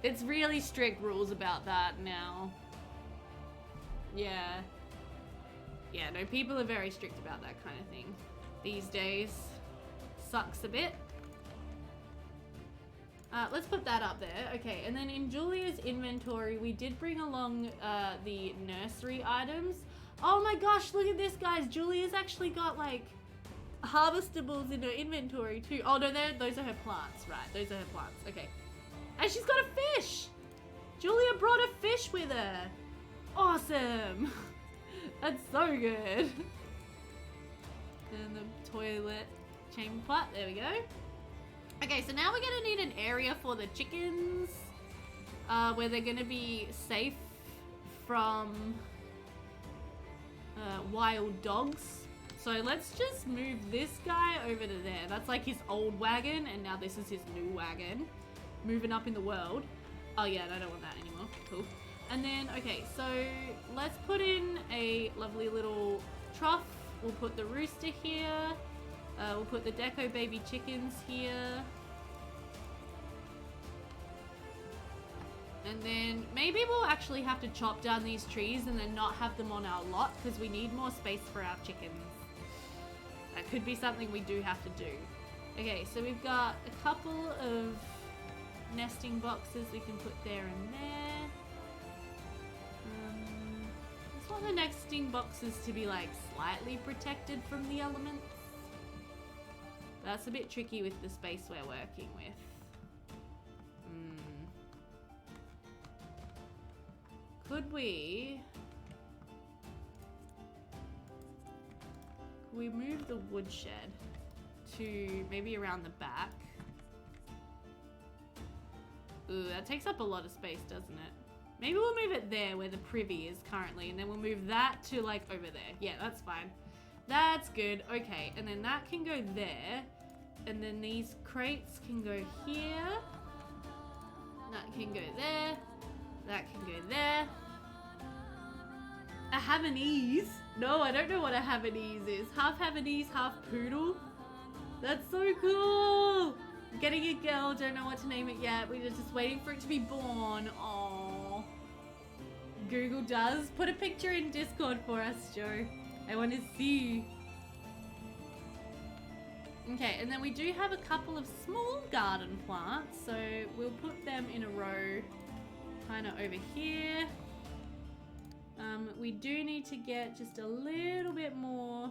It's really strict rules about that now. Yeah. Yeah, no, people are very strict about that kind of thing these days. Sucks a bit. Let's put that up there. Okay, and then in Julia's inventory, we did bring along the nursery items. Oh my gosh, look at this, guys. Julia's actually got, like, harvestables in her inventory, too. Oh, no, those are her plants. Right, those are her plants. Okay. And she's got a fish! Julia brought a fish with her. Awesome. That's so good. And the toilet chamber pot. There we go. Okay, so now we're gonna need an area for the chickens, where they're gonna be safe from wild dogs. So let's just move this guy over to there. That's like his old wagon, and now this is his new wagon. Moving up in the world. Oh yeah, I don't want that anymore. Cool. And then, okay, so let's put in a lovely little trough. We'll put the rooster here. We'll put the Deco baby chickens here. And then maybe we'll actually have to chop down these trees and then not have them on our lot because we need more space for our chickens. That could be something we do have to do. Okay, so we've got a couple of nesting boxes we can put there and there. I just want the nesting boxes to be like slightly protected from the elements. That's a bit tricky with the space we're working with. Could we move the woodshed to maybe around the back? Ooh, that takes up a lot of space, doesn't it? Maybe we'll move it there where the privy is currently, and then we'll move that to like over there. Yeah, that's fine. That's good. Okay, and then that can go there. And then these crates can go here. That can go there. That can go there. A Havanese? No, I don't know what a Havanese is. Half Havanese, half poodle. That's so cool. I'm getting a girl, don't know what to name it yet. We're just waiting for it to be born. Aww. Google does. Put a picture in Discord for us, Joe. I want to see. Okay, and then we do have a couple of small garden plants, so we'll put them in a row kind of over here. We do need to get just a little bit more.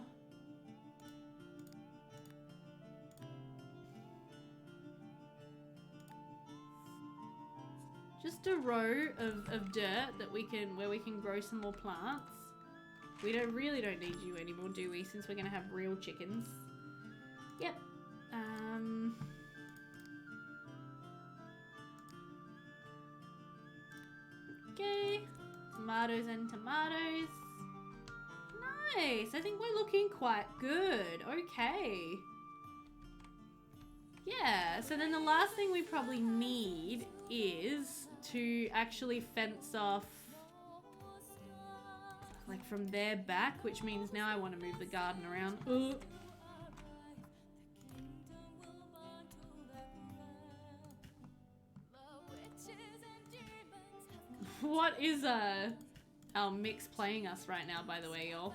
Just a row of dirt that where we can grow some more plants. We really don't need you anymore, do we? Since we're gonna have real chickens. Yep. Okay. Tomatoes and tomatoes. Nice. I think we're looking quite good. Okay. Yeah. So then the last thing we probably need is to actually fence off like from there back, which means now I want to move the garden around. Ooh. What is our mix playing us right now, by the way, y'all?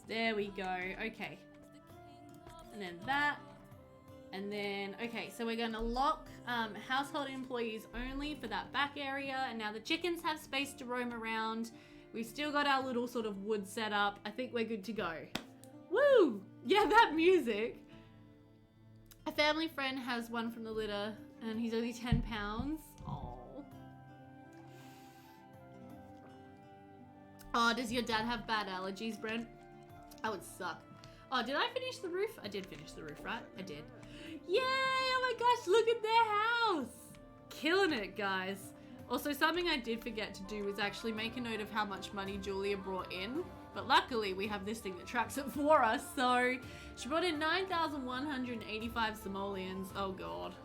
There we go. Okay. And then that. And then, okay, so we're going to lock household employees only for that back area. And now the chickens have space to roam around. We've still got our little sort of wood set up. I think we're good to go. Woo! Yeah, that music. A family friend has one from the litter and he's only 10 pounds. Oh. Oh, does your dad have bad allergies, Brent? That would suck. Oh, did I finish the roof? I did finish the roof, right? I did. Yay! Oh my gosh, look at their house! Killing it, guys. Also, something I did forget to do was actually make a note of how much money Julia brought in. But luckily, we have this thing that tracks it for us. So, she brought in 9,185 simoleons. Oh, God.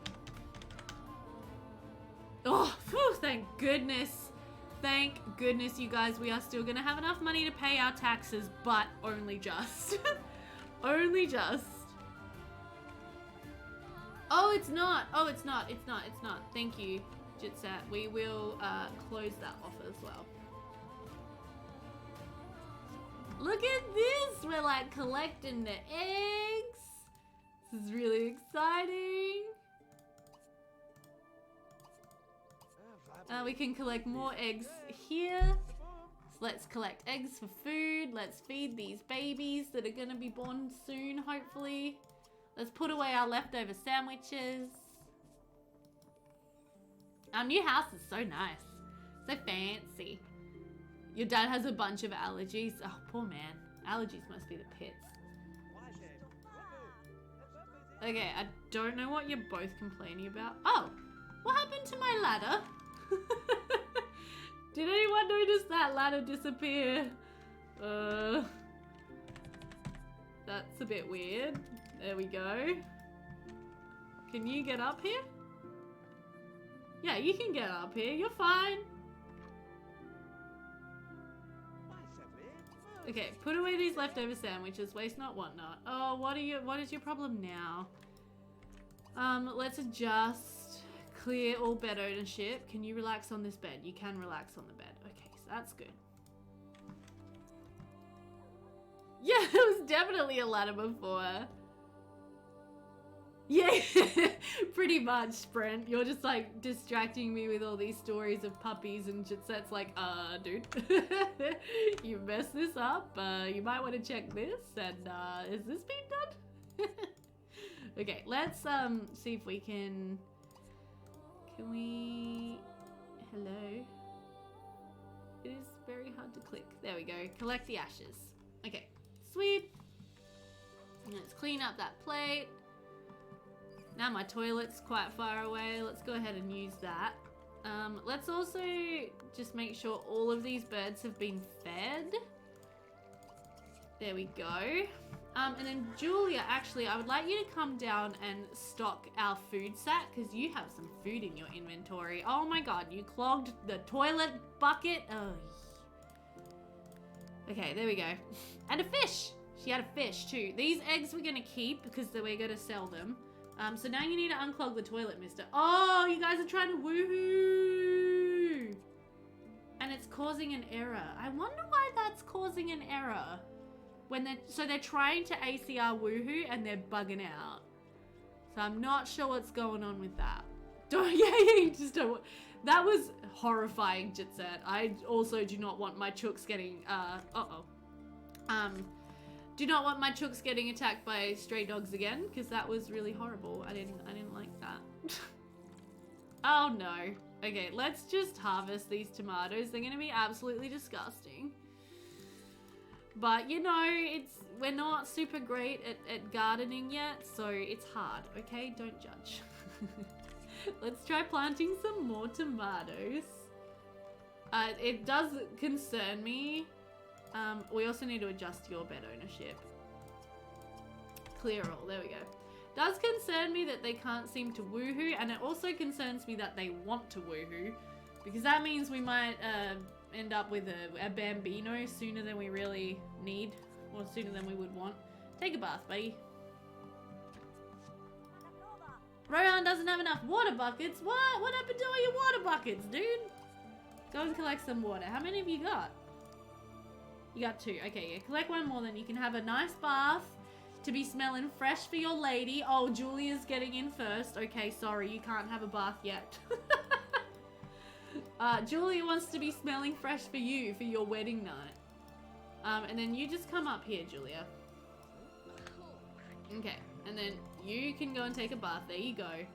Oh, whew, thank goodness. Thank goodness, you guys. We are still going to have enough money to pay our taxes, but only just. Only just. Oh, it's not. Oh, it's not. It's not. It's not. Thank you, Jitsat. We will close that off as well. Look at this! We're like collecting the eggs. This is really exciting. We can collect more eggs here. So let's collect eggs for food. Let's feed these babies that are gonna be born soon, hopefully. Let's put away our leftover sandwiches. Our new house is so nice. So fancy. Your dad has a bunch of allergies. Oh, poor man. Allergies must be the pits. Okay, I don't know what you're both complaining about. Oh, what happened to my ladder? Did anyone notice that ladder disappear? That's a bit weird. There we go. Can you get up here? Yeah, you can get up here. You're fine. Okay, put away these leftover sandwiches. Waste not, want not. Oh, what is your problem now? Let's adjust. Clear all bed ownership. Can you relax on this bed? You can relax on the bed. Okay, so that's good. Yeah, there was definitely a ladder before. Yeah, pretty much, Brent. You're just like distracting me with all these stories of puppies and Jitset's like, dude, you messed this up. You might want to check this. And is this being done? Okay, let's see if we can we, hello? It is very hard to click. There we go. Collect the ashes. Okay, sweet. Let's clean up that plate. Now my toilet's quite far away. Let's go ahead and use that. Let's also just make sure all of these birds have been fed. There we go. And then Julia, actually, I would like you to come down and stock our food sack because you have some food in your inventory. Oh my god, you clogged the toilet bucket. Oh. Okay, there we go. And a fish. She had a fish too. These eggs we're gonna keep because we're gonna sell them. So now you need to unclog the toilet, mister. Oh, you guys are trying to woohoo! And it's causing an error. I wonder why that's causing an error. So they're trying to ACR woohoo and they're bugging out. So I'm not sure what's going on with that. Just don't. That was horrifying, Jitset. I also do not want my chooks getting, do not want my chooks getting attacked by stray dogs again, because that was really horrible. I didn't like that. Oh no. Okay, let's just harvest these tomatoes. They're gonna be absolutely disgusting. But you know, we're not super great at gardening yet, so it's hard, okay? Don't judge. Let's try planting some more tomatoes. It does concern me. We also need to adjust your bed ownership. Clear all, there we go. Does concern me that they can't seem to woohoo, and it also concerns me that they want to woohoo, because that means we might end up with a bambino sooner than we really need, or sooner than we would want. Take a bath, buddy. Rohan doesn't have enough water buckets. What? What happened to all your water buckets, dude? Go and collect some water. How many have you got? You got 2. Okay, yeah. Collect one more, then you can have a nice bath to be smelling fresh for your lady. Oh, Julia's getting in first. Okay, sorry, you can't have a bath yet. Julia wants to be smelling fresh for you for your wedding night. And then you just come up here, Julia. Okay, and then you can go and take a bath. There you go.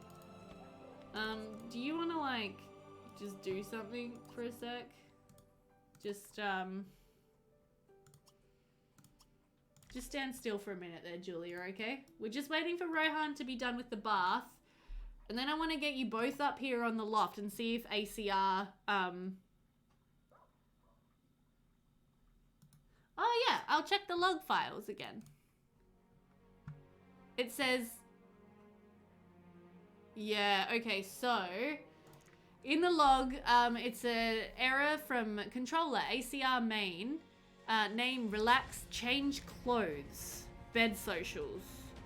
Do you want to, like, just do something for a sec? Just stand still for a minute there, Julia, okay? We're just waiting for Rohan to be done with the bath. And then I want to get you both up here on the loft and see if ACR, Oh yeah, I'll check the log files again. It says... Yeah, okay, so... In the log, it's an error from controller, ACR main. Name relax, change clothes, bed socials,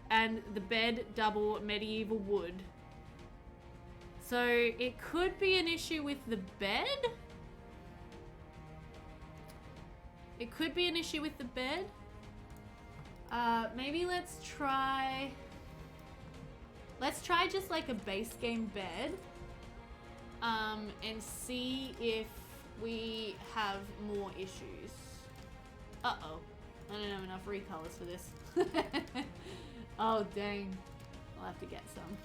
and the bed double medieval wood. So it could be an issue with the bed. It could be an issue with the bed. Maybe let's try just like a base game bed. And see if we have more issues. Uh-oh. I don't have enough recolors for this. Oh, dang. I'll have to get some.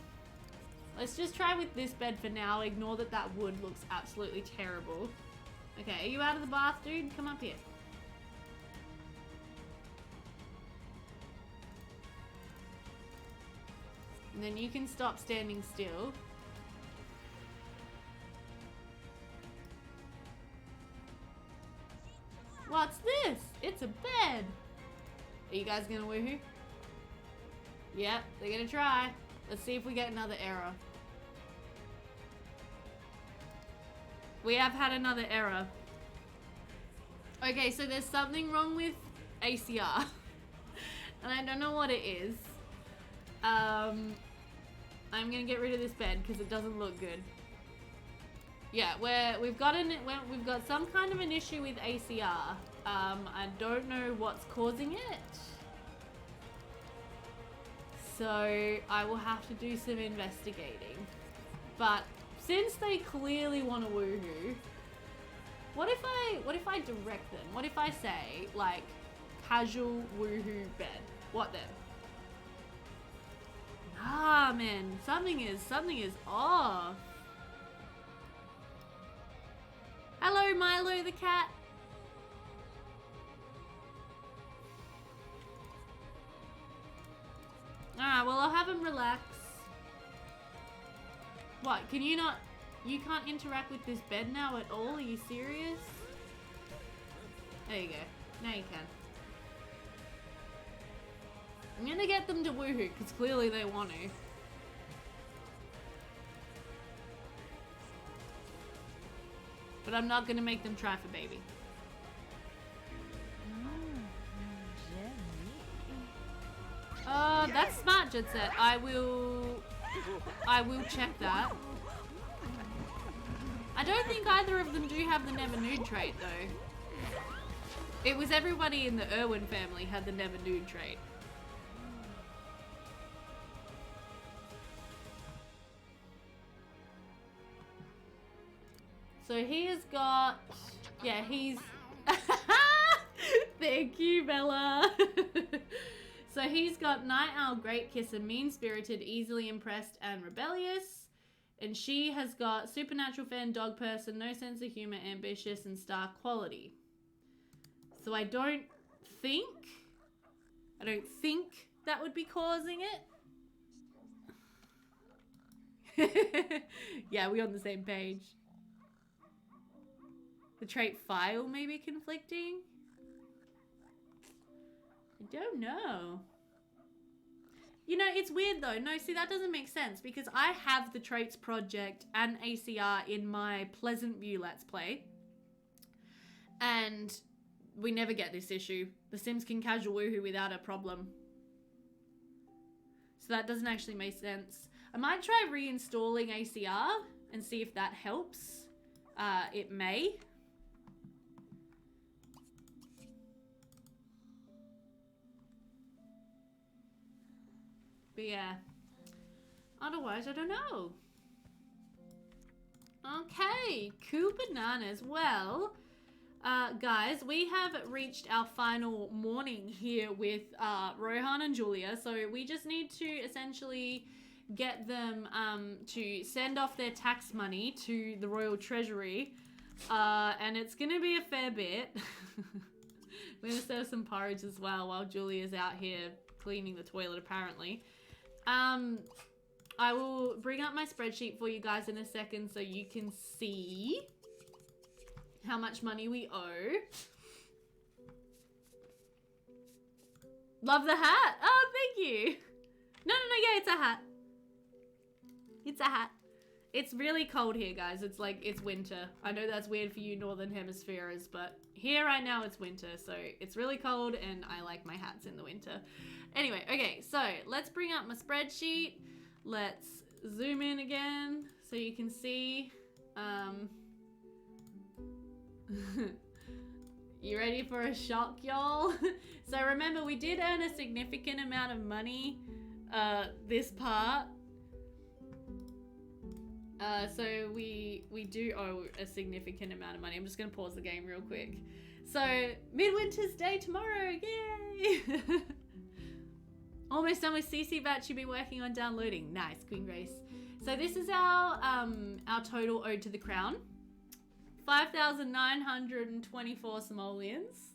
Let's just try with this bed for now. Ignore that wood looks absolutely terrible. Okay, are you out of the bath, dude? Come up here. And then you can stop standing still. What's this? It's a bed. Are you guys gonna woohoo? Yep, they're gonna try. Let's see if we get another error. We have had another error. Okay, so there's something wrong with ACR. And I don't know what it is. I'm gonna get rid of this bed because it doesn't look good. Yeah, we've got some kind of an issue with ACR. I don't know what's causing it. So I will have to do some investigating. But since they clearly want to woohoo, what if I direct them? What if I say like casual woohoo bed? What then? Ah man, something is off. Hello, Milo the cat. Alright, well, I'll have him relax. What? Can you not... You can't interact with this bed now at all? Are you serious? There you go. Now you can. I'm gonna get them to woohoo, because clearly they want to. But I'm not gonna make them try for baby. That's smart, Jet Set. I will check that. I don't think either of them do have the never nude trait though. It was everybody in the Irwin family had the never nude trait. So he has got, yeah, he's, thank you, Bella. So he's got Night Owl, Great Kisser, Mean-Spirited, Easily Impressed, and Rebellious. And she has got Supernatural Fan, Dog Person, No Sense of Humor, Ambitious, and Star Quality. So I don't think that would be causing it. Yeah, we're on the same page. The trait file may be conflicting. I don't know. You know, it's weird though. No, see, that doesn't make sense because I have the traits project and ACR in my Pleasant View Let's Play. And we never get this issue. The Sims can casual woohoo without a problem. So that doesn't actually make sense. I might try reinstalling ACR and see if that helps. It may. But yeah, otherwise I don't know. Okay, cool bananas. Well, guys, we have reached our final morning here with Rohan and Julia. So we just need to essentially get them to send off their tax money to the Royal Treasury. And it's going to be a fair bit. We're going to serve some porridge as well while Julia's out here cleaning the toilet apparently. I will bring up my spreadsheet for you guys in a second so you can see how much money we owe. Love the hat. Oh, thank you. No, yeah, it's a hat. It's a hat. It's really cold here, guys. It's like, it's winter. I know that's weird for you Northern Hemispheres, but here right now it's winter, so it's really cold and I like my hats in the winter. Anyway, okay, so let's bring up my spreadsheet. Let's zoom in again so you can see. You ready for a shock, y'all? So remember, we did earn a significant amount of money this part. So we do owe a significant amount of money. I'm just gonna pause the game real quick. So Midwinter's Day tomorrow, yay! Almost done with CC batch you've been working on downloading. Nice, Queen Grace. So this is our total owed to the crown. 5,924 simoleons.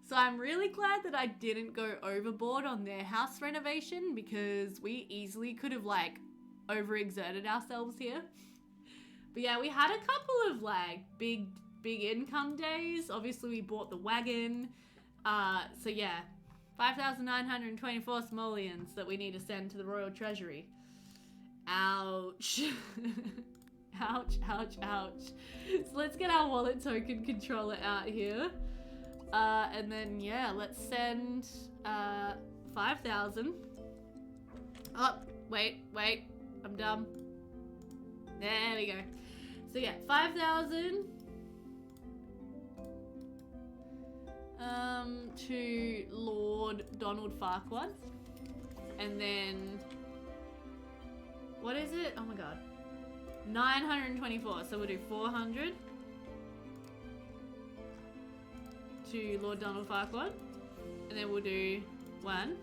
So I'm really glad that I didn't go overboard on their house renovation because we easily could have like overexerted ourselves here. But yeah, we had a couple of like big income days. Obviously we bought the wagon. So yeah, 5,924 simoleons that we need to send to the Royal Treasury. Ouch. Ouch, ouch, ouch. So let's get our wallet token controller out here. And then yeah, let's send 5,000. Oh, wait, I'm dumb. There we go. So yeah, 5,000 to Lord Donald Farquaad. And then what is it? Oh my god. 924. So we'll do 400 to Lord Donald Farquaad. And then we'll do 1.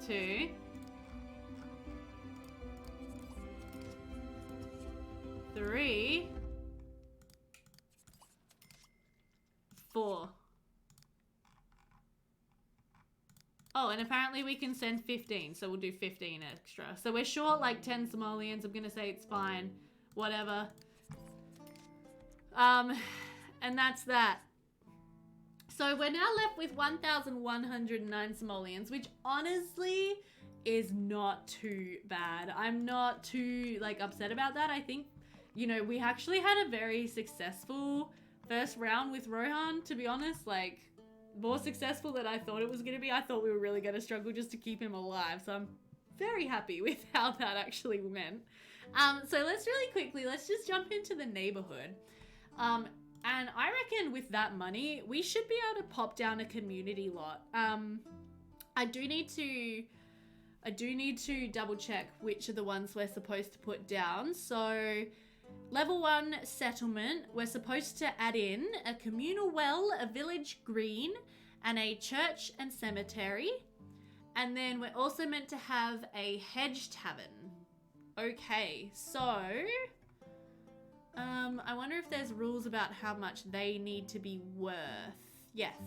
2. 3. 4. Oh, Oh, and apparently we can send 15, so we'll do 15 extra. So we're short like 10 simoleons. I'm gonna say it's fine. Whatever. And that's that. So we're now left with 1,109 simoleons, which honestly is not too bad. I'm not too like upset about that. I think, you know, we actually had a very successful first round with Rohan, to be honest. Like, more successful than I thought it was going to be. I thought we were really going to struggle just to keep him alive. So I'm very happy with how that actually went. So let's really quickly, let's just jump into the neighborhood. And I reckon with that money, we should be able to pop down a community lot. I do need to double check which are the ones we're supposed to put down. So level 1 settlement, we're supposed to add in a communal well, a village green, and a church and cemetery. And then we're also meant to have a hedge tavern. Okay, so I wonder if there's rules about how much they need to be worth. Yes,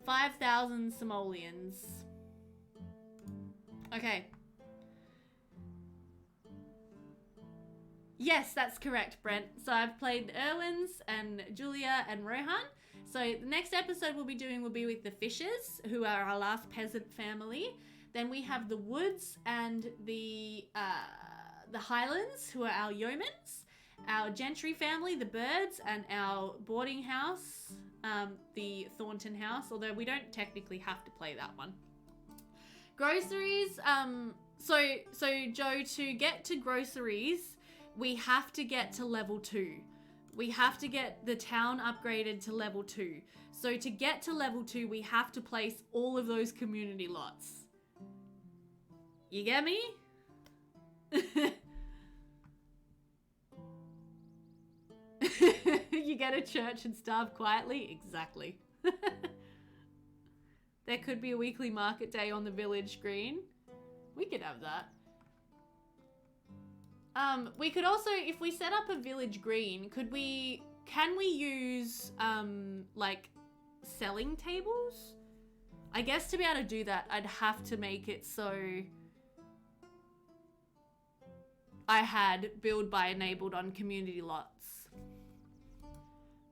5,000 simoleons. Okay. Yes, that's correct, Brent. So I've played Erwin's and Julia and Rohan. So the next episode we'll be with the Fishers, who are our last peasant family. Then we have the Woods and the Highlands, who are our yeomans. Our Gentry family, the Birds, and our boarding house, the Thornton house, although we don't technically have to play that one. Groceries, so Joe, to get to groceries, we have to get to level 2. We have to get the town upgraded to level 2. So to get to level 2, we have to place all of those community lots. You get me? You get a church and starve quietly? Exactly. There could be a weekly market day on the village green. We could have that. We could also, if we set up a village green, can we use, like, selling tables? I guess to be able to do that, I'd have to make it so I had build by enabled on community lots.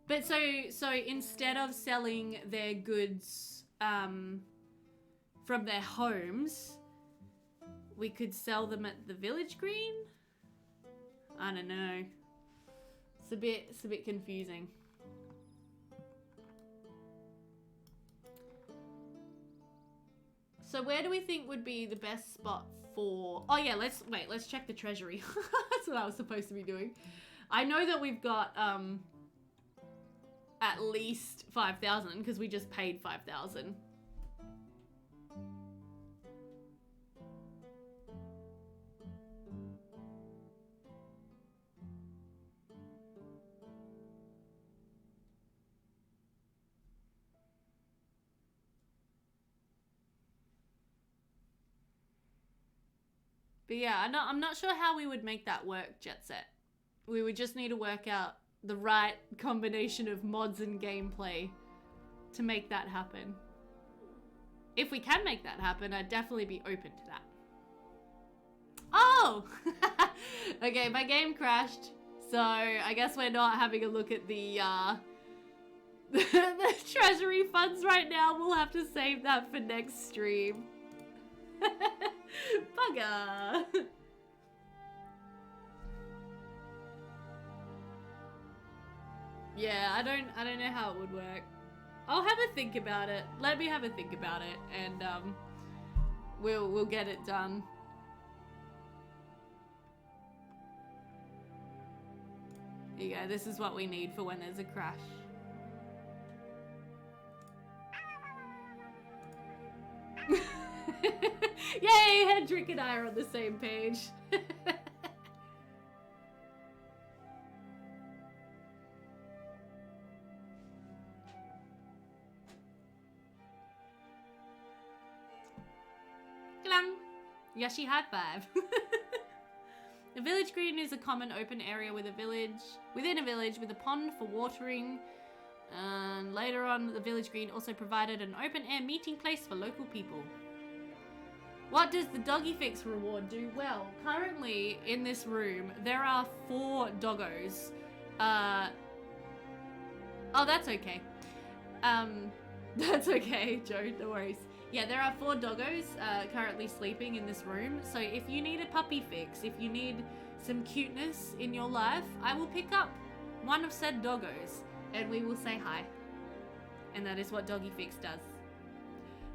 But so instead of selling their goods from their homes, we could sell them at the village green? I don't know. It's a bit confusing. So where do we think would be the best spot for... Oh yeah, let's check the treasury. That's what I was supposed to be doing. I know that we've got at least 5,000 because we just paid 5,000. But yeah, I'm not sure how we would make that work, Jet Set. We would just need to work out the right combination of mods and gameplay to make that happen. If we can make that happen, I'd definitely be open to that. Oh! Okay, my game crashed. So I guess we're not having a look at the the treasury funds right now. We'll have to save that for next stream. Bugger. Yeah, I don't know how it would work. I'll have a think about it. Let me have a think about it, and we'll get it done. Here you go. This is what we need for when there's a crash. Yay! Hendrik and I are on the same page. G'lang! Yoshi high five. The village green is a common open area within a village with a pond for watering. And later on, the village green also provided an open air meeting place for local people. What does the doggy fix reward do? Well, currently in this room, there are 4 doggos. Oh, that's okay. That's okay, Joe, no worries. Yeah, there are 4 doggos currently sleeping in this room. So if you need a puppy fix, if you need some cuteness in your life, I will pick up one of said doggos and we will say hi. And that is what Doggy Fix does.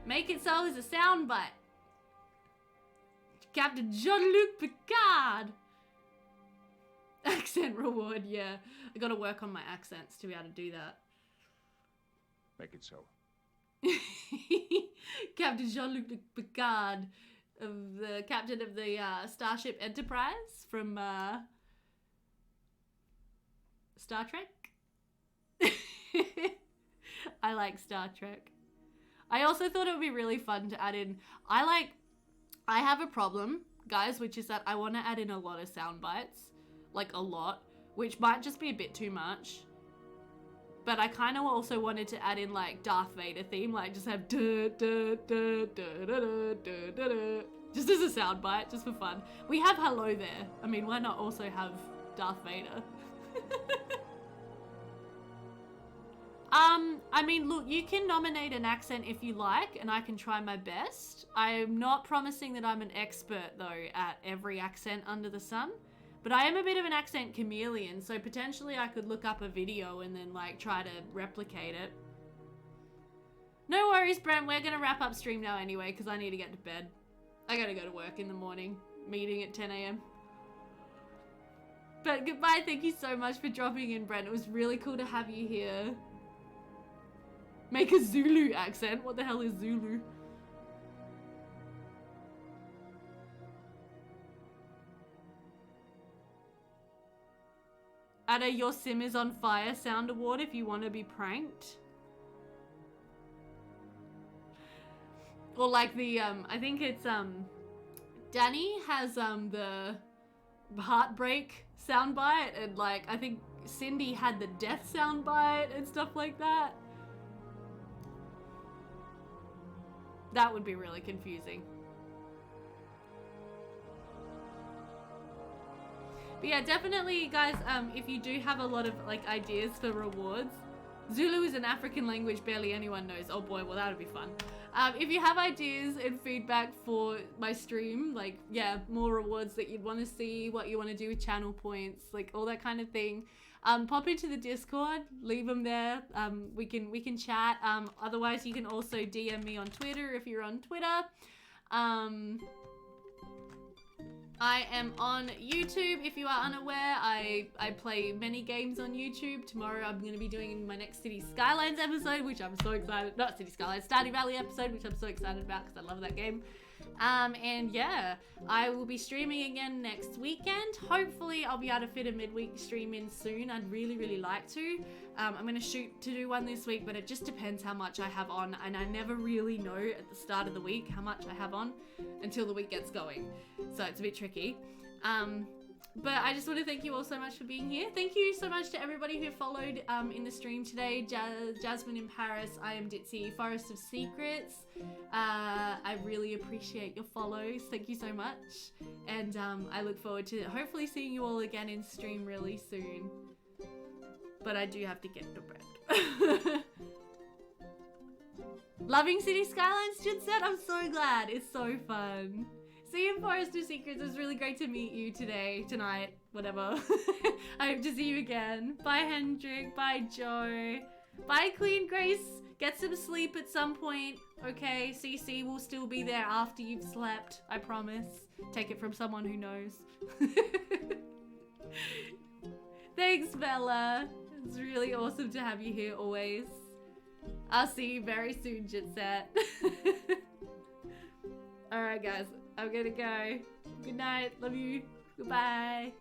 Make it so as a soundbite. Captain Jean-Luc Picard. Accent reward, yeah. I gotta work on my accents to be able to do that. Make it so. Captain Jean-Luc Picard, of the captain of the Starship Enterprise from Star Trek. I like Star Trek. I also thought it would be really fun to add in. I have a problem, guys, which is that I want to add in a lot of sound bites, like a lot, which might just be a bit too much. But I kind of also wanted to add in like Darth Vader theme, like just have duh, duh, duh, duh, duh, duh, duh, duh, duh, just as a sound bite, just for fun. We have hello there. I mean, why not also have Darth Vader? I mean, look, you can nominate an accent if you like, and I can try my best. I'm not promising that I'm an expert, though, at every accent under the sun. But I am a bit of an accent chameleon, so potentially I could look up a video and then, like, try to replicate it. No worries, Brent. We're going to wrap up stream now anyway, because I need to get to bed. I got to go to work in the morning. Meeting at 10 a.m. But goodbye. Thank you so much for dropping in, Brent. It was really cool to have you here. Make a Zulu accent. What the hell is Zulu? Add a "Your Sim is on fire" sound award if you want to be pranked. Or like the, I think it's, Danny has, the heartbreak soundbite, and like, I think Cindy had the death soundbite and stuff like that. That would be really confusing. But yeah, definitely, guys, if you do have a lot of, like, ideas for rewards. Zulu is an African language barely anyone knows. Oh boy, well that would be fun. If you have ideas and feedback for my stream, like, yeah, more rewards that you'd want to see, what you want to do with channel points, like, all that kind of thing, pop into the Discord, leave them there. We can chat. Otherwise, you can also DM me on Twitter if you're on Twitter. I am on YouTube. If you are unaware, I play many games on YouTube. Tomorrow I'm going to be doing my next City Skylines episode, which I'm so excited. Not City Skylines, Stardew Valley episode, which I'm so excited about because I love that game. And yeah, I will be streaming again next weekend. Hopefully I'll be able to fit a midweek stream in soon. I'd really like to. I'm going to shoot to do one this week, but it just depends how much I have on, and I never really know at the start of the week how much I have on until the week gets going. So it's a bit tricky. But I just want to thank you all so much for being here. Thank you so much to everybody who followed in the stream today. Jasmine in Paris, I am Ditzy, Forest of Secrets. I really appreciate your follows. Thank you so much. And I look forward to hopefully seeing you all again in stream really soon. But I do have to get to bed. Loving City Skylines, Jid said. I'm so glad. It's so fun. See you in Forest of Secrets. It was really great to meet you today, tonight, whatever. I hope to see you again. Bye, Hendrik. Bye, Joe. Bye, Queen Grace. Get some sleep at some point, okay? CC will still be there after you've slept, I promise. Take it from someone who knows. Thanks, Bella. It's really awesome to have you here always. I'll see you very soon, Jitset. Alright, guys. I'm gonna go. Good night. Love you. Goodbye.